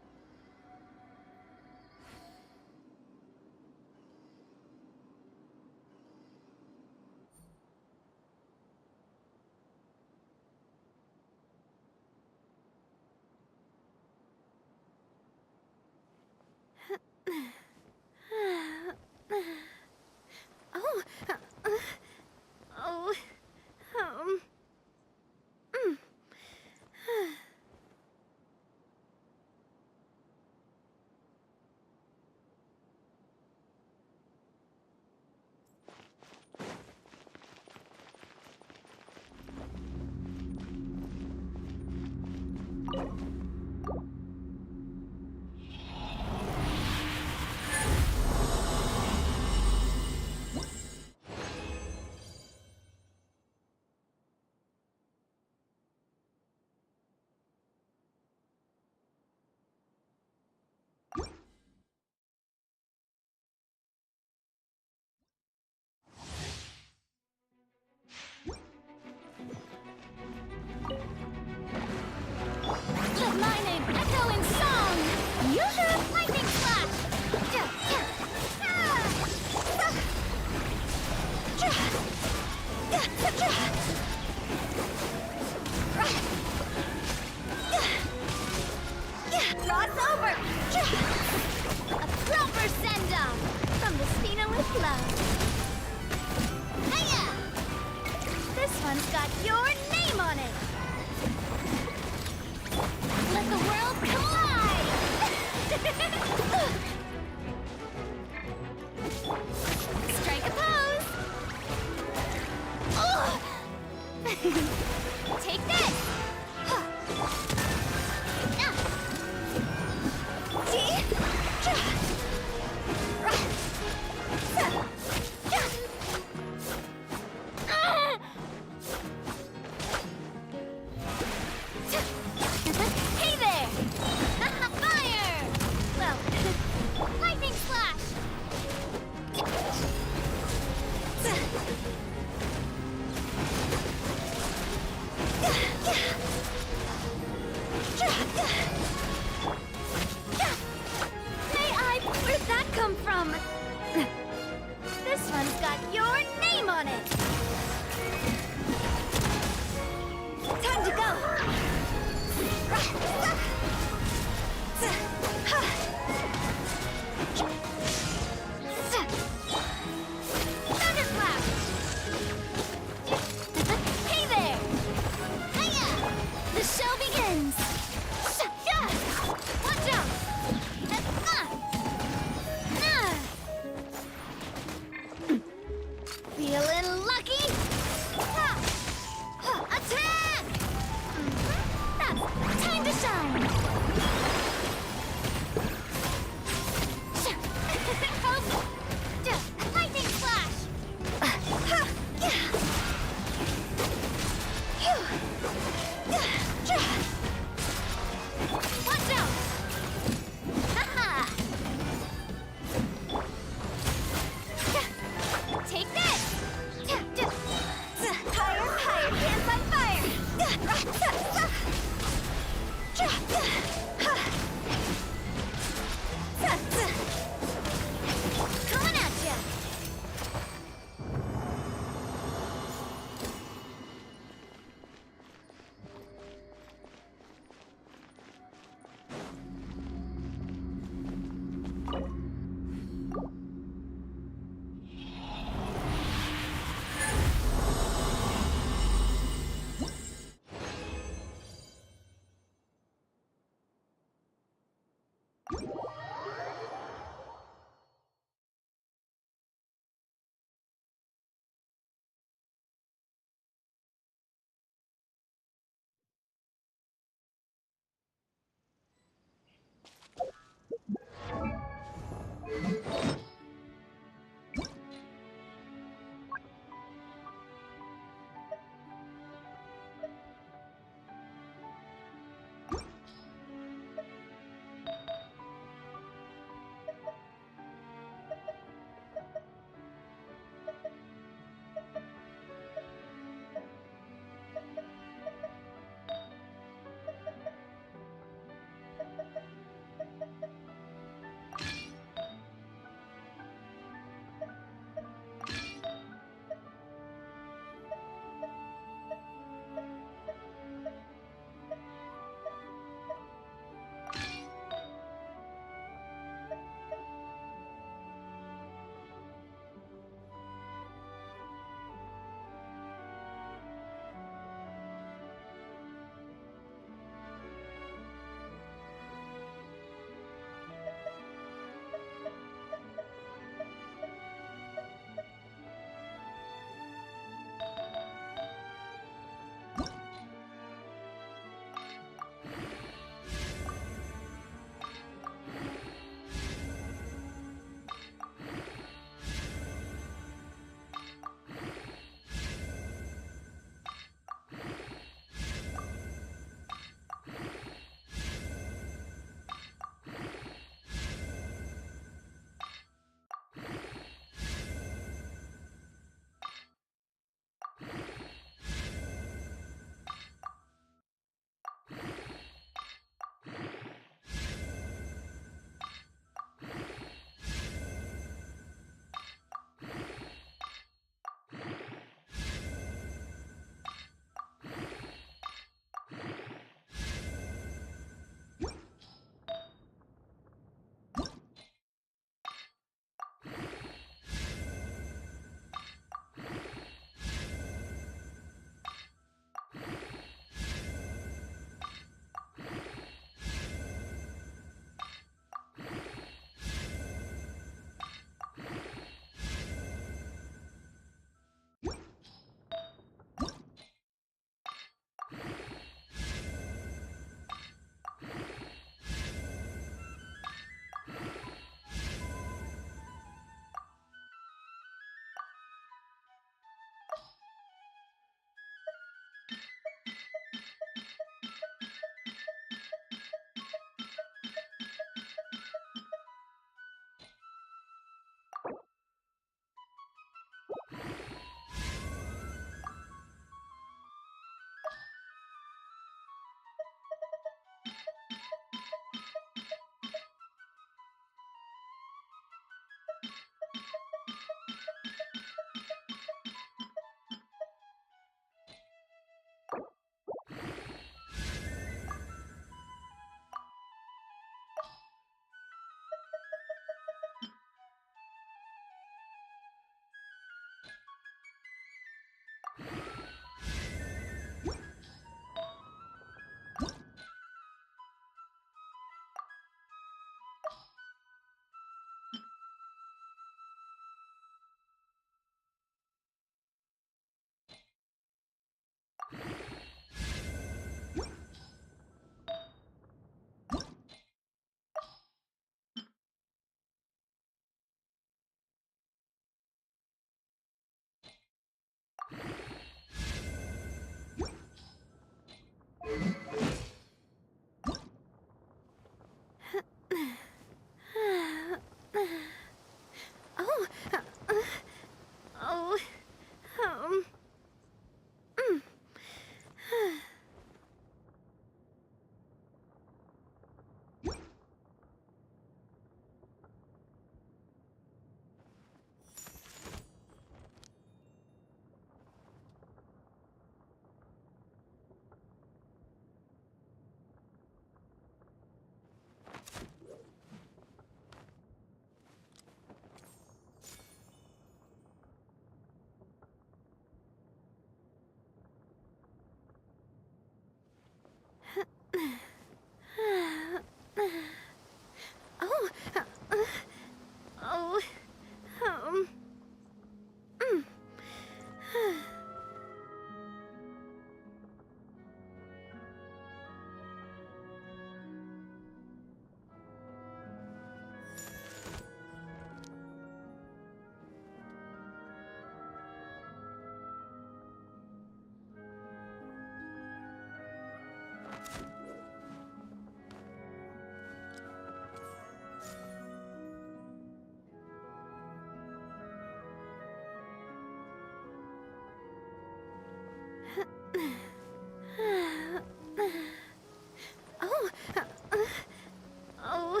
Oh,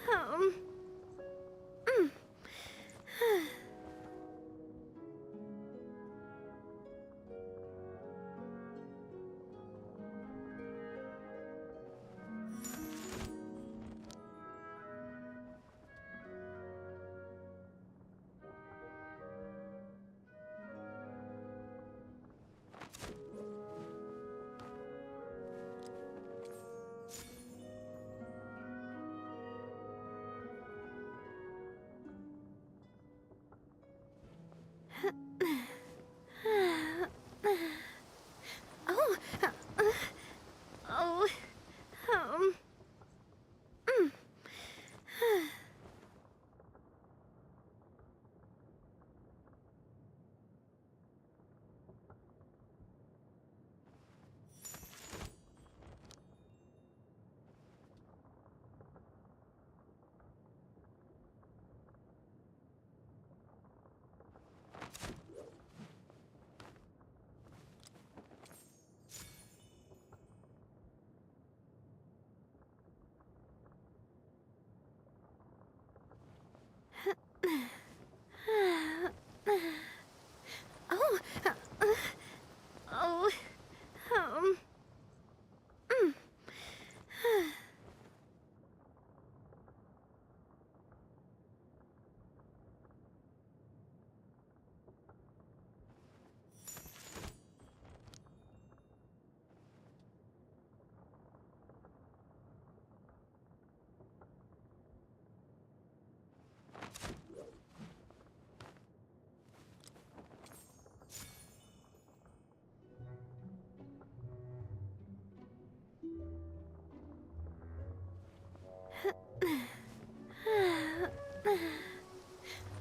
oh, mm. Oh, oh, mm. Oh, oh, mm.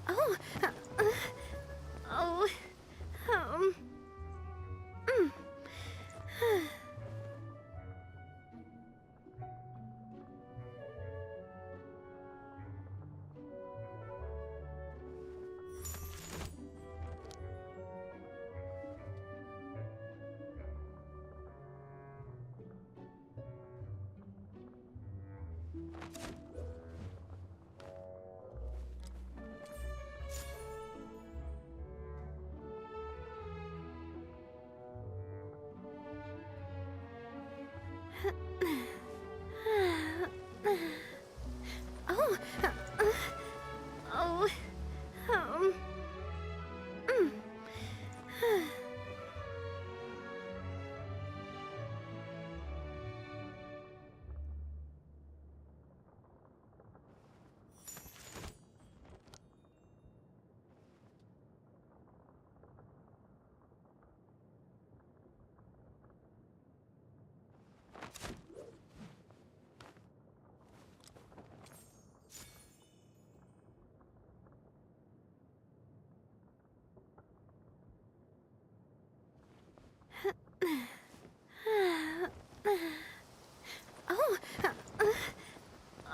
Oh, oh, mm. Oh, oh, mm.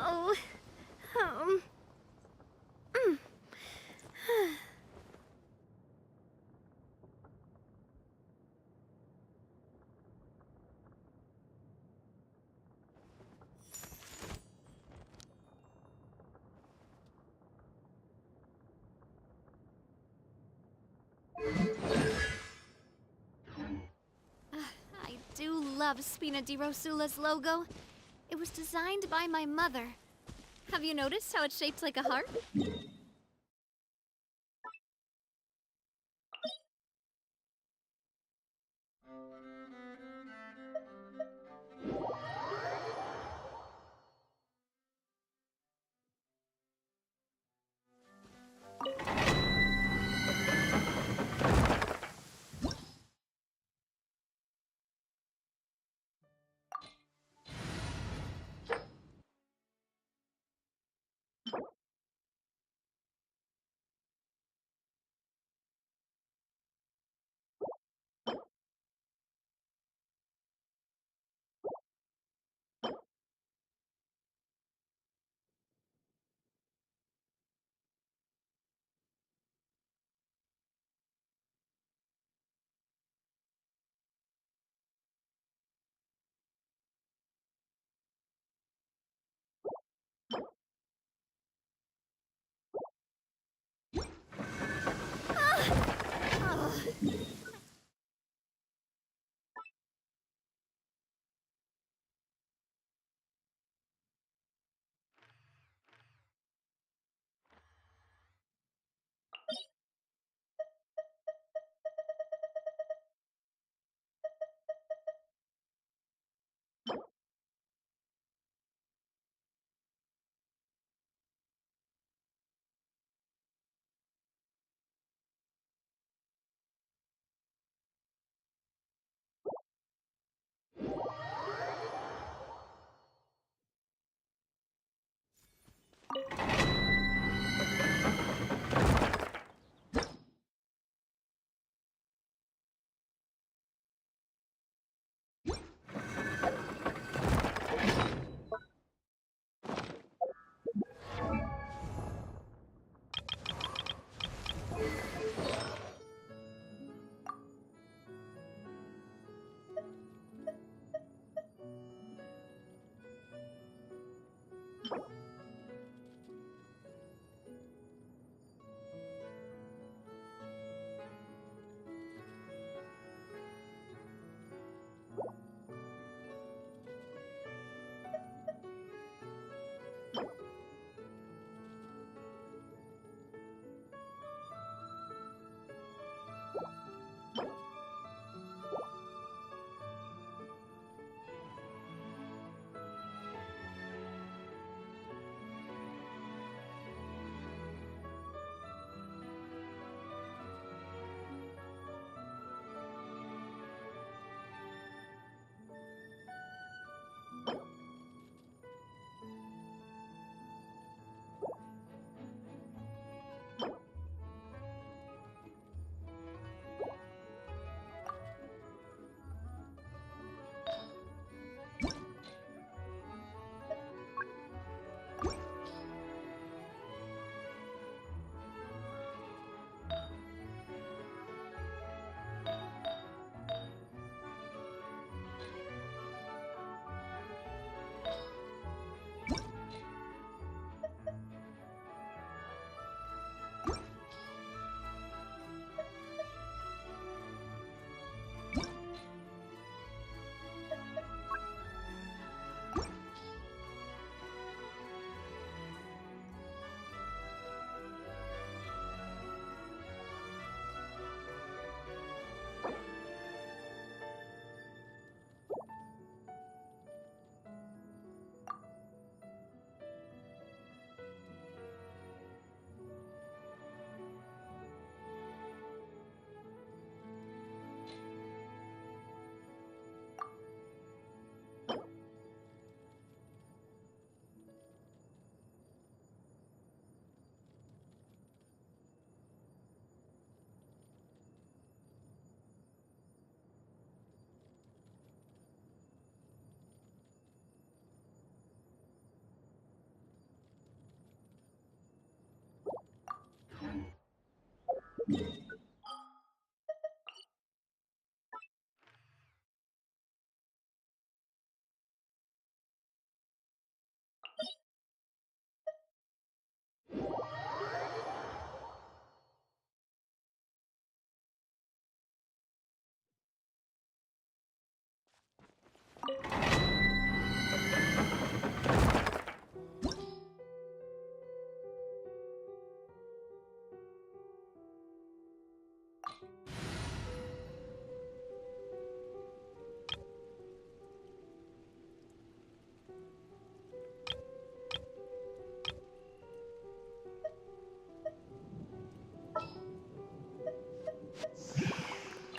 Oh, oh, mm. I do love Spina di Rosula's logo. It was designed by my mother. Have you noticed how it's shaped like a heart?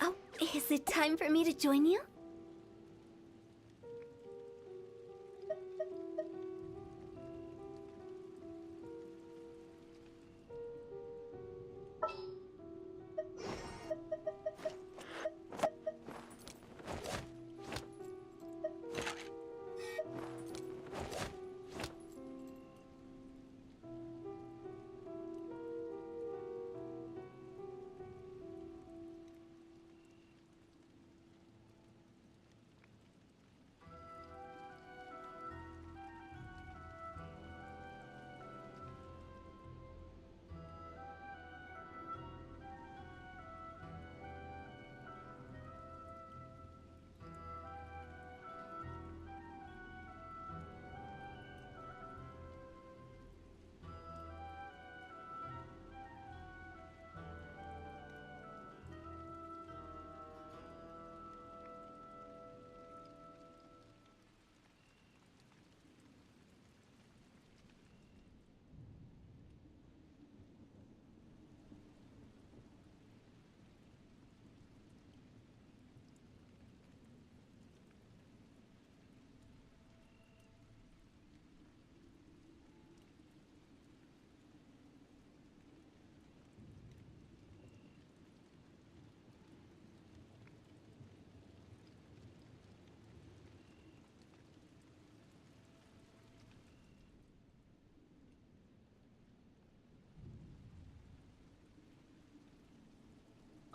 Oh, is it time for me to join you?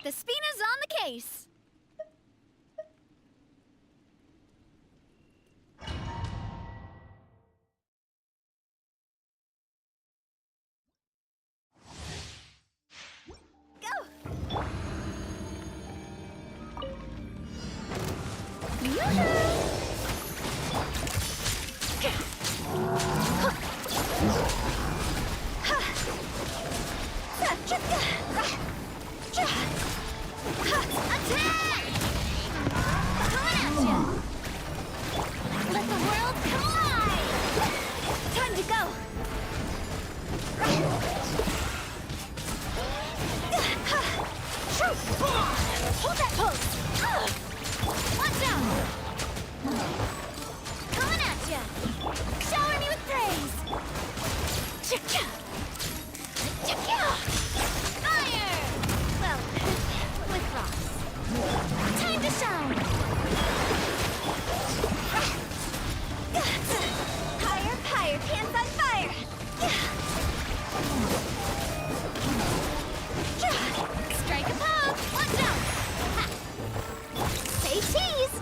The Spina's on the case! Go! Attack! Coming at ya! Let the world collide! Time to go! Hold that pose! Watch out! Coming at ya! Shower me with praise! Fire! Well, with rocks. Time to shine! Higher, higher, pants on fire! Strike a pose! Watch out! Say cheese!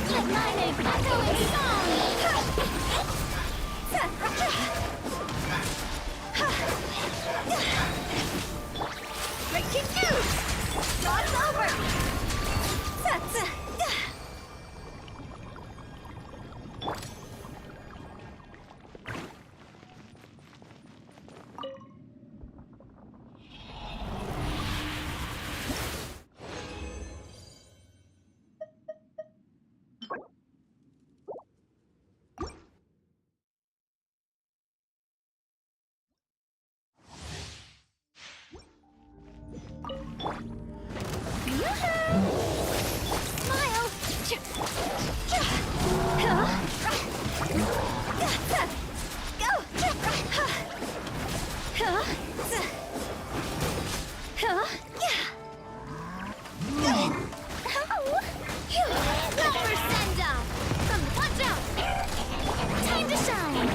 Let lightning echo in song! Breaking news! Draw's over! Smile! Go! Rubber send-off! Watch out! Time to shine!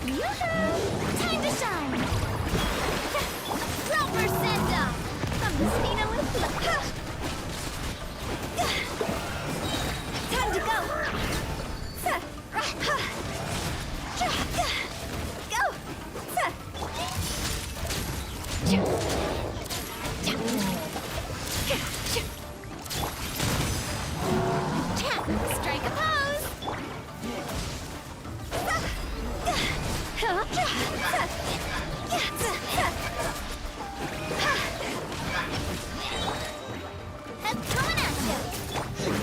Time to shine! Proper send-off from the Spina with love. Time to go! Go! Strike a pose! Coming at you!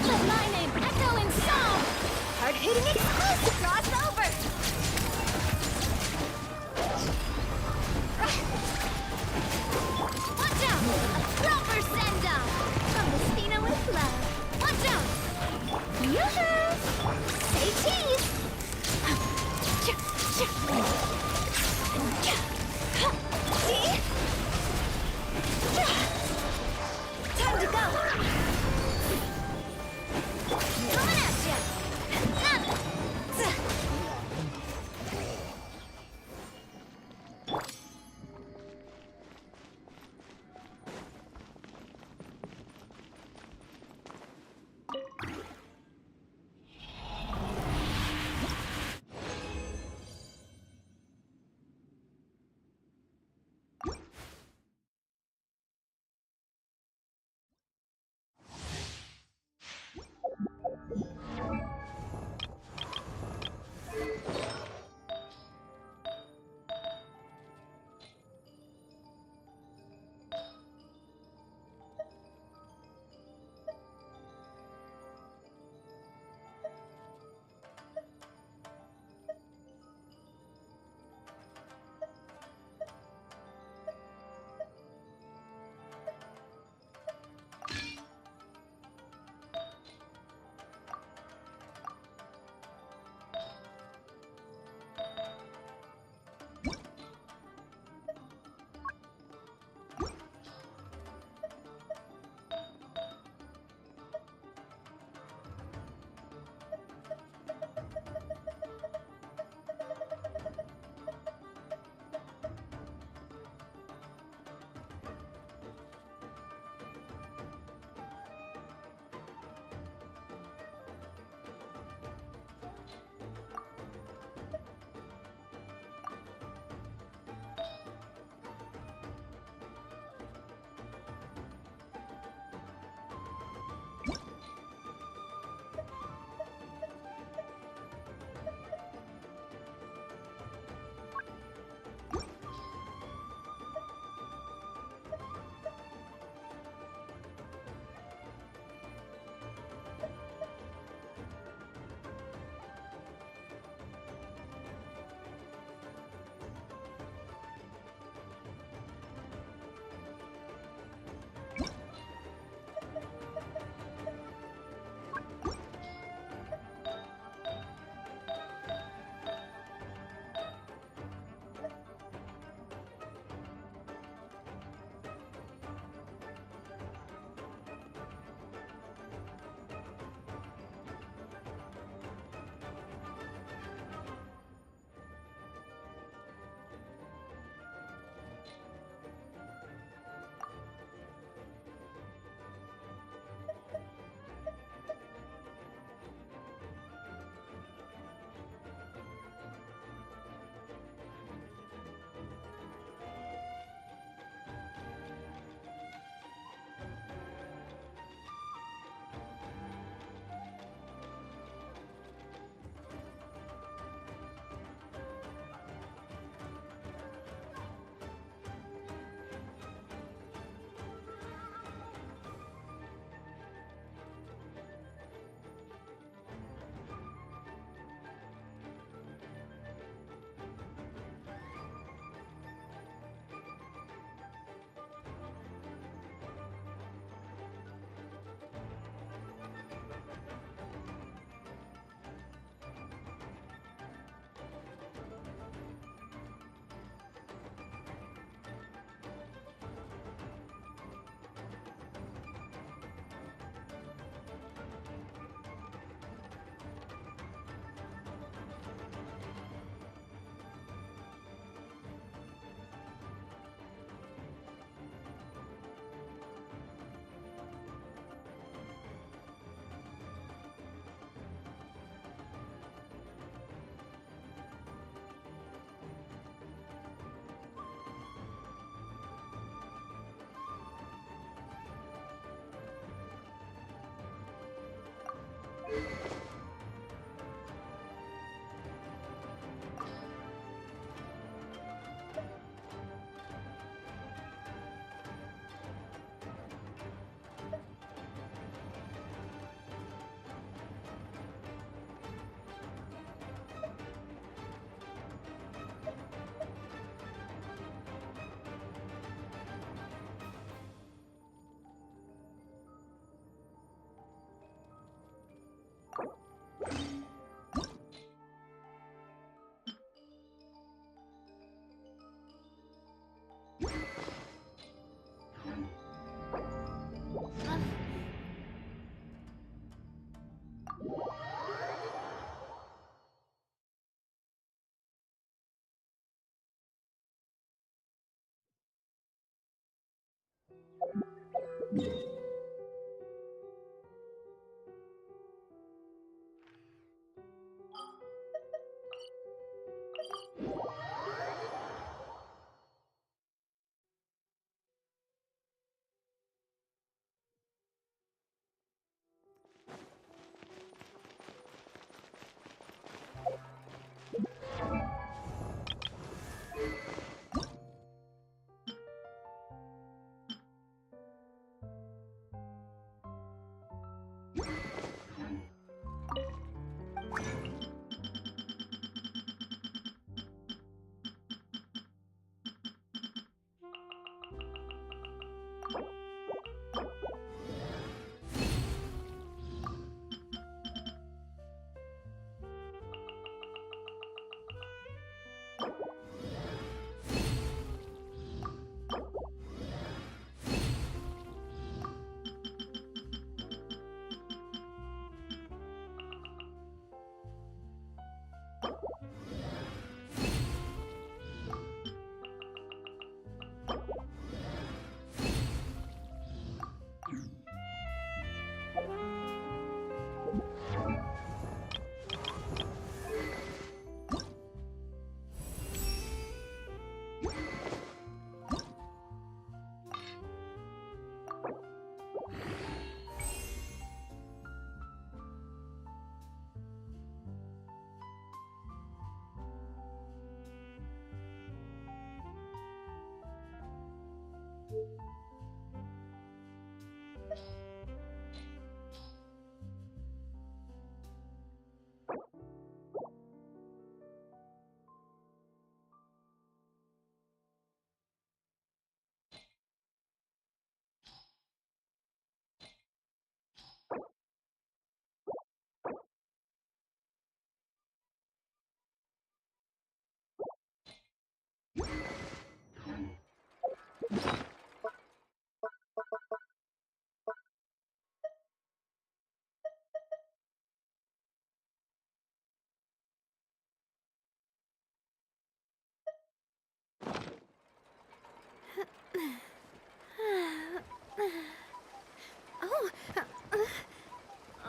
Let my name echo in song! Hard-hitting explosive crossover!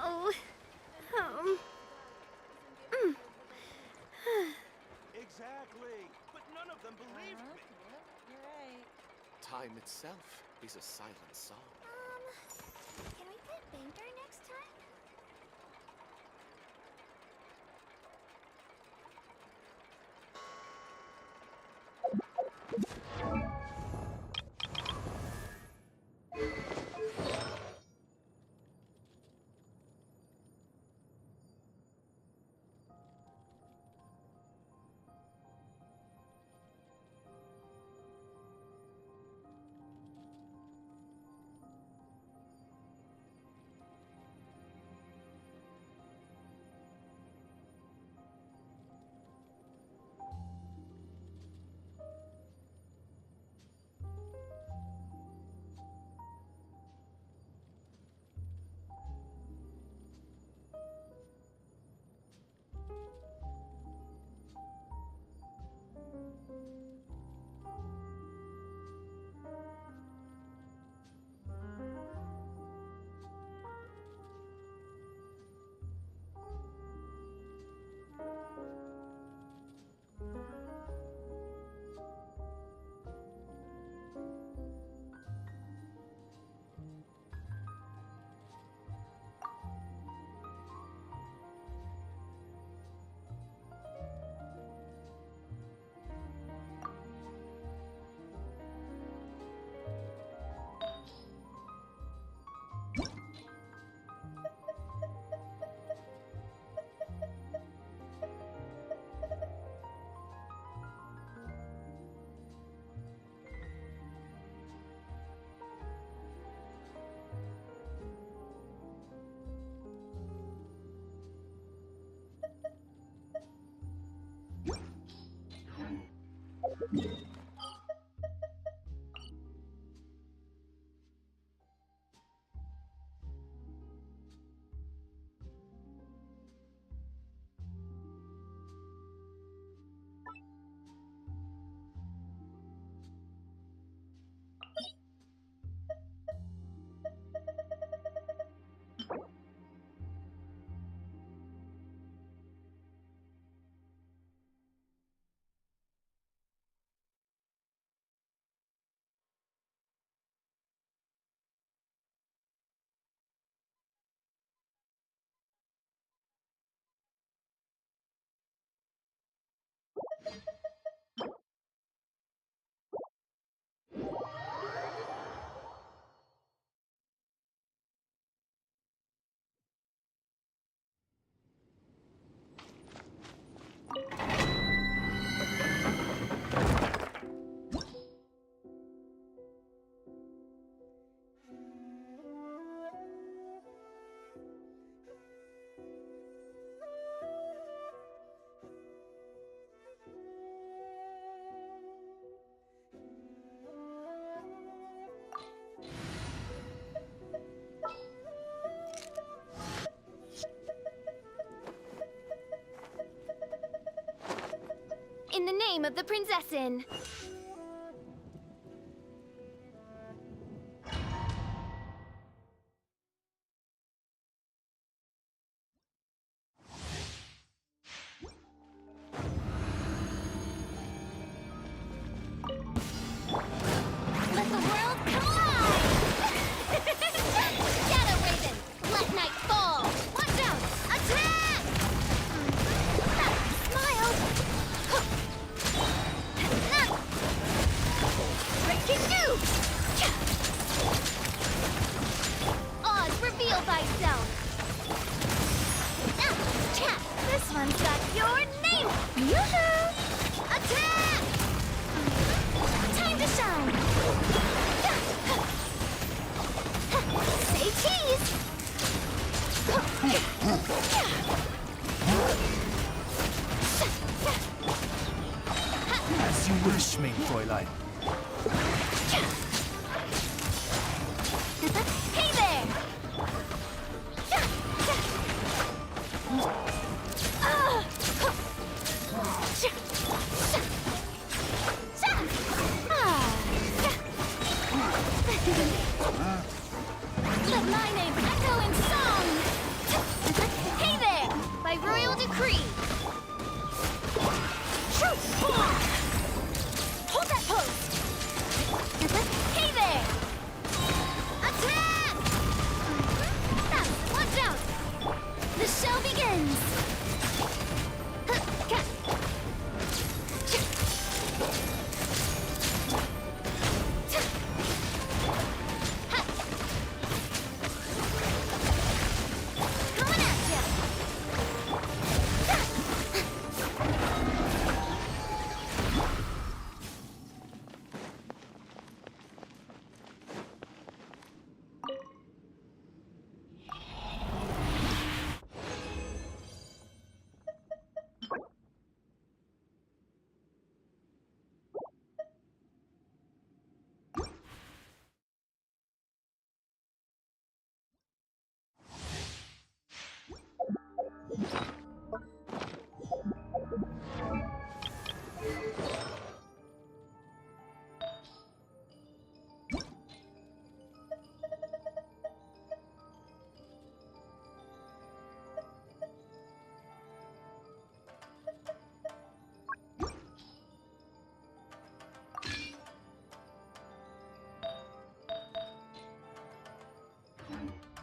Oh, oh, mm. Exactly. But none of them believed me. You're right. Time itself is a silent song. Can we play Banker next time? name of the Prinzessin. Let the world collide! Shadow Raven, let night fall! Watch out! Attack! Smile! Breaking news! Oz, reveal thyself! This one's got your name! Yoo-hoo! Attack! Time to shine! Say cheese! As you wish, mein Fräulein. Hey there! Let my name echo in song! Hey there! By royal decree! Hold that pose! Hey there! Attack! Watch out! The show begins! Coming at ya!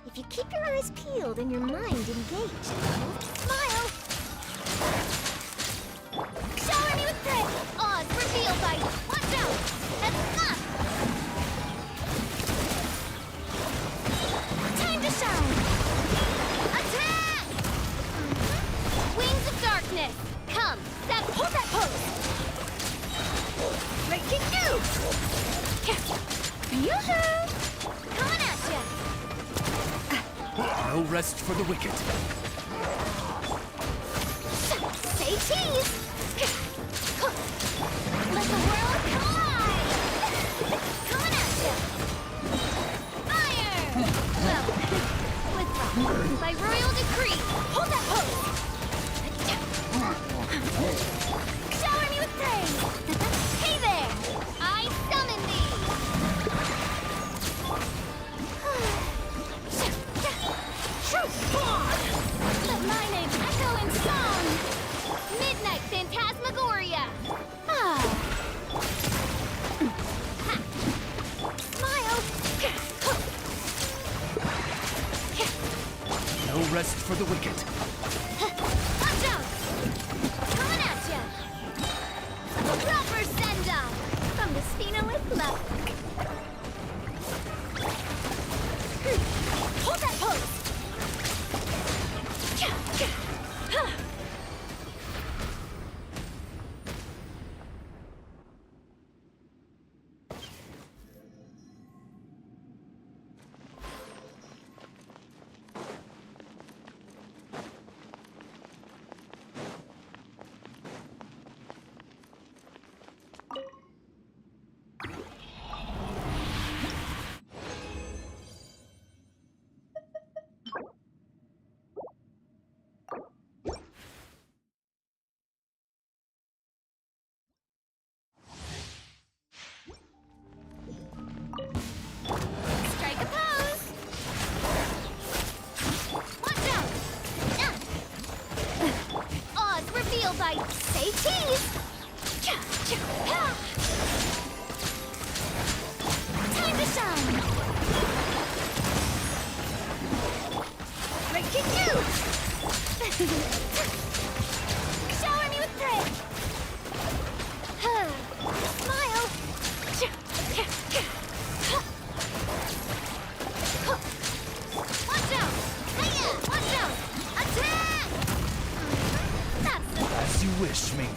If you keep your eyes peeled and your mind engaged, smile! Shower me with praise! Oz, reveal by... Watch out! That's enough! Time to shine! Attack! Wings of darkness! Come, hold that pose! Breaking news! Yoo-hoo! Coming at ya! No rest for the wicked. Say cheese! Let the world collide! Coming at ya! Fire! Well, withdraw. By royal decree, hold that pose! Shower me with praise! Hey there! I summon thee! Let my name echo in song! Midnight Phantasmagoria! Smile! No rest for the wicked. Watch out! Coming at ya! Proper send-off! From the Spina with love. Hold that pose!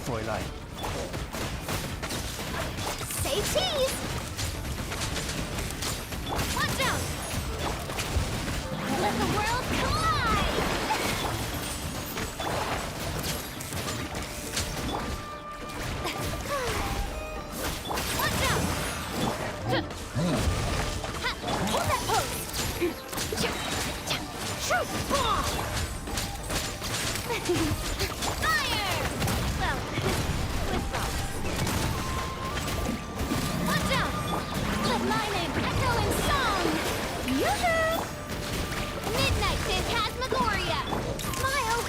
Fräulein. Say cheese! Watch out! Let the world collide! Watch out! Hold that pose! Shoot! Fire! Well, with thoughts. Watch out! Let my name echo in song! Yoo-hoo! Midnight Phantasmagoria! Smile!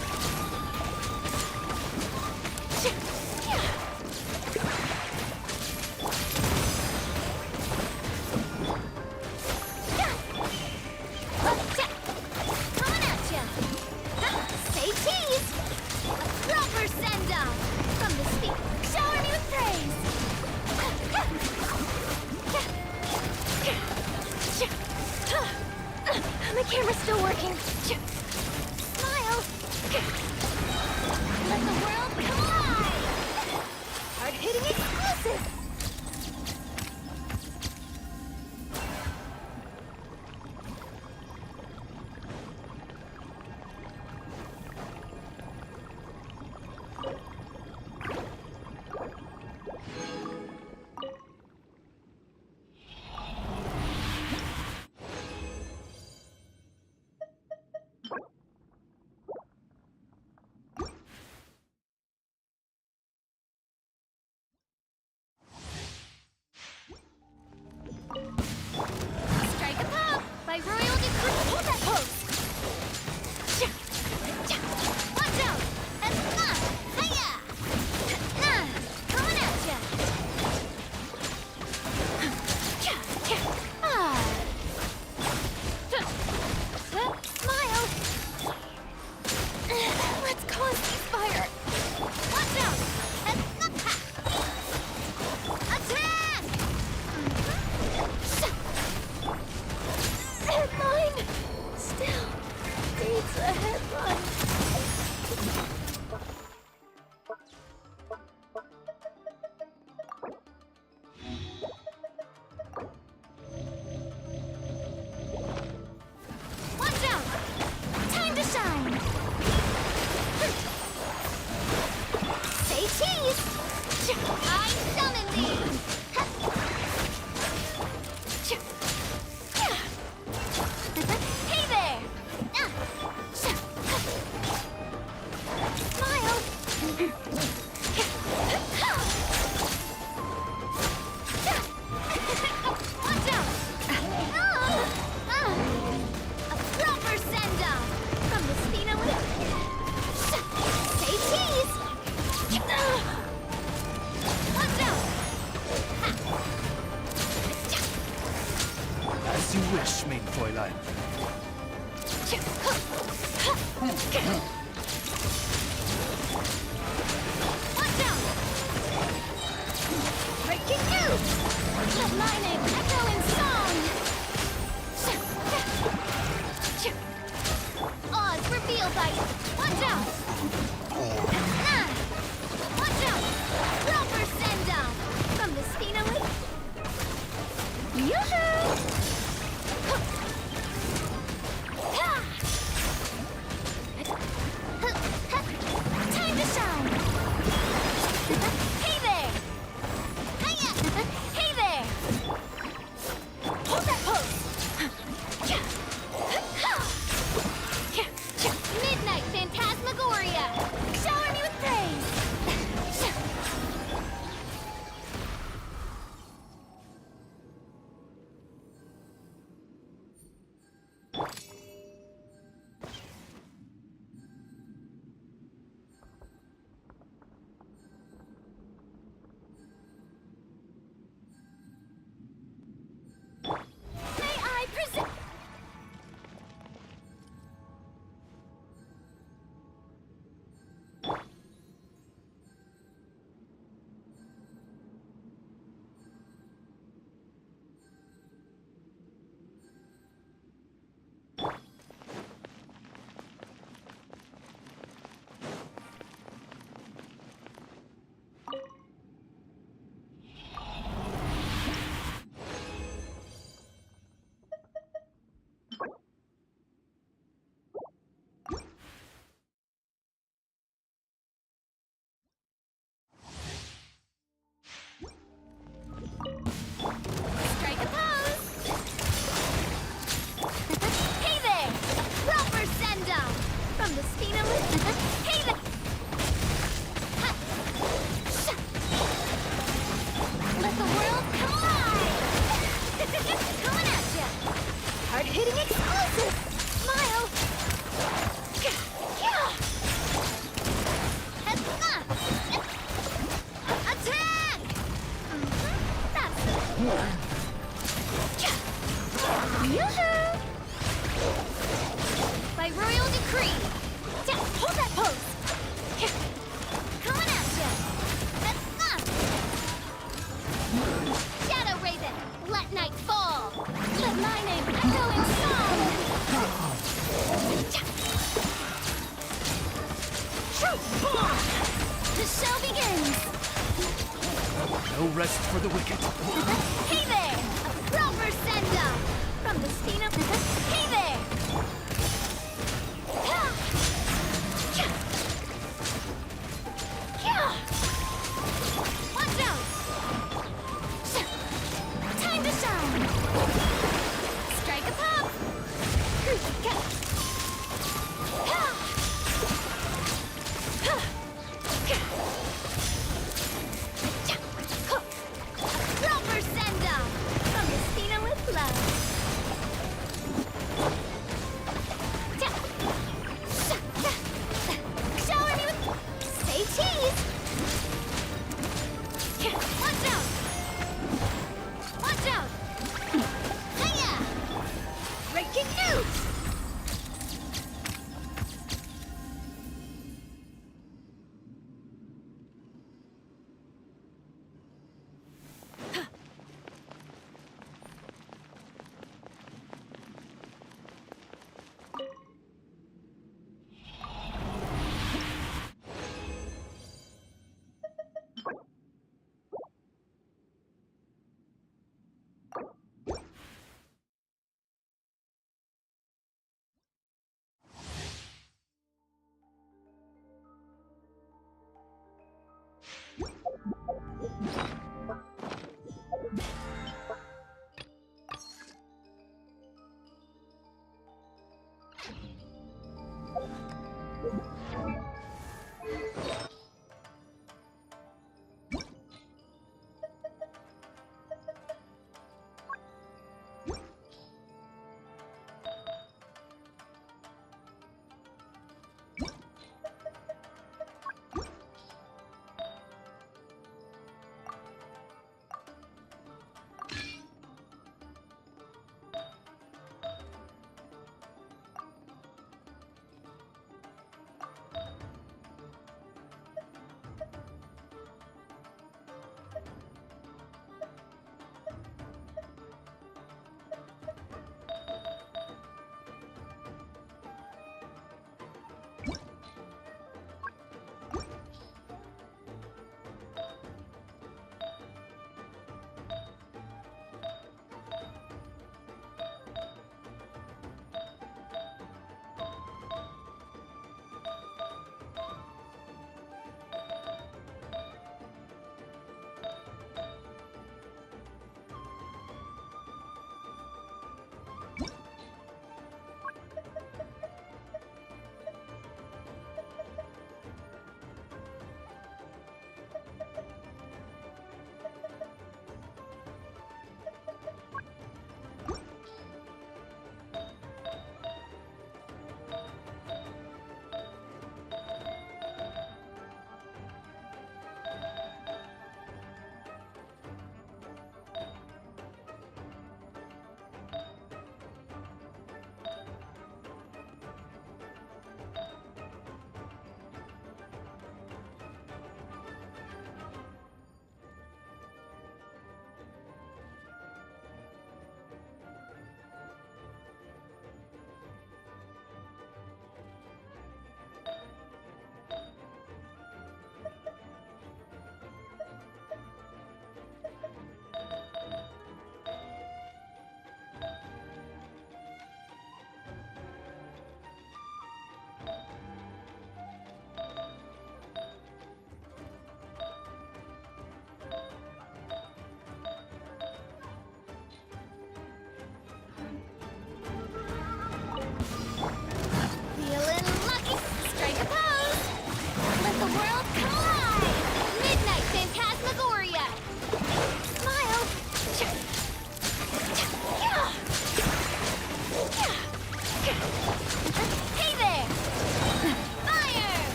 Coming at ya! Say cheese! A proper send-off! From the speak, showering you with praise! The camera's still working. Smile! Let the world collide! Hard-hitting exclusive! Strike a pop by royal decree. Hold that pose. Watch out! Hiya! Coming at ya. Smile. Let's call a ceasefire. Watch out! Attack! Headline! Still needs a headline. Watch out! Time to shine! Say cheese! I summon thee! Hey there! Smile! Watch out! A proper send-off from the Spina Whip. Say cheese! Watch out! As you wish, mein Fräulein. Watch out! Breaking news! Let my name echo in song! Oz revealed by... Watch out! Watch out! Proper send-off from the Spina Whip. Yoo-hoo! Time to shine! Hey there! Hiya! Hey there! Hold that pose! Midnight Phantasmagoria! Shower me with praise! Hitting explosive! Smile! Attack! That's it. Yoo-hoo! By royal decree! Hold that pose! Coming at ya! Shadow Raven, let night fall! Let my name echo in song! The show begins! No rest for the wicked. Hey there! A proper send-up! From the Spina... Hey there! Watch out! Time to shine! Strike a pop! Proper send-up!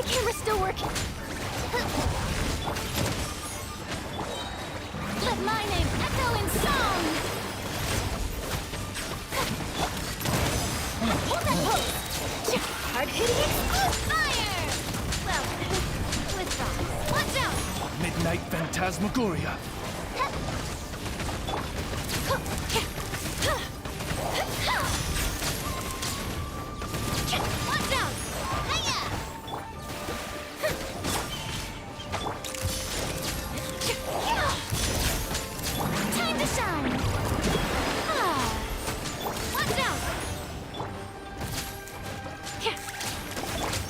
the camera still work? Let my name echo in song! Hold that pose! Hard-hitting explode fire! Well, with thoughts. Watch out! Midnight Phantasmagoria. Watch out! Hiya! Time to shine! Watch out!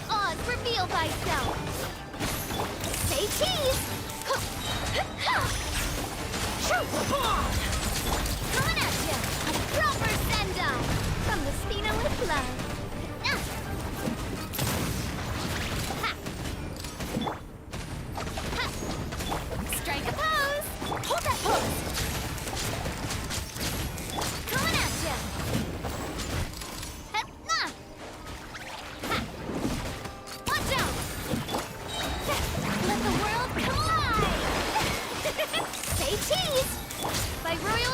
Oz, reveal thyself! Say cheese! Shoot the bomb! Coming at ya! A proper send-off! From the Spina with love! Strike a pose! Hold that pose! Coming at ya! Watch out! Let the world come alive! Say cheese! By royal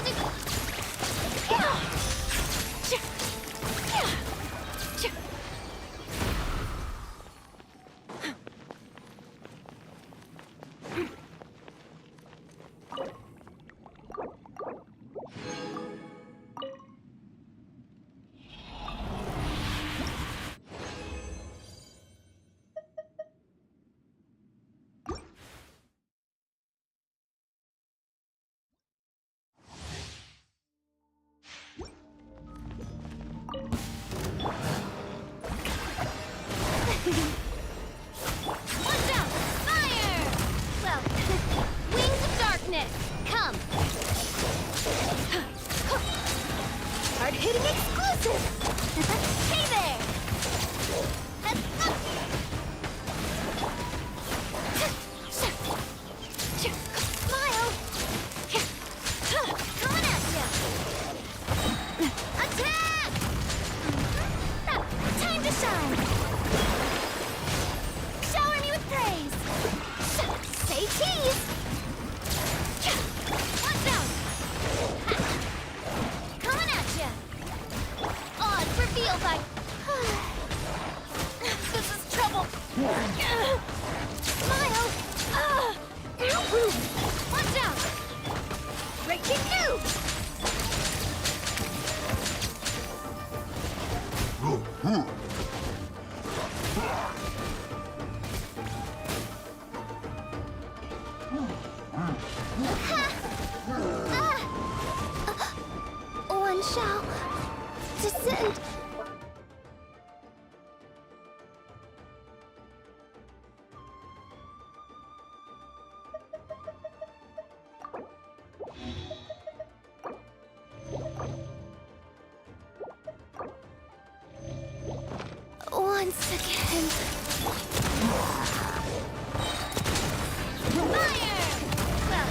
Watch out! Fire! Well, wings of darkness, come! Hard-hitting exclusive! Hey there! Smile! Coming at ya! Attack! Time to shine! Shower me with praise! Say cheese! Watch out! Coming at ya! Oz, reveal by... This is trouble! Smile! Watch out! Breaking news! One shall descend. Once again. Fire! Well.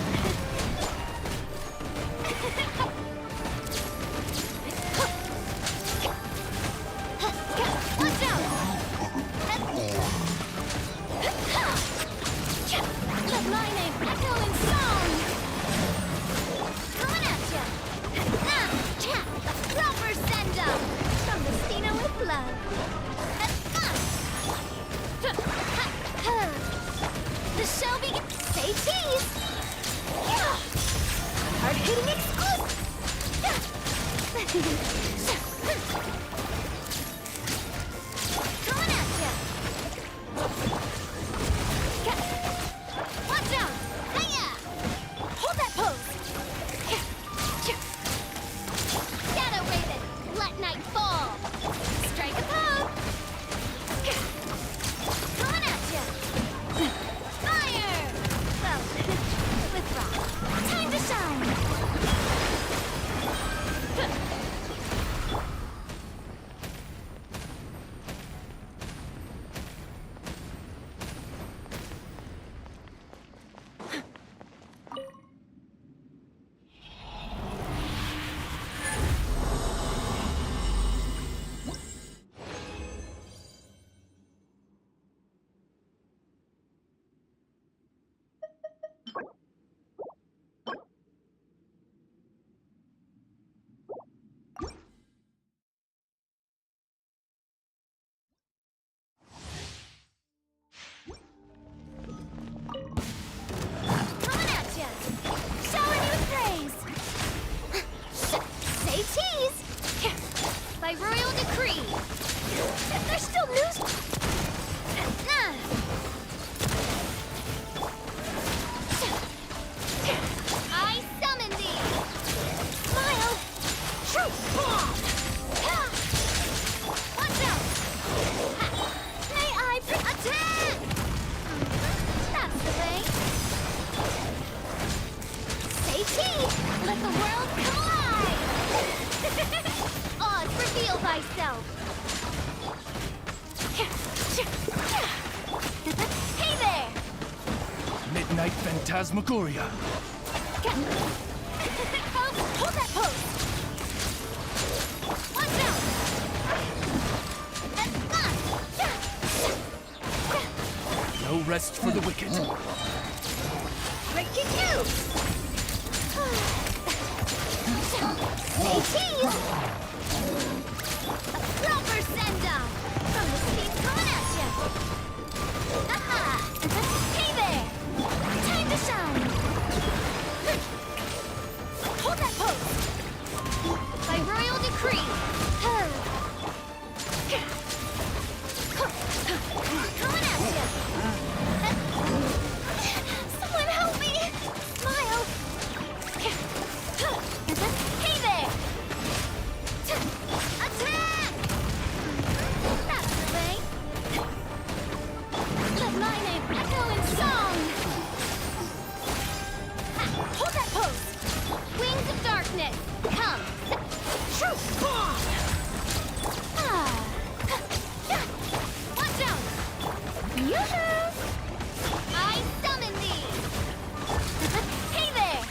Watch out! Let my name echo in song! Coming at ya! A proper send-up! From the Spina with love! The show begins! Say Phantasmagoria. Hold that pose! Watch out! No rest for the wicked. Breaking news! Say cheese! A proper send-off! From the speed coming at ya! Aha! Hey there! Time to shine! Hold that pose! By royal decree! Coming at ya! Someone help me! Smile! Hey there! Attack! That's the way! Let my name echo in song! Hold that pose! Wings of darkness! Come! True bomb! Watch out! Yoo-hoo! I summon thee! Hey there!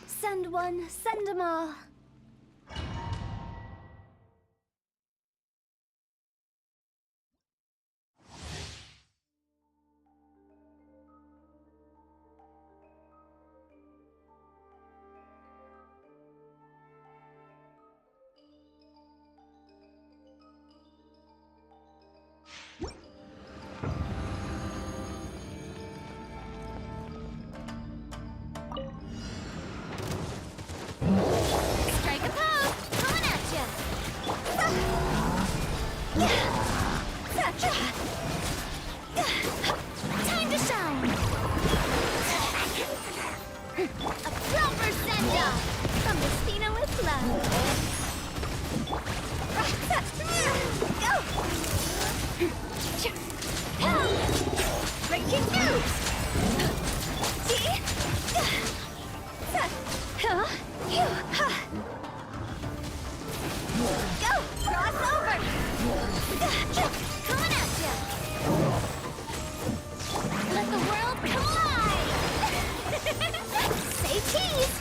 Send one, send them all. Strike a pose! Coming at ya! Time to shine! A proper send-off! From the Spina with love! Go! Breaking news! See? Go! Cross over! Coming at ya! Let the world collide! Say cheese!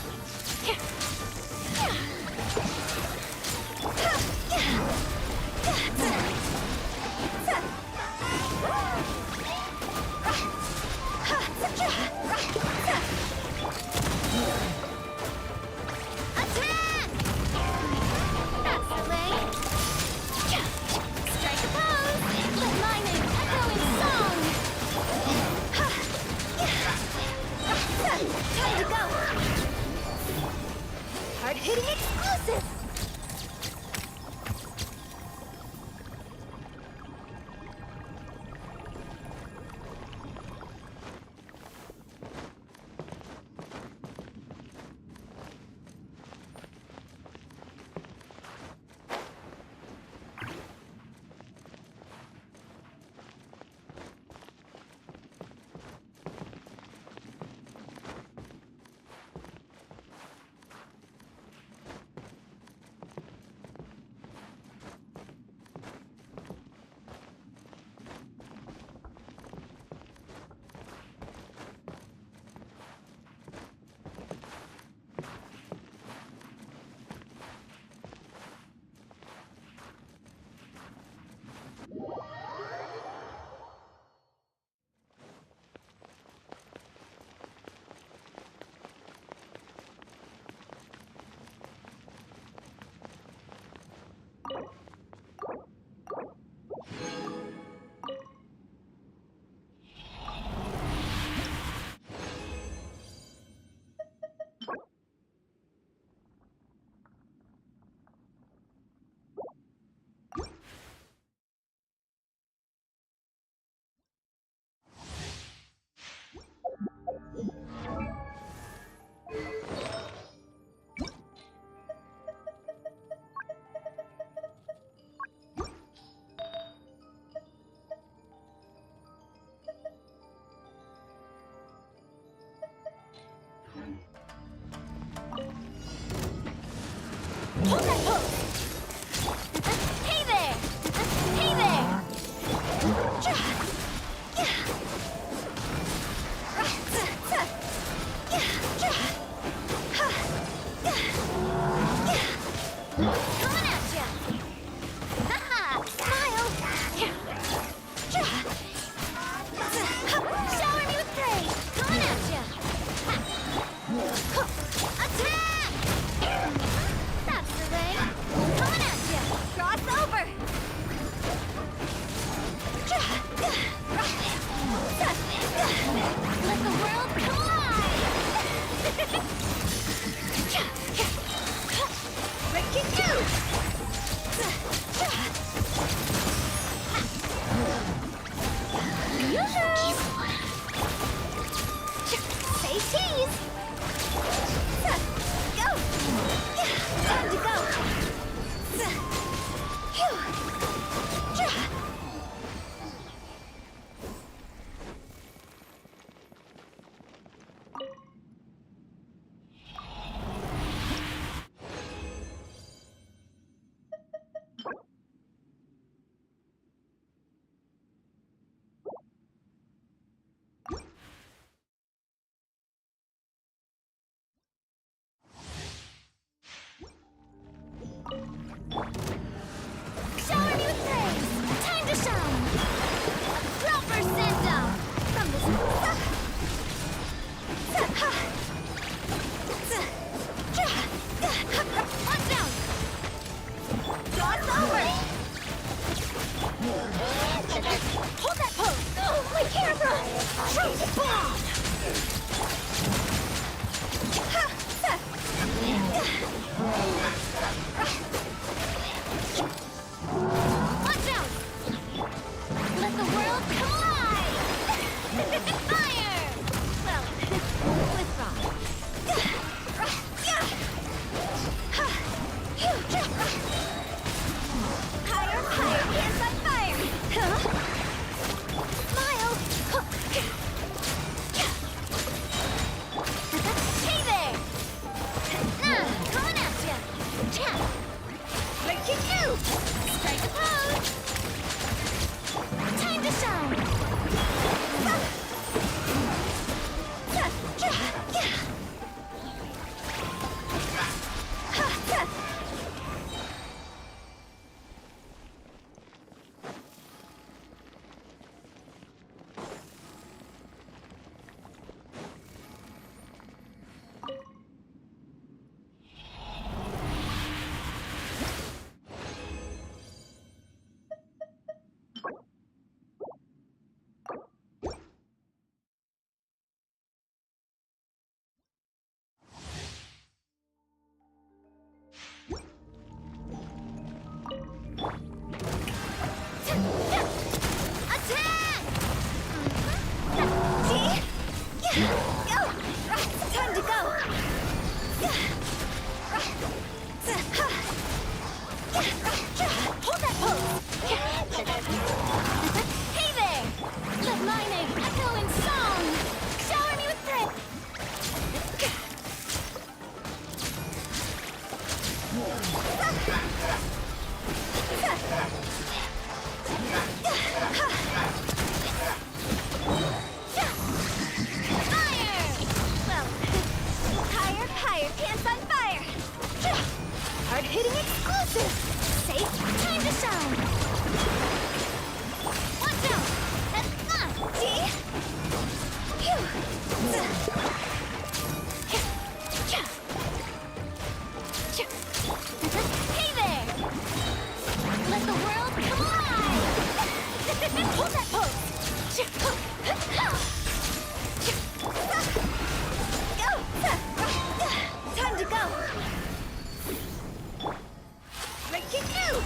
Watch out! Let the world collide! Fire! Well, withdraw. Higher, higher, hands on fire! Smile! Hey there! Coming at ya! Break your cube! Strike a pose! Time to shine! Attack! Time to go! Hold that pose! Hey there! Let my name echo in song! Shower me with praise! Fire! Well, higher, higher, pants on fire! Hard-hitting exclusive! Safe, time to shine! Watch out! That's fun! See? Phew! Hey there! Let the world collide! Hold that pose! Go! Time to go! Break your cube!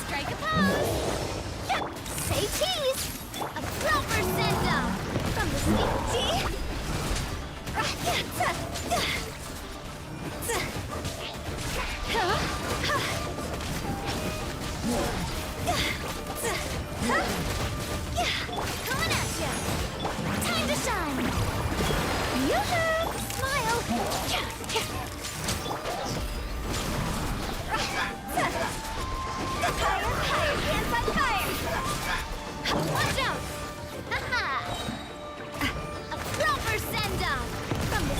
Strike a pose! Say cheese! A proper send-off! From the sweet tea! Coming at ya! Time to shine! Yoo-hoo! Smile! Higher, higher, hands on fire! Watch out! Haha! A proper send-off! From the...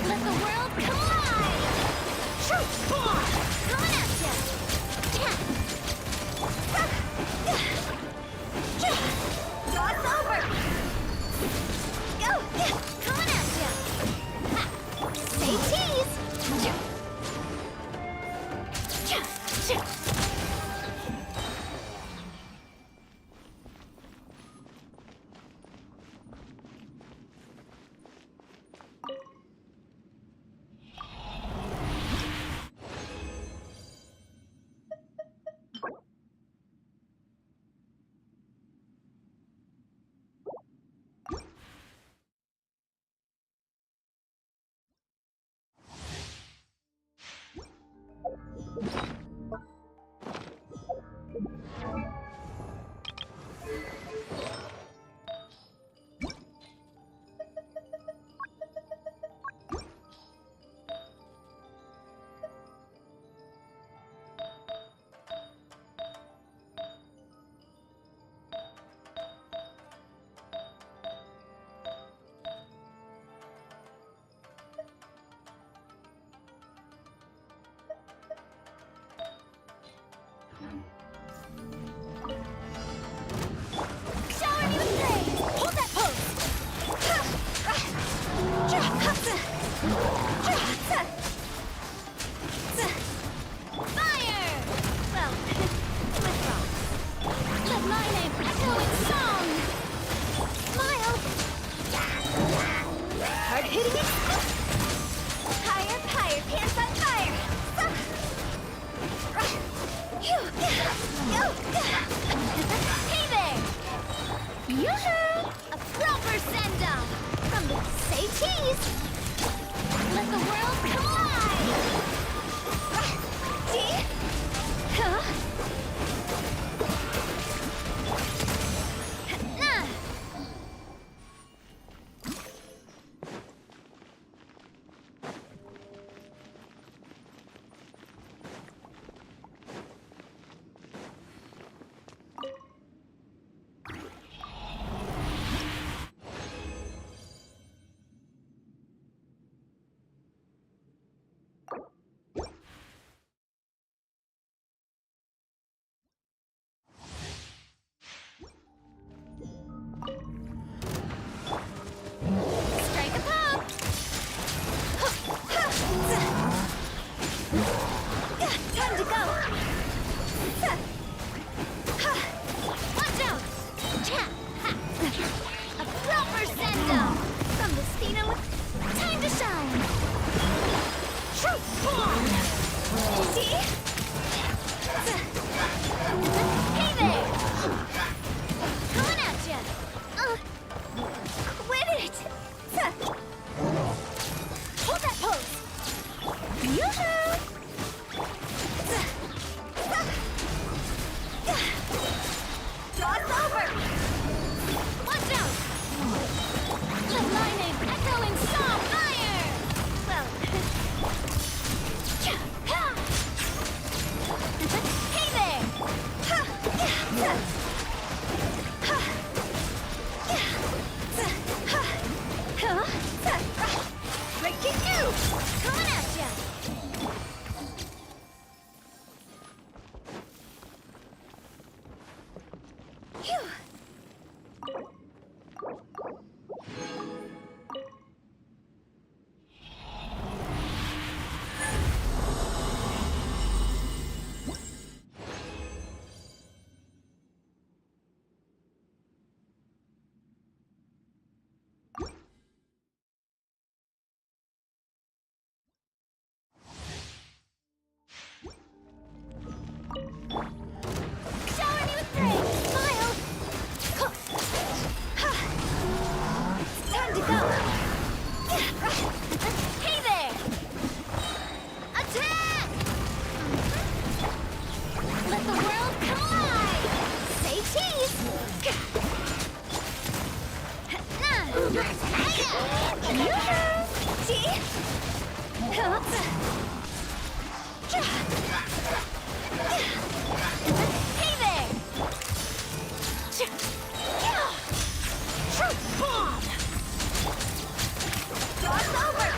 Let the world collide! Coming at ya! Draw's over! Go! Coming at ya! Say cheese! Hey there! Yoo-hoo! A proper send-off from the Say Cheese! Let the world collide! See? Huh? Strike a pop! Time to go! Watch out! A proper send-off from the Spina with time to shine! Truth bomb! See? Hey there! Coming at ya! Quit it! Hold that pose! Yoo-hoo! Toss over! Watch out! Let my name echo in song fire! Well... Hey there! Great kick you! Coming at ya! Phew! Shower me with praise! Smile! It's time to go! Hey there! Attack! Let the world collide! Say cheese! Yoo-hoo! See? Hey there! Truth bomb! Toss over!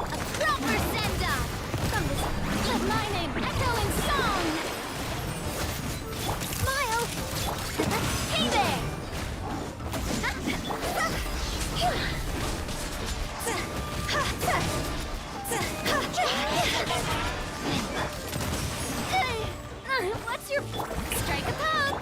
A proper send-off from this. Let my name echo in song! Smile! Hey there! What's your... Strike a pop!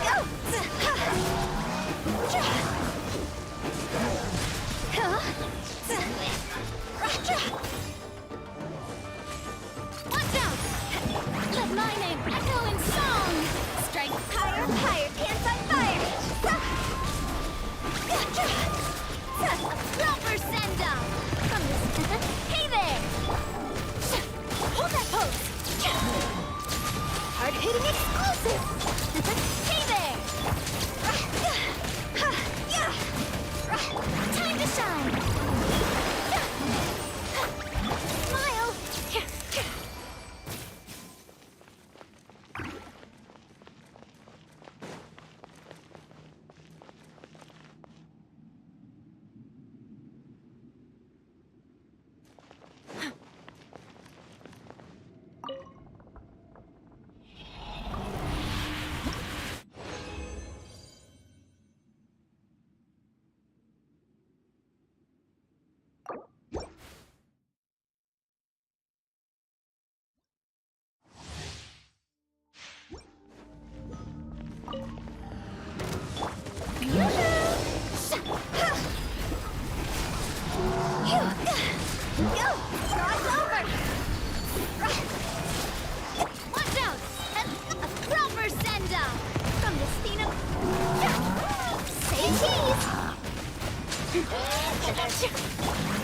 Go! exclusive! Hey there! Time to shine! Smile!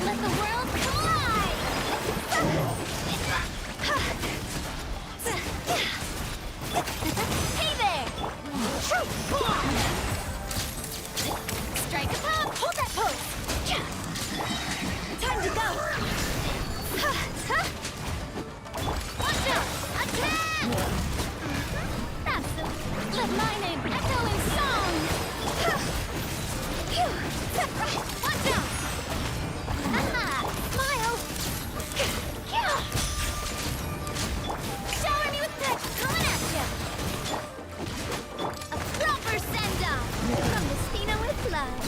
Let the world collide! Hey there! Strike a pose! Hold that pose! Time to go! Watch out! Attack! Absolutely! Let my name echo in song! Watch out! Smile! Shower me with pets coming at ya! A proper send-off from the Spina with love.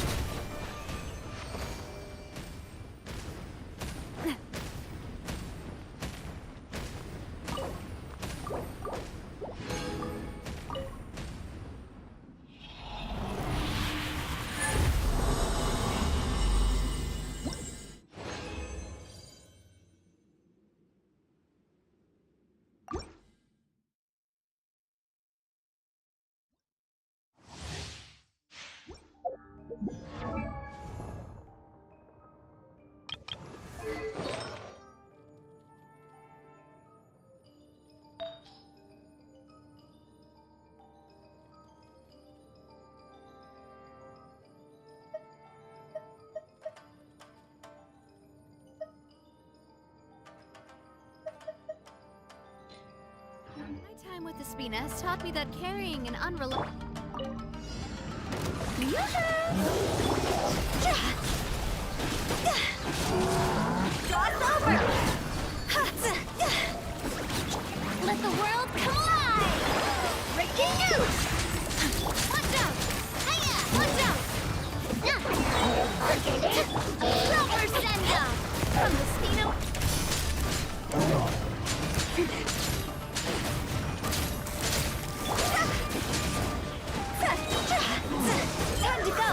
My time with the Spina has taught me that carrying an unreliable... Cross over! Let the world collide! Breaking news! Watch out! Hiya! Watch out! Proper send-off from the Spina... Time to go!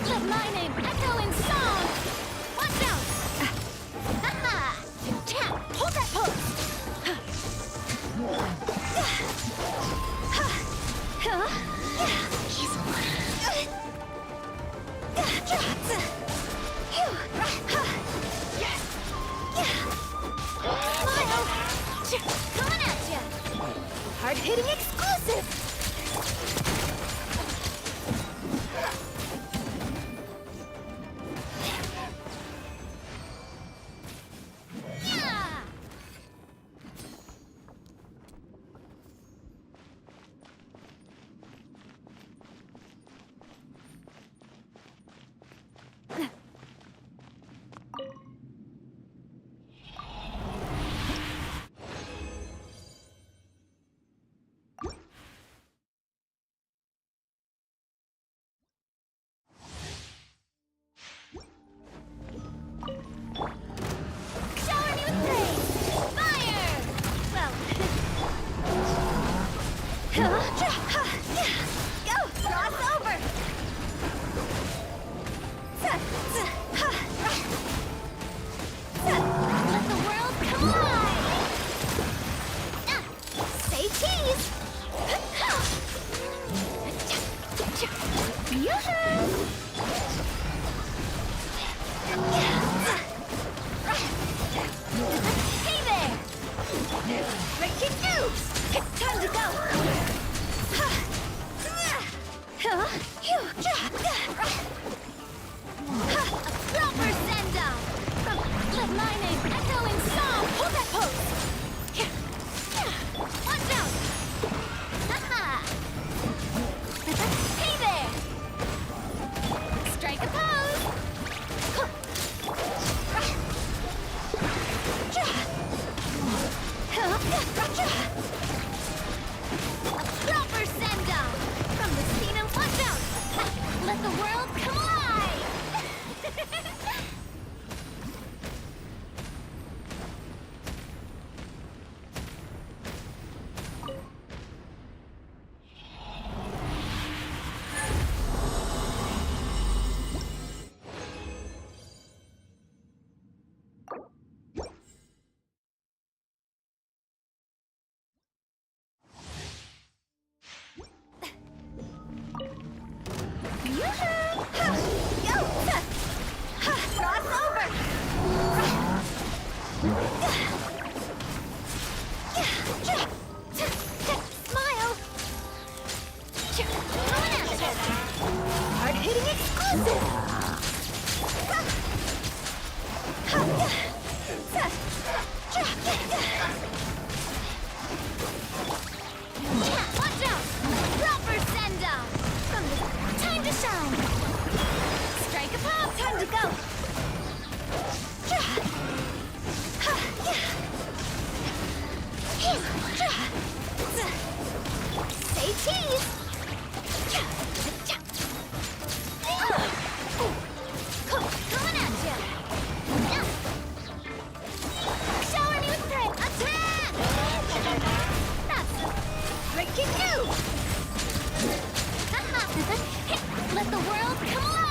Let my name echo in song! Watch out! Tap! Hold that pose! Smile! Coming at ya! Hard-hitting exclusive! Go! Cross over! Let the world collide! Say cheese! Hey there! Breaking news! Time to go! Proper send-down! Let my name echo in song! Hold that pose! Watch out! Hey there! Strike a pose! Proper send-down! From the scene and watch out! Let the world come alive! Hard-hitting exclusive! Watch out! Proper send-down! Time to shine! Strike a pose! Time to go! Say cheese! Coming at ya! Shower me with praise! Attack! That's breaking news! Let the world come alive!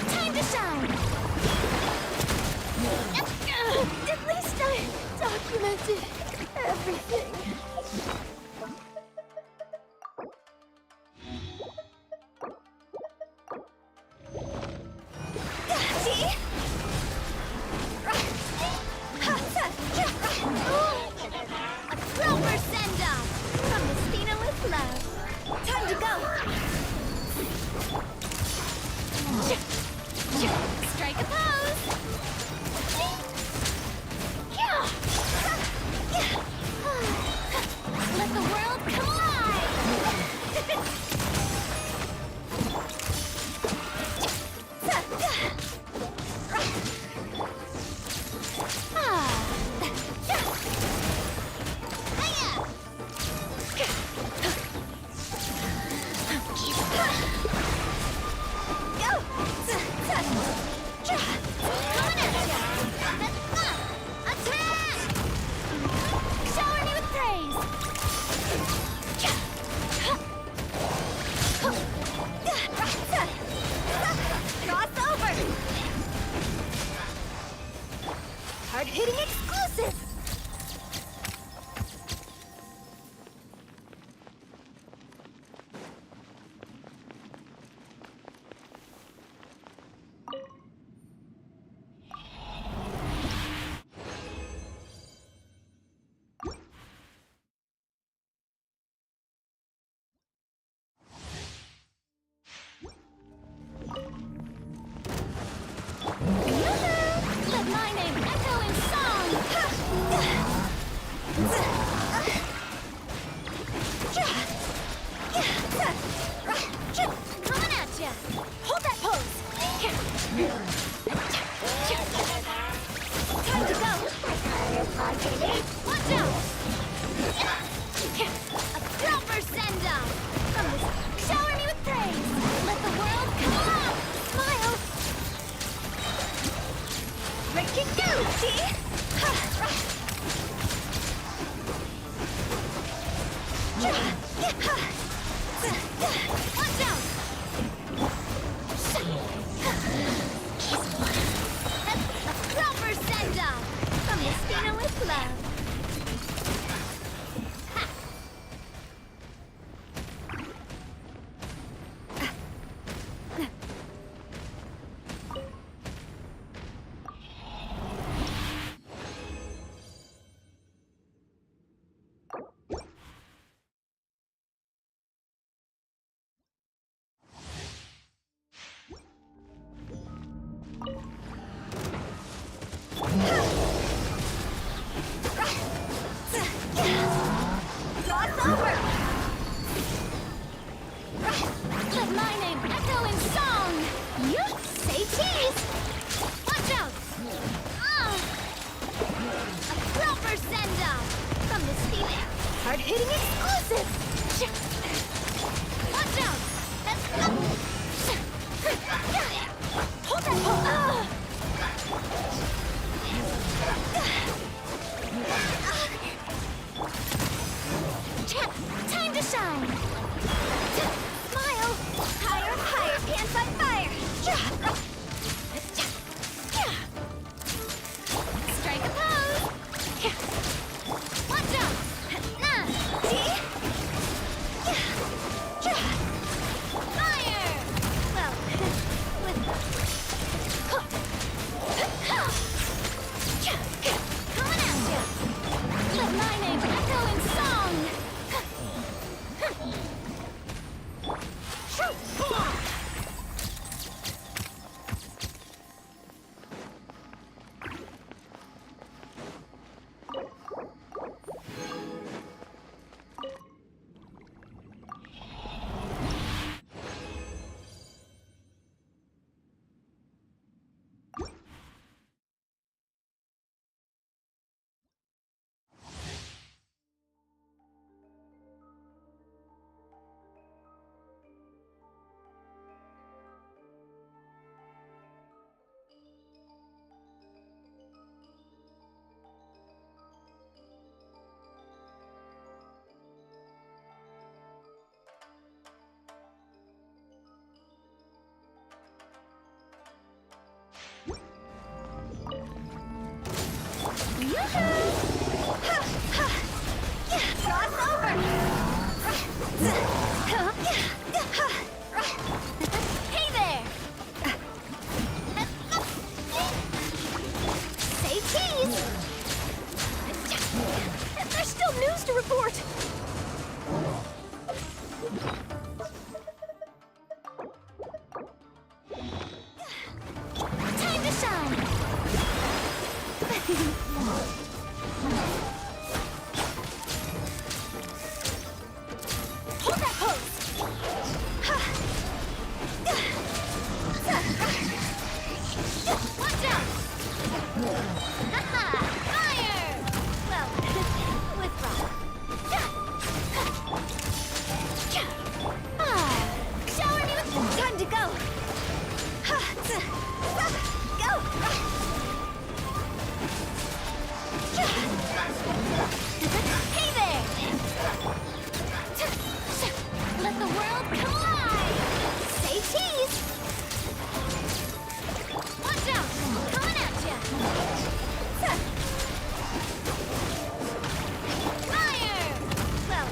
Time to shine! At least I documented everything. See? A proper send-down from Mistina with love. Time to go. Strike a pose. Let the world come alive. Hard-hitting exclusive! Let my name echo in song! Coming at ya! Hold that pose! Time Watch out! A proper send-off from the Spina with love. Cross over! Let my name echo in song! You say cheese! Watch out! A proper send-off from the Spina. Hard-hitting exclusive! Watch out! Hold that pole! Time to shine! Smile! Higher, higher, pants on fire! Strike a pose! Watch out! See? Fire! Well, with... Coming at ya! Let my name echo in song! Cross over! Hey there! Say cheese! There's still news to report! Time to shine! Hold that pose! Watch out! Fire! Well, with rock. Shower me with... Time to go! Go! Hey there! Let the world collide! Say cheese! Watch out! Coming at ya! Fire! Well,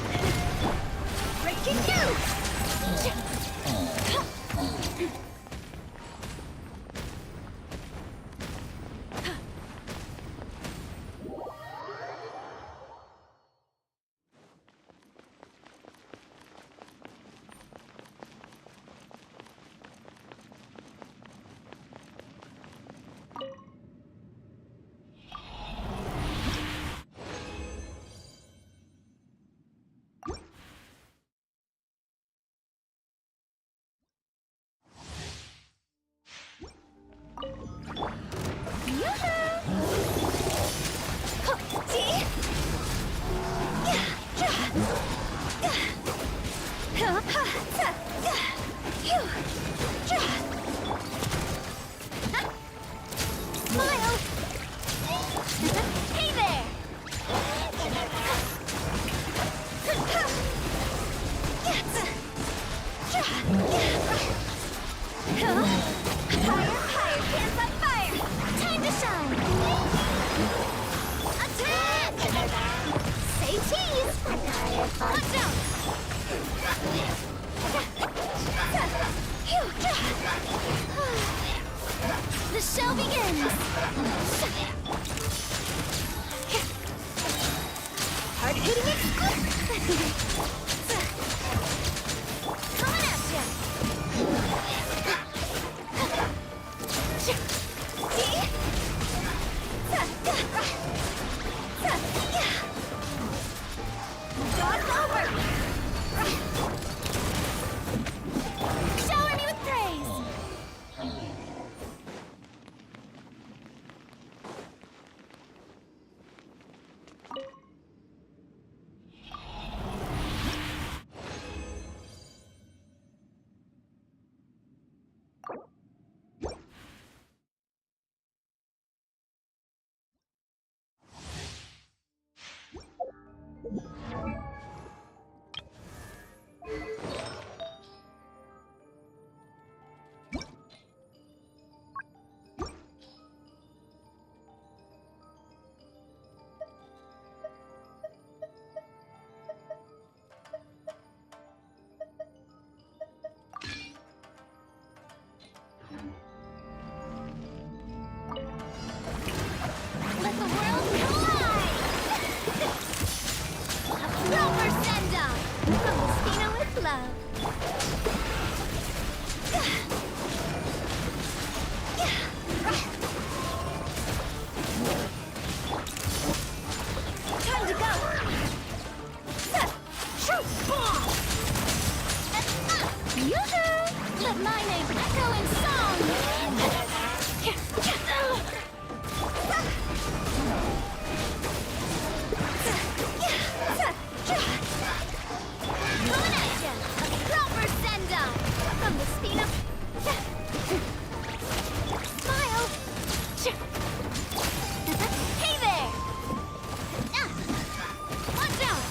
breaking news! Hitting it! Coming at ya! Dodge over! Shower me with praise! Let the world collide! A proper send-off from the Spina with love. Time to go! Yoo-hoo! Let my name echo in song! Coming at ya! A proper send-off from the Spina. Smile! Hey there! Watch out!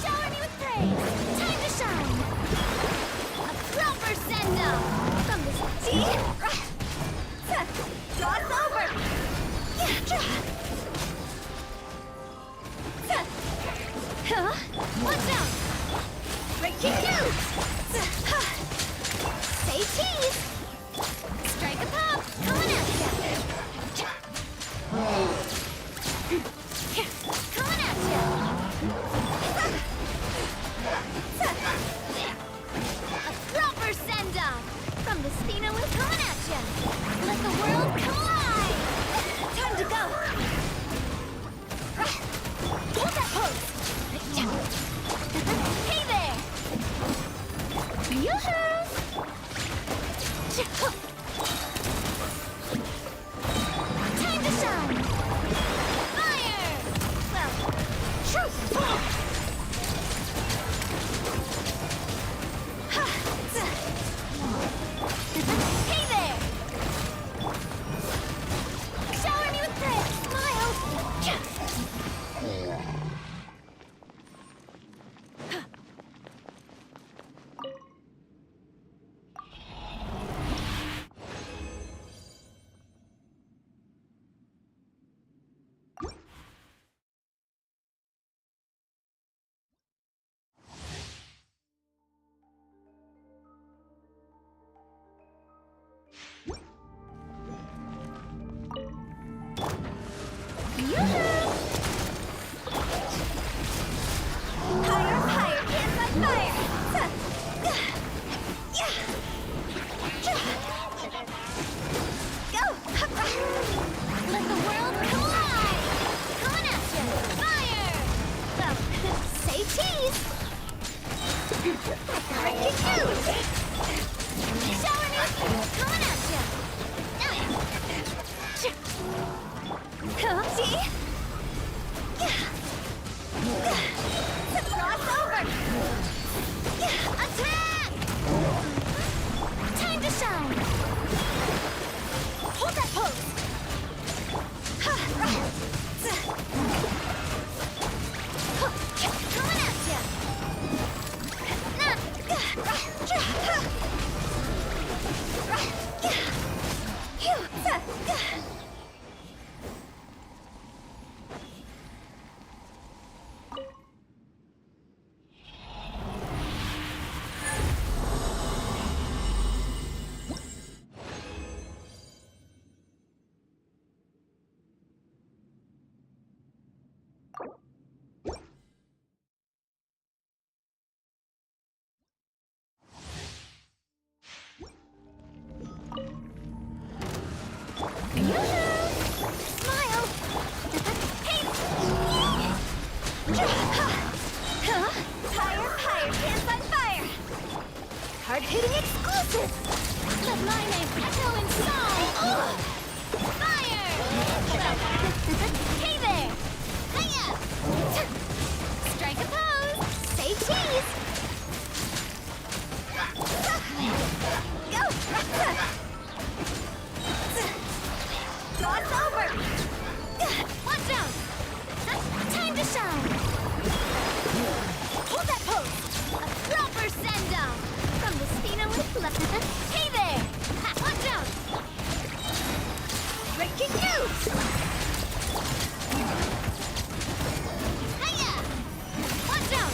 Shower me with praise! Time to shine! A proper send-off from the sea! Cross over! Huh? Watch out! Breaking news! Say cheese! Strike a pop! Coming at ya! Coming at ya! A proper send-off from the Spina with coming at ya! Let the world collide! Time to go! Hold that pose! Hey there! Yoo-hoo! Time to shine! Fire! Well, truth! Hey there! Shower me with praise! Smile! Yoo-hoo! Higher, higher, hands on fire! Go! Let the world collide! Coming at ya! Fire! Well, say cheese! Breaking news! Shower me with coming at ya! See? Cross over! Attack! Time to shine! Hold that pose! Coming at ya! Higher, higher, pants on fire! Hard-hitting exclusive! Let my name echo in song! Fire! Hey there! Hiya! Strike a pose! Say cheese! Go! Cross over! Watch out! Time to shine! Hold that pose! A proper send-down! From the Spina with left. Hey there! Ha, watch out! Breaking news! Hiya! Watch out!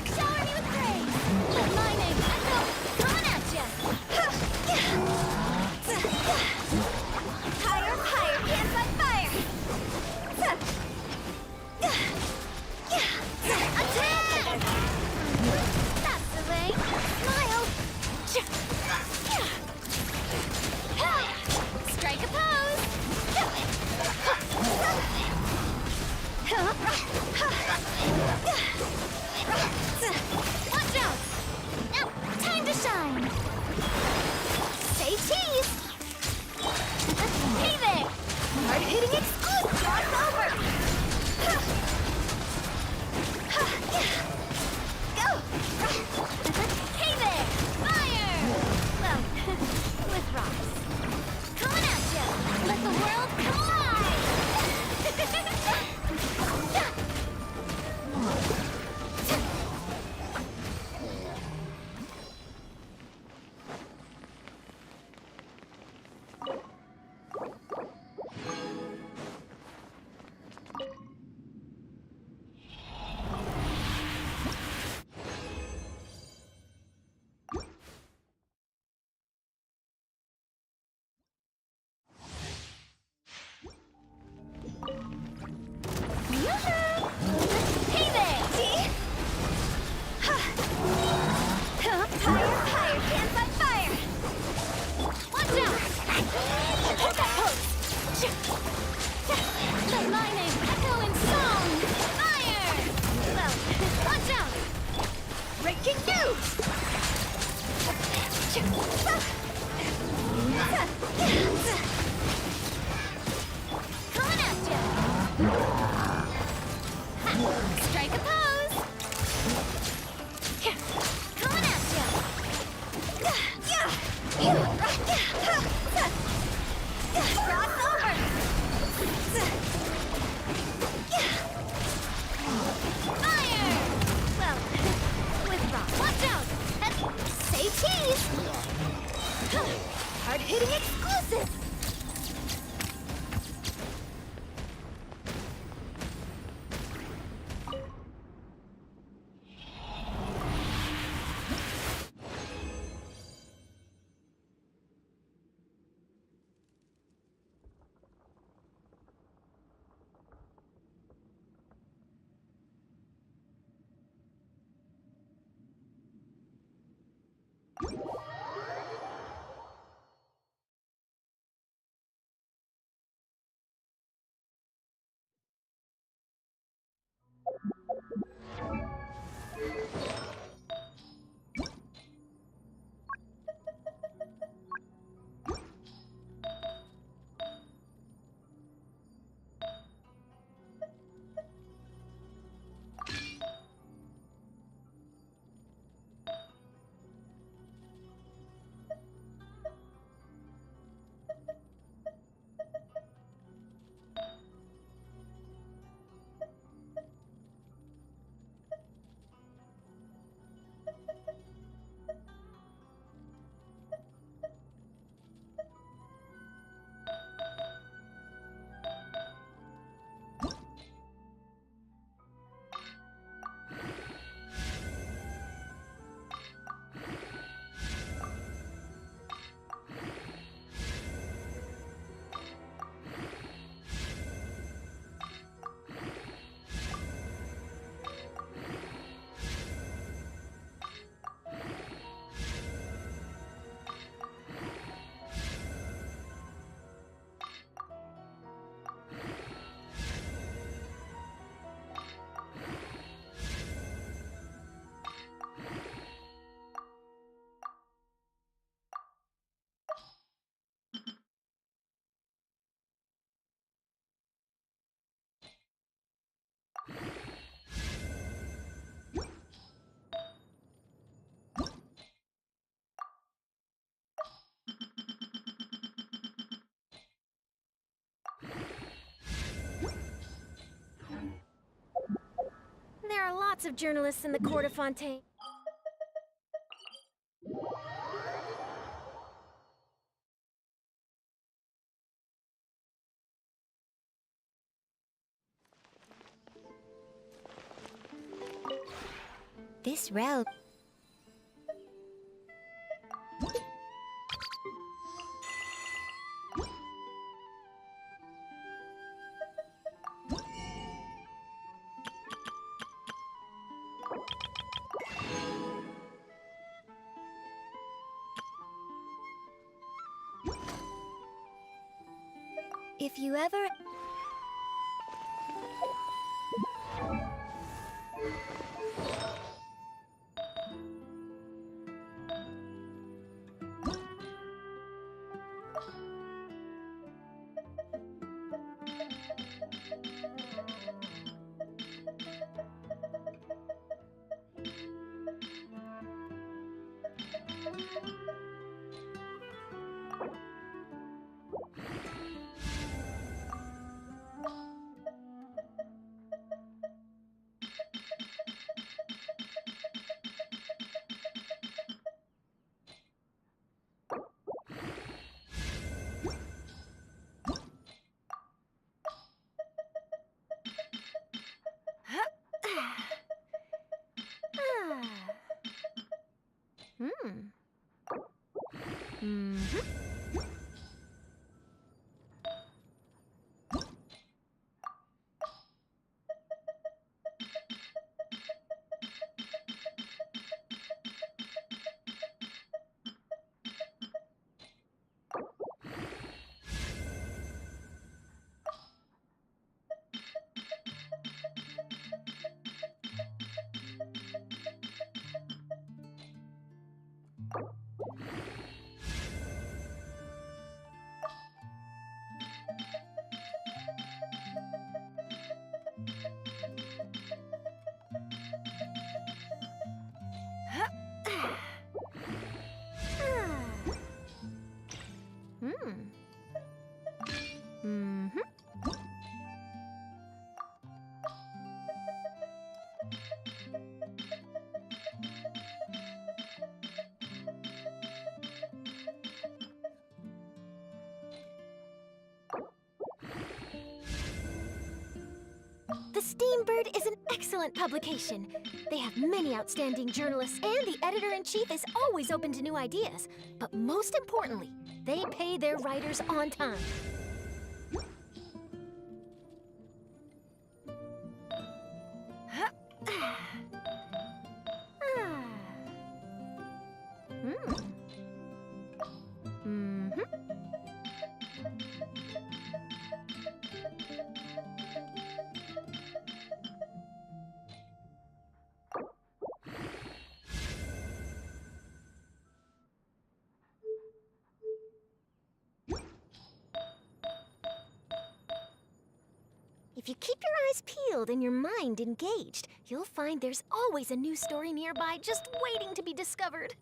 Shower me with praise! Let my name echo! Coming at ya! Higher, higher, pants on fire! Attack! That's the way! Smile! Strike a pose! Watch out! Now, time to shine! Say cheese! Hey there! Hard-hitting exclusive! Cross over! Go! Hey there! Fire! Well, with rocks. Coming at ya! Let the world come alive! Hey there! See? Higher, higher, pants on fire! Watch out! Hold that pose! Let my name echo in song! Fire! Well, watch out! Breaking news! Coming at ya! Strike a pose! Coming at ya! Cross over! Fire! Well, with rock. Watch out! Say cheese! Hard-hitting exclusive! lots of journalists in the court of Fontaine. This robe. If you ever... The Steambird is an excellent publication. They have many outstanding journalists, and the editor-in-chief is always open to new ideas. But most importantly, they pay their writers on time. If you keep your eyes peeled and your mind engaged, you'll find there's always a new story nearby just waiting to be discovered.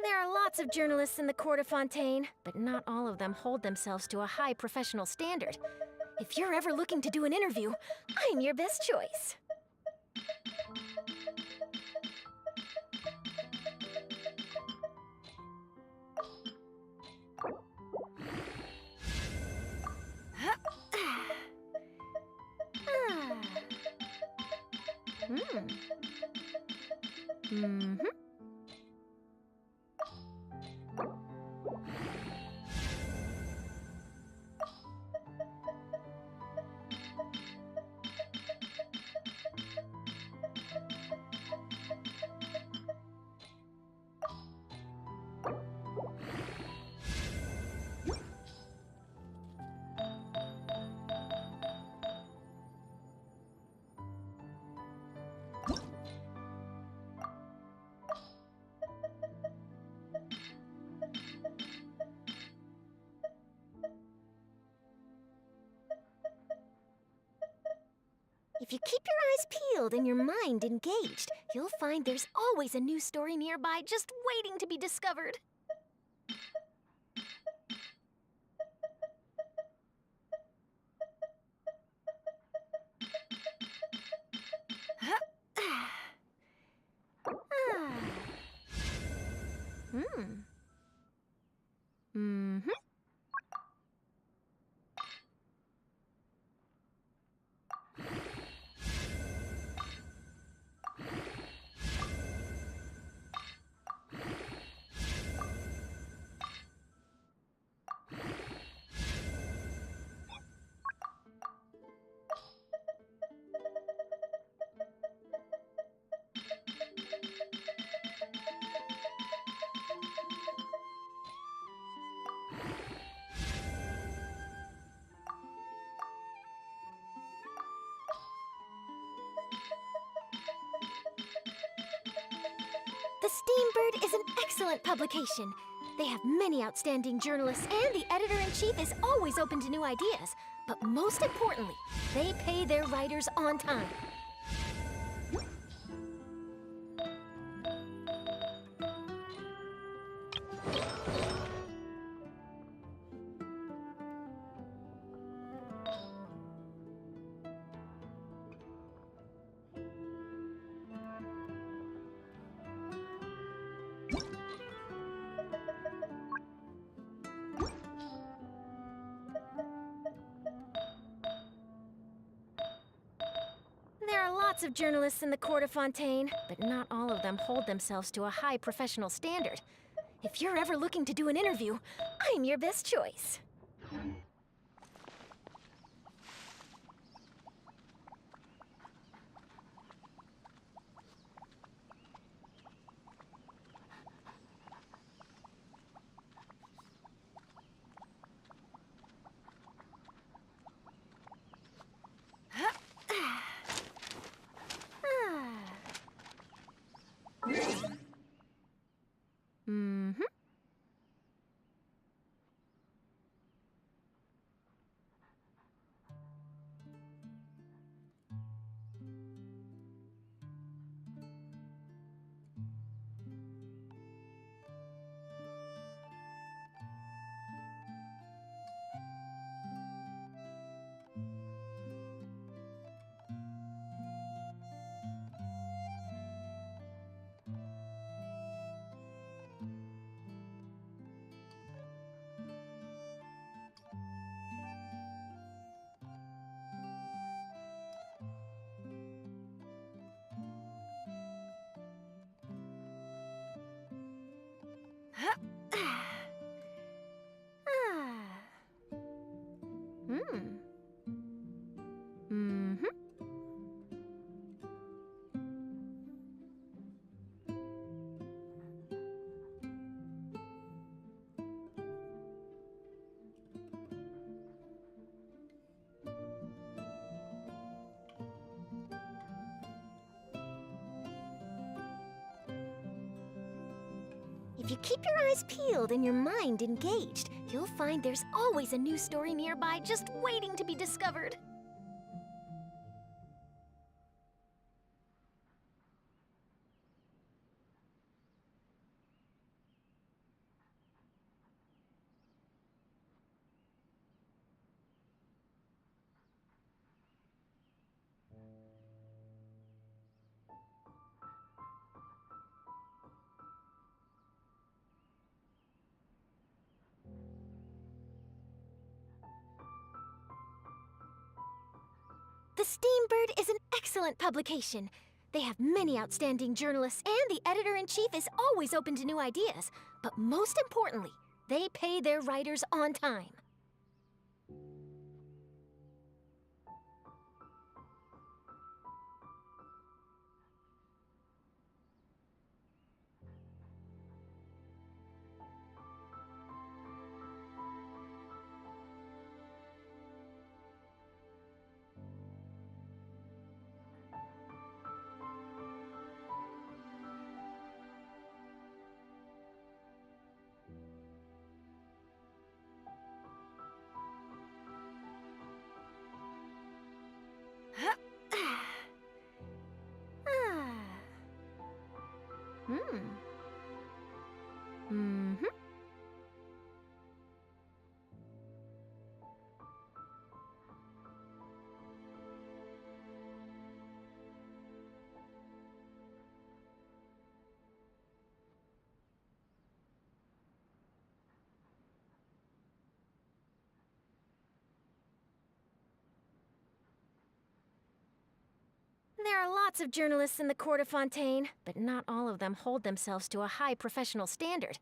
There are lots of journalists in the court of Fontaine, but not all of them hold themselves to a high professional standard. If you're ever looking to do an interview, I'm your best choice. If you keep your eyes peeled and your mind engaged, you'll find there's always a new story nearby just waiting to be discovered. The Steambird is an excellent publication. They have many outstanding journalists, and the editor-in-chief is always open to new ideas. But most importantly, they pay their writers on time. There are lots of journalists in the court of Fontaine, but not all of them hold themselves to a high professional standard. If you're ever looking to do an interview, I'm your best choice. If you keep your eyes peeled and your mind engaged, you'll find there's always a new story nearby just waiting to be discovered. The Steambird is an excellent publication. They have many outstanding journalists, and the editor-in-chief is always open to new ideas. But most importantly, they pay their writers on time. Mm-hmm. There are lots of journalists in the Court of Fontaine, but not all of them hold themselves to a high professional standard.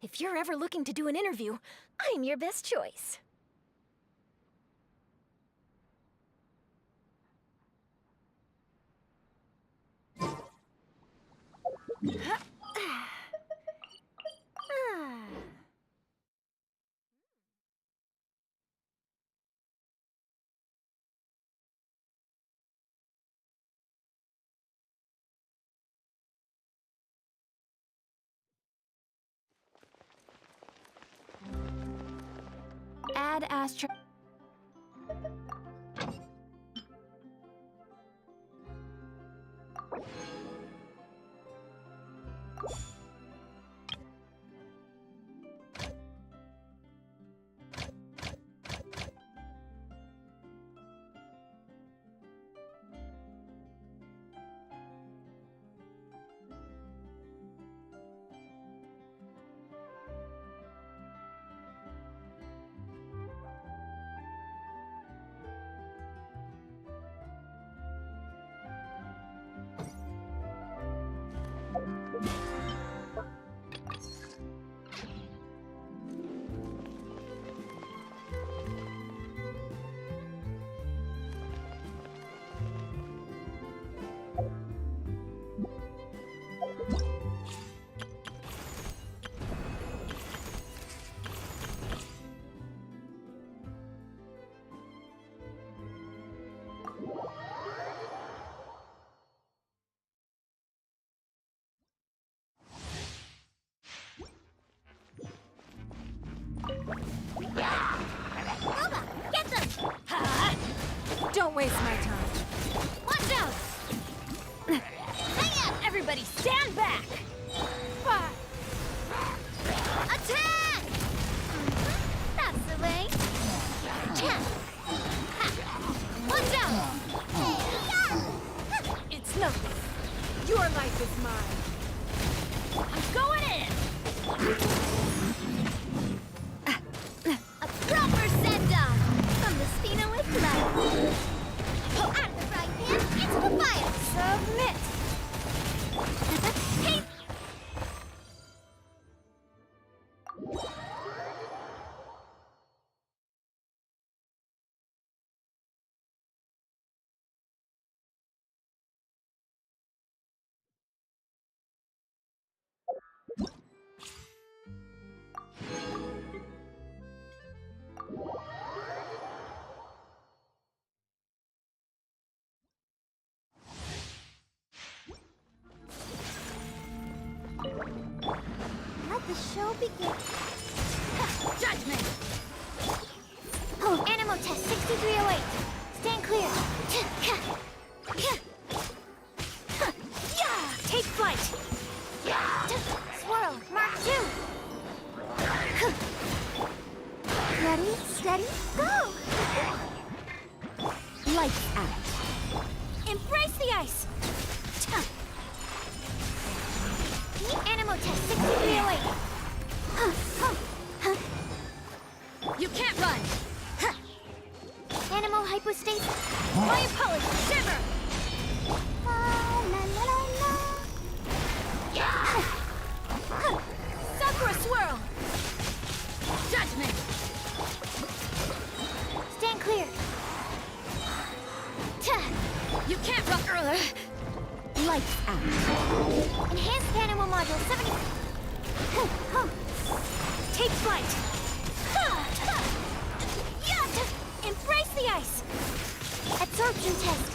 If you're ever looking to do an interview, I'm your best choice. Add Astro. Boba, get them! Don't waste my time. Watch out! Hang up! Everybody stand back! Attack! That's the way. Attack! Watch out! It's nothing. Your life is mine. I'm going in! A proper send-off from the Spina with blood. Out of the frying pan, into the fire! Submit! Hey! Let the show begin. Judgment! Oh, Animal Test 6308. Stand clear. Take flight! Swirl, Mark 2. Ready, steady, go! Lights out. Embrace the ice! Animal Test 6308. You can't run! Animal Hypostasis. Fire polish, shiver! La la la la la. Sakura swirl! Judgment! Stand clear. You can't run! Lights out. Enhanced Animal Module 70. Take flight! Embrace the ice! Absorption test.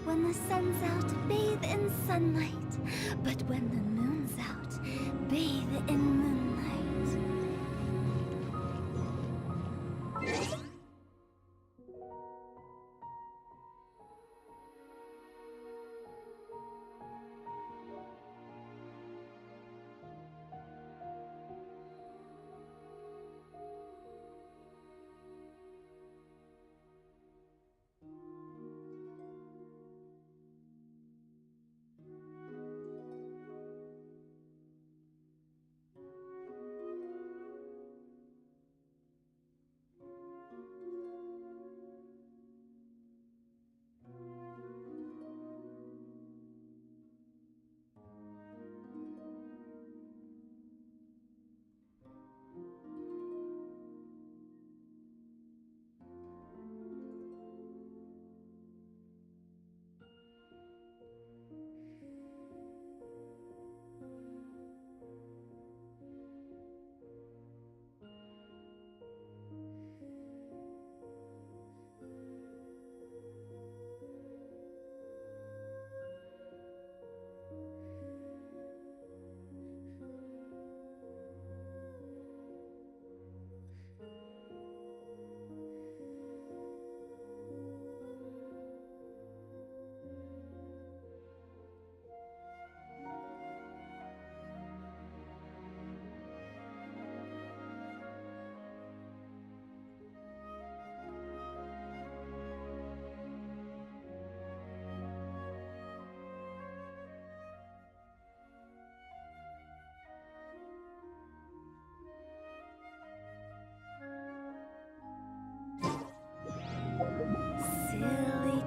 When the sun's out, bathe in sunlight. But when the moon's out, bathe in moonlight.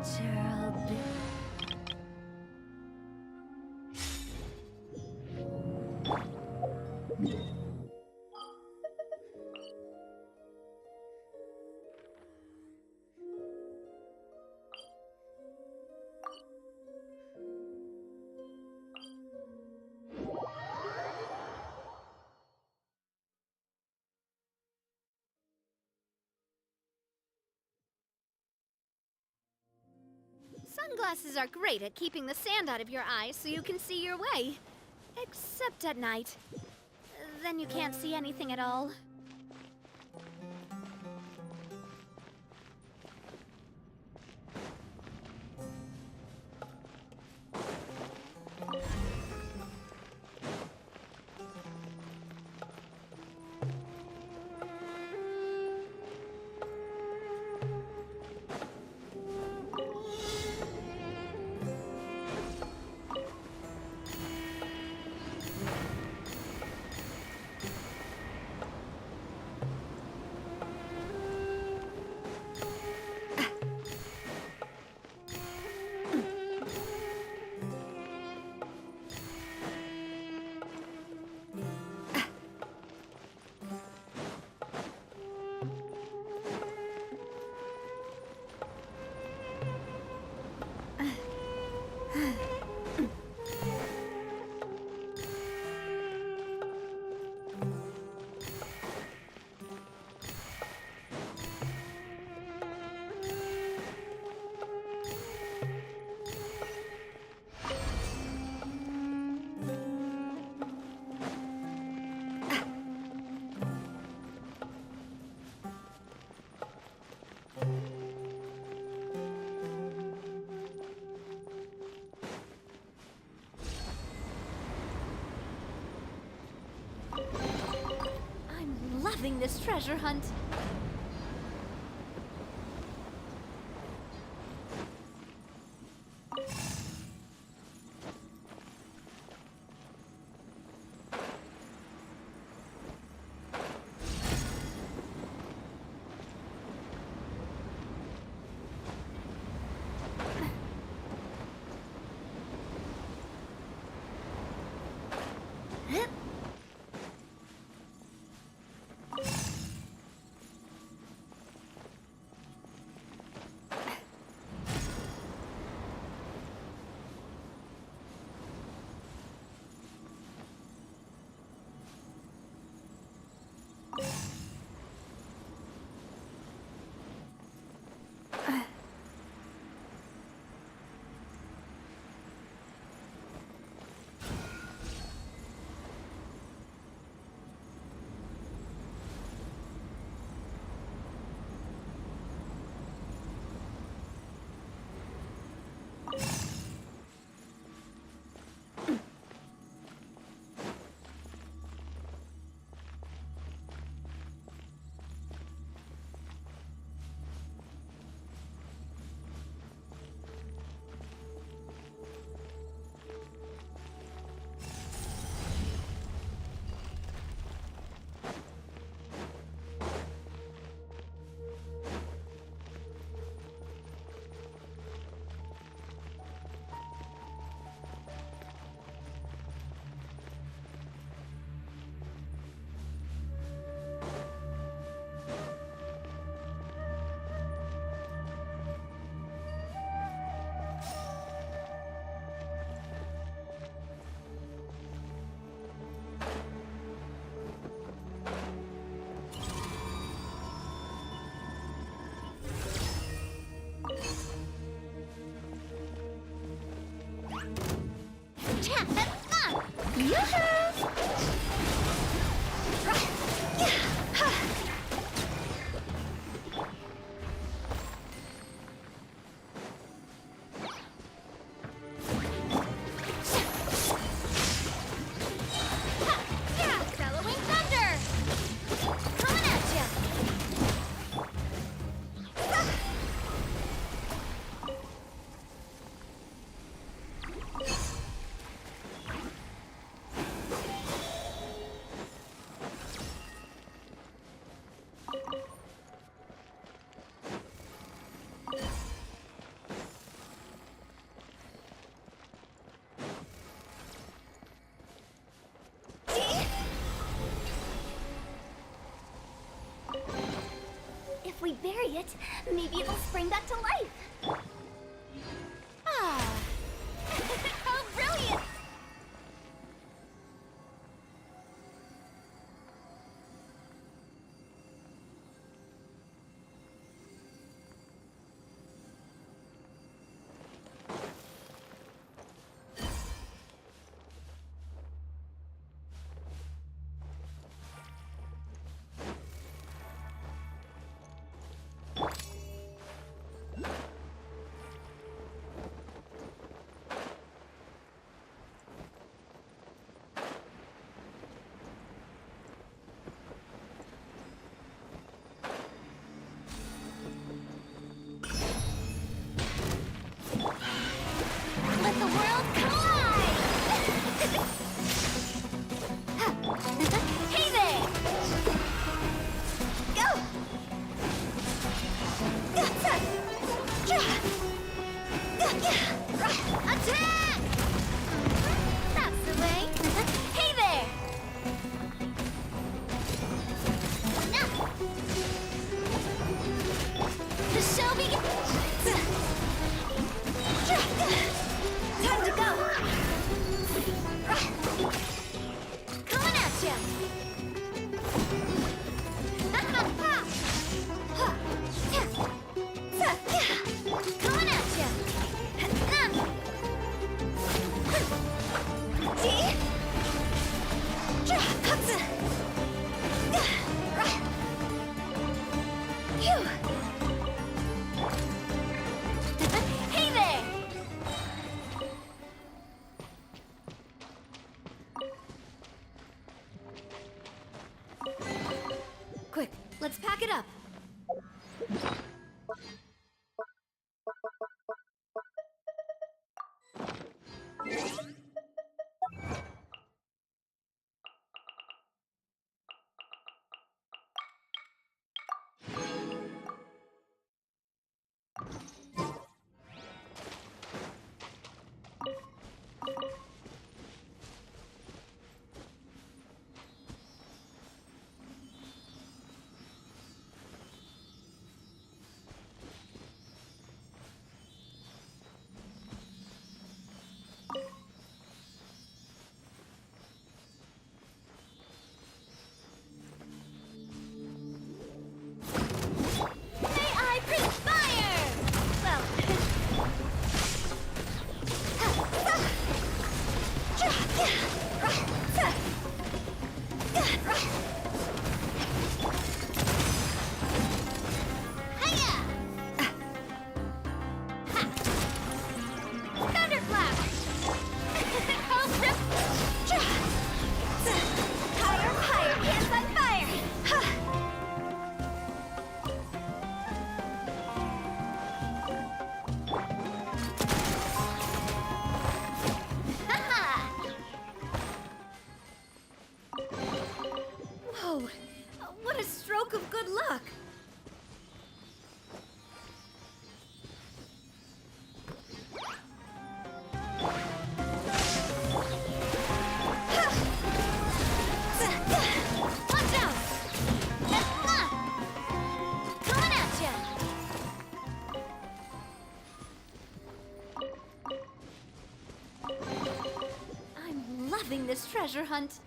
literal Sunglasses are great at keeping the sand out of your eyes so you can see your way. Except at night. Then you can't see anything at all. I'm loving this treasure hunt. if we bury it, maybe it'll spring back to life. Ah. How brilliant! Let the world collide! Hey there! Go! Attack! That's the way. Hey there! The show begins! Time to go! Coming at ya! Coming at ya! See? Phew! Hey there! Quick, let's pack it up. Of good luck. Watch out! Coming at ya! I'm loving this treasure hunt.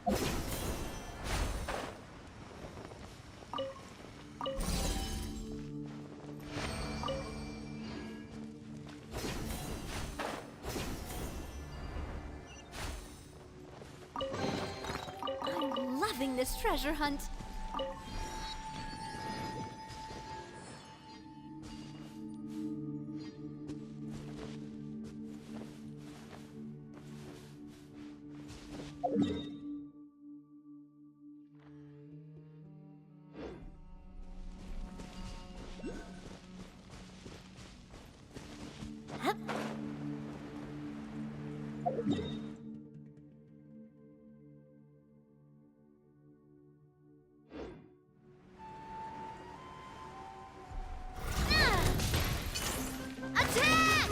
I'm loving this treasure hunt. Hup. Attack!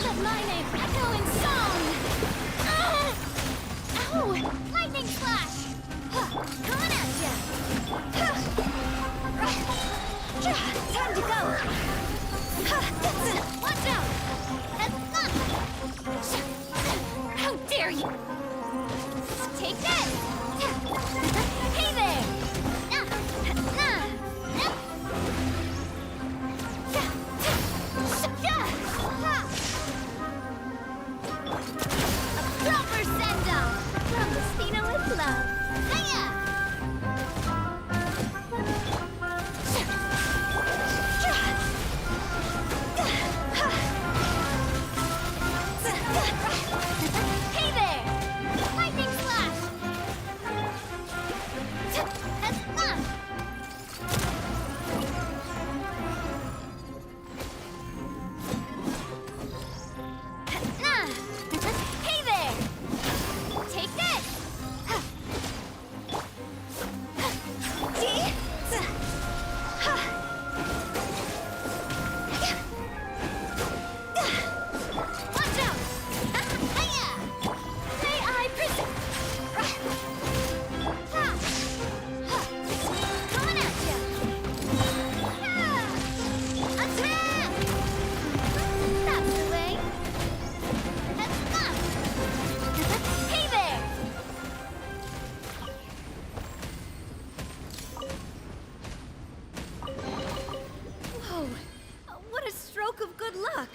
Let my name echo in song! Ow! Lightning flash! Coming at ya! Time to go! Watch out! How dare you! Take this! Hey there! Proper send-off from the Spina with love. Hiya! Hey there! Lightning flash! Hey there! Take this! Watch out! Hiya! May I present? Coming at ya! Attack! That's the way. Hey there! Whoa! What a stroke of good luck!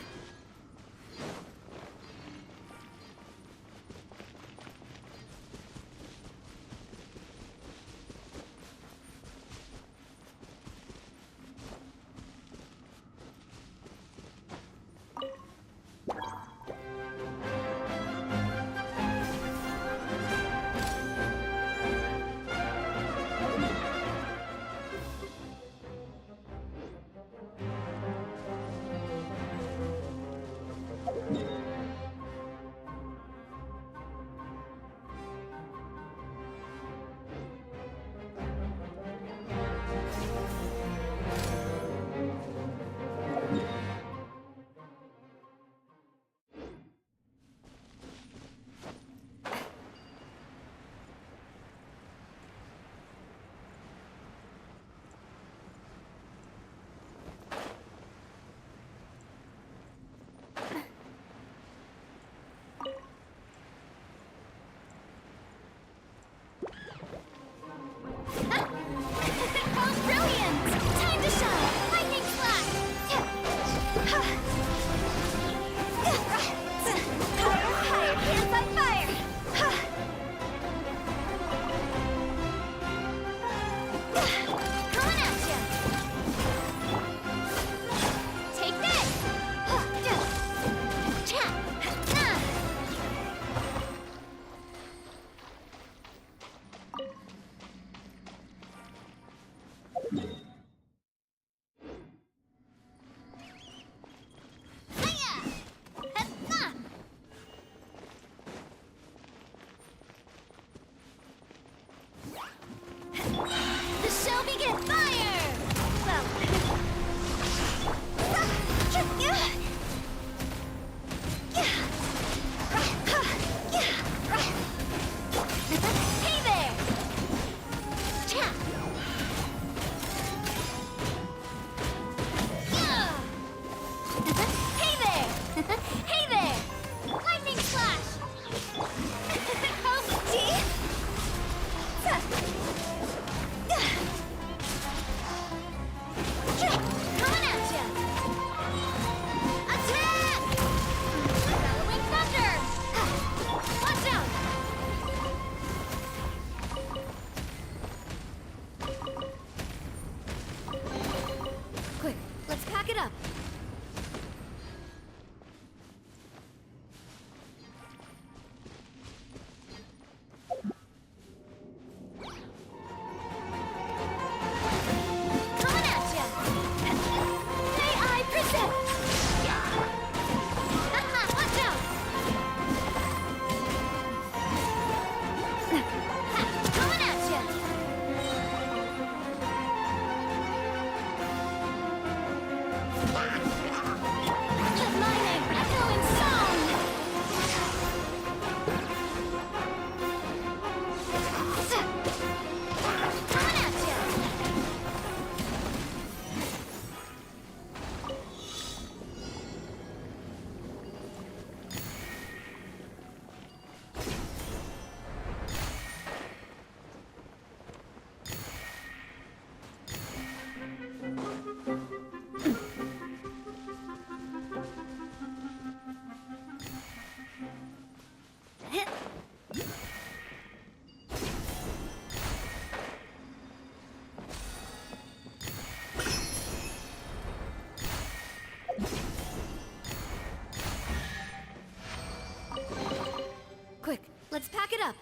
Let's pack it up.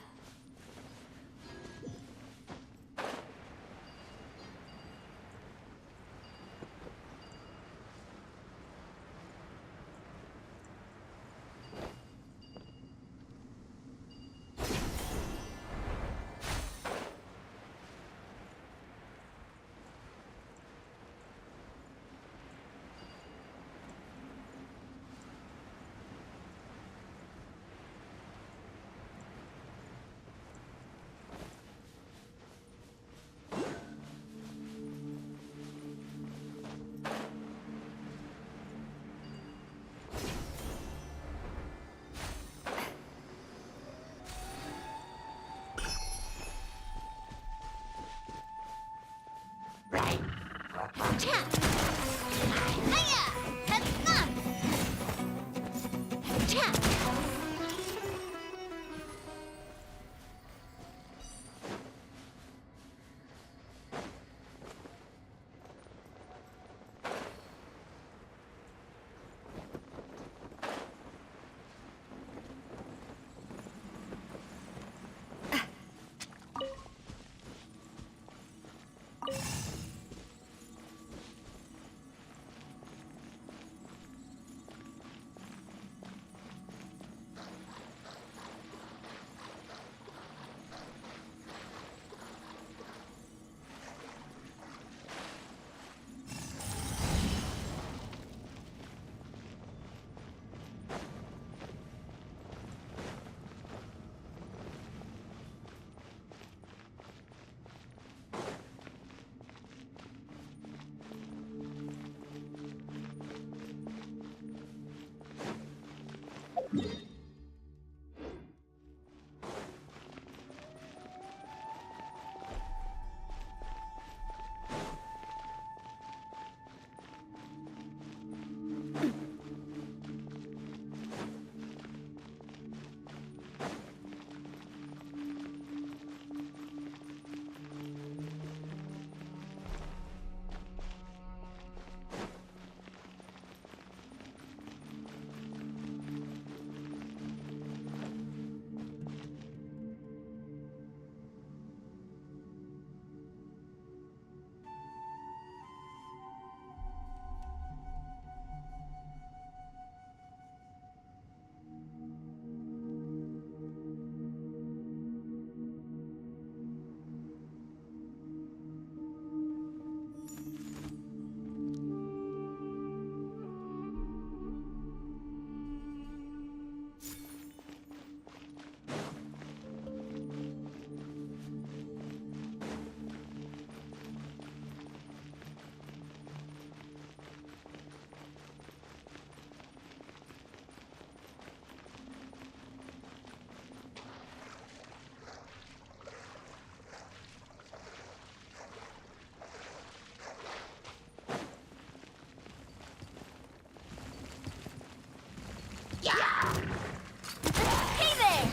Hey there!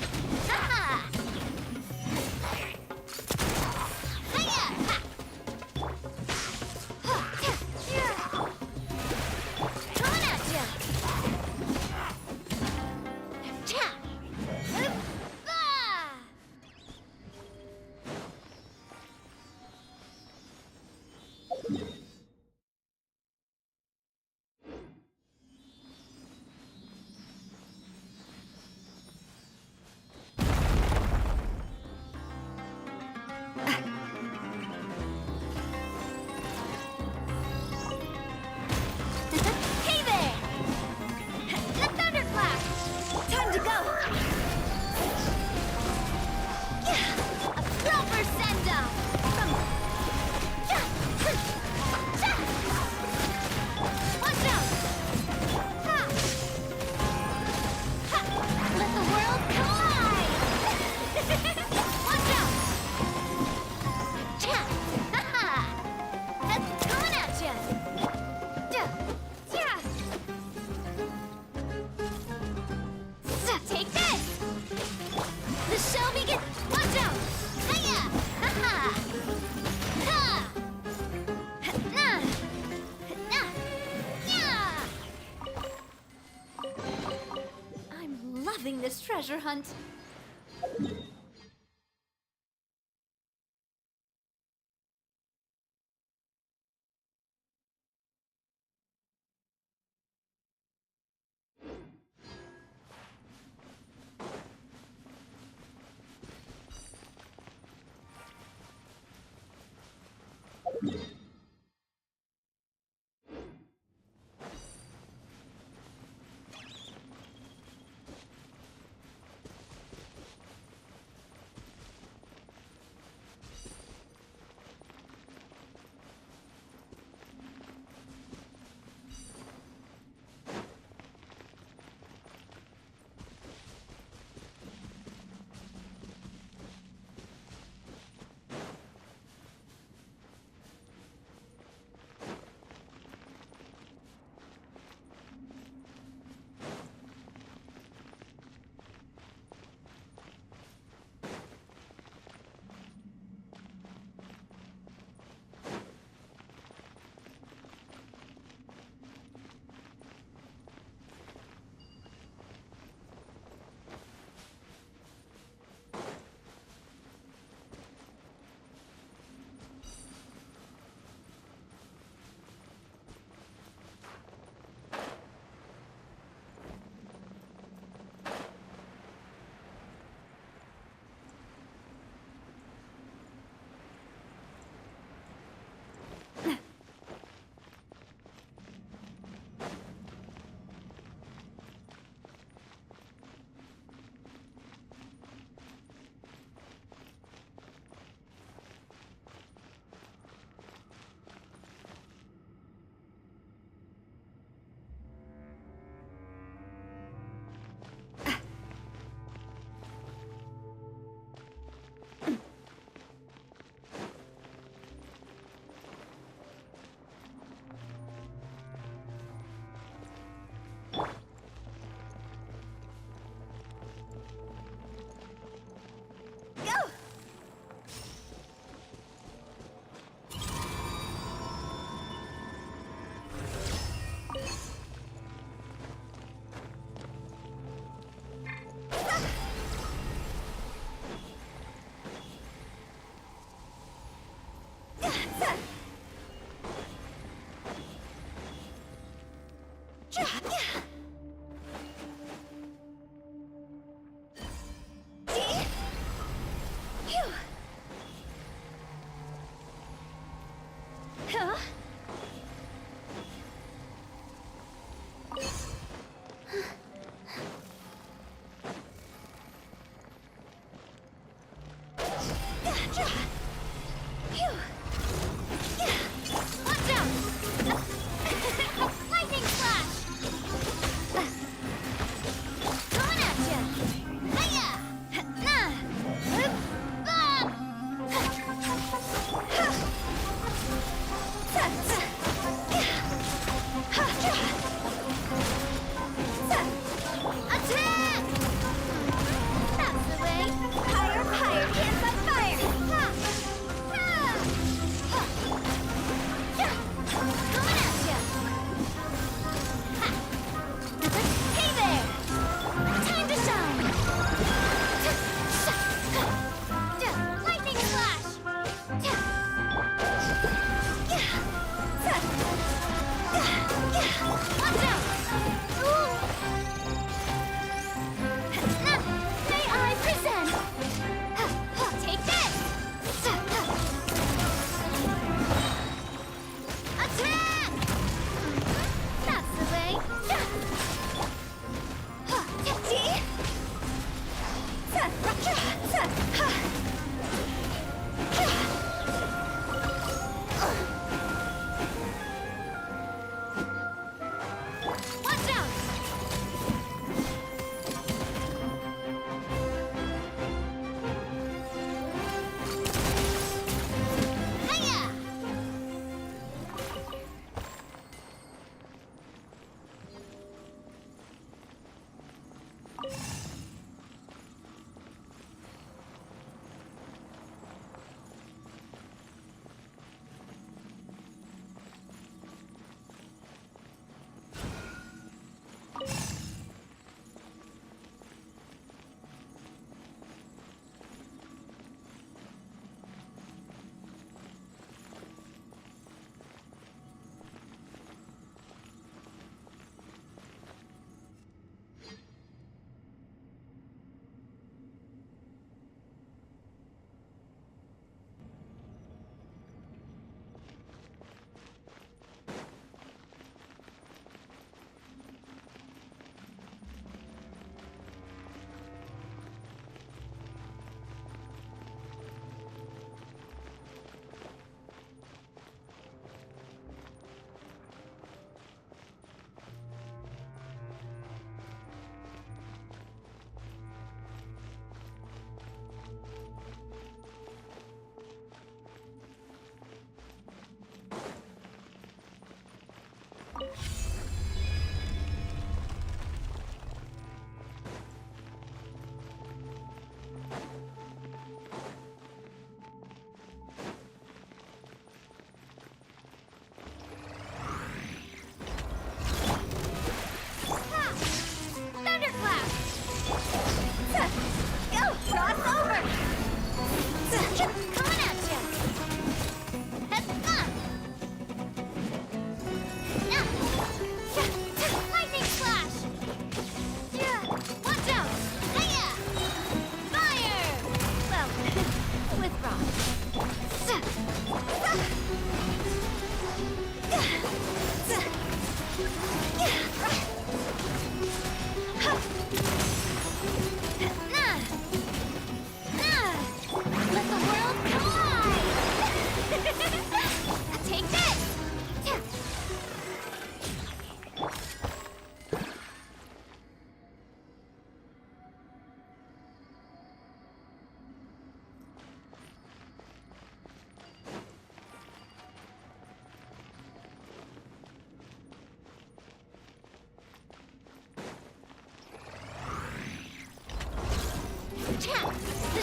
Ha-ha! Hiya! Ha! Coming at ya! Cha! Ah! Hey there! The thunderclap! Time to go! A proper send-off! Watch out! Ha! Ha! Let the world collide! Watch out! Cha! Ha-ha! That's coming at ya! Take this! The show begins! Watch out! Hiya! Ha-ha! Ha! Na! Na! Yeah! I'm loving this treasure hunt.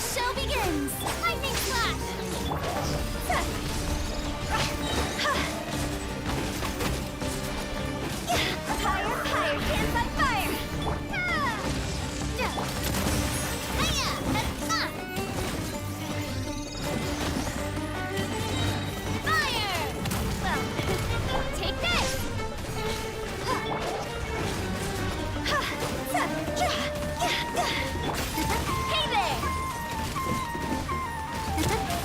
show begins! Lightning slash! Higher, higher, dance on fire! Hiya! Fire! Well, take this! Hey there!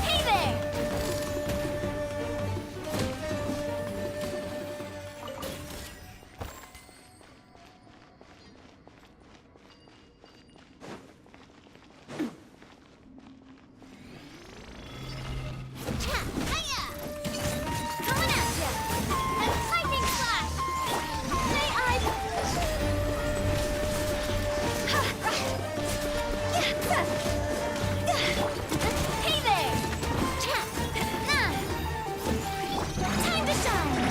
Hey there! Hiya! Coming at ya! Lightning slash! Say Hey there! Time to shine!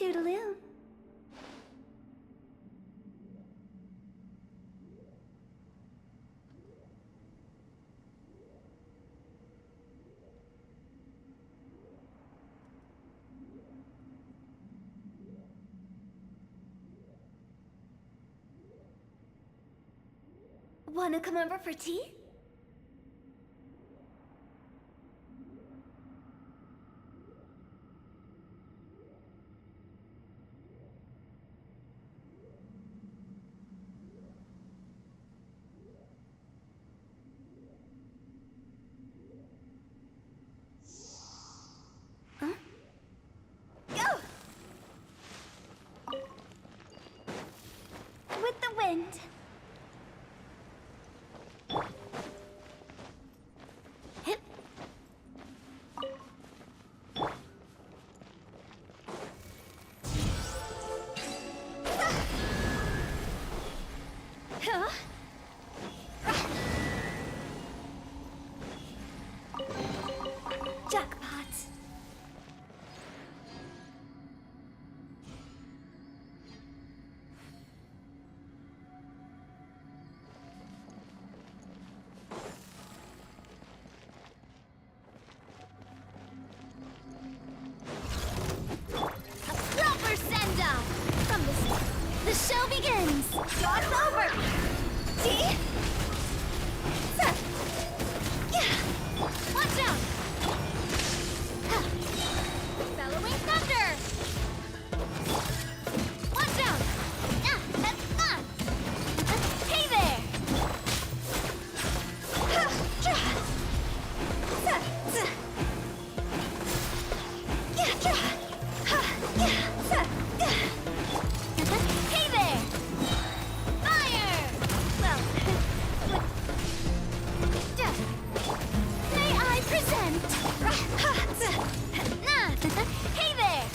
Toodaloo. Wanna come over for tea? Huh? Go! With the wind. Hip. Huh? Jackpot. Proper send-off! From the show begins! Show's over! See? Watch out! Bellowing thunder! Watch out! That's fun! Hey there! Hey there! Fire! Well, may I present? Hey there!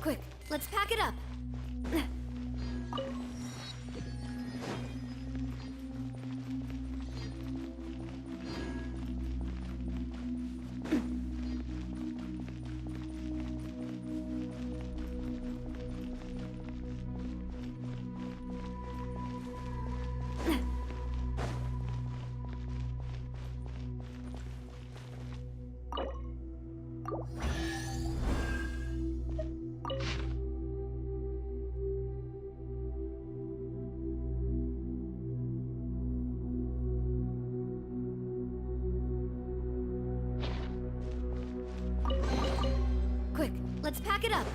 Quick, let's pack it up. Quick, let's pack it up.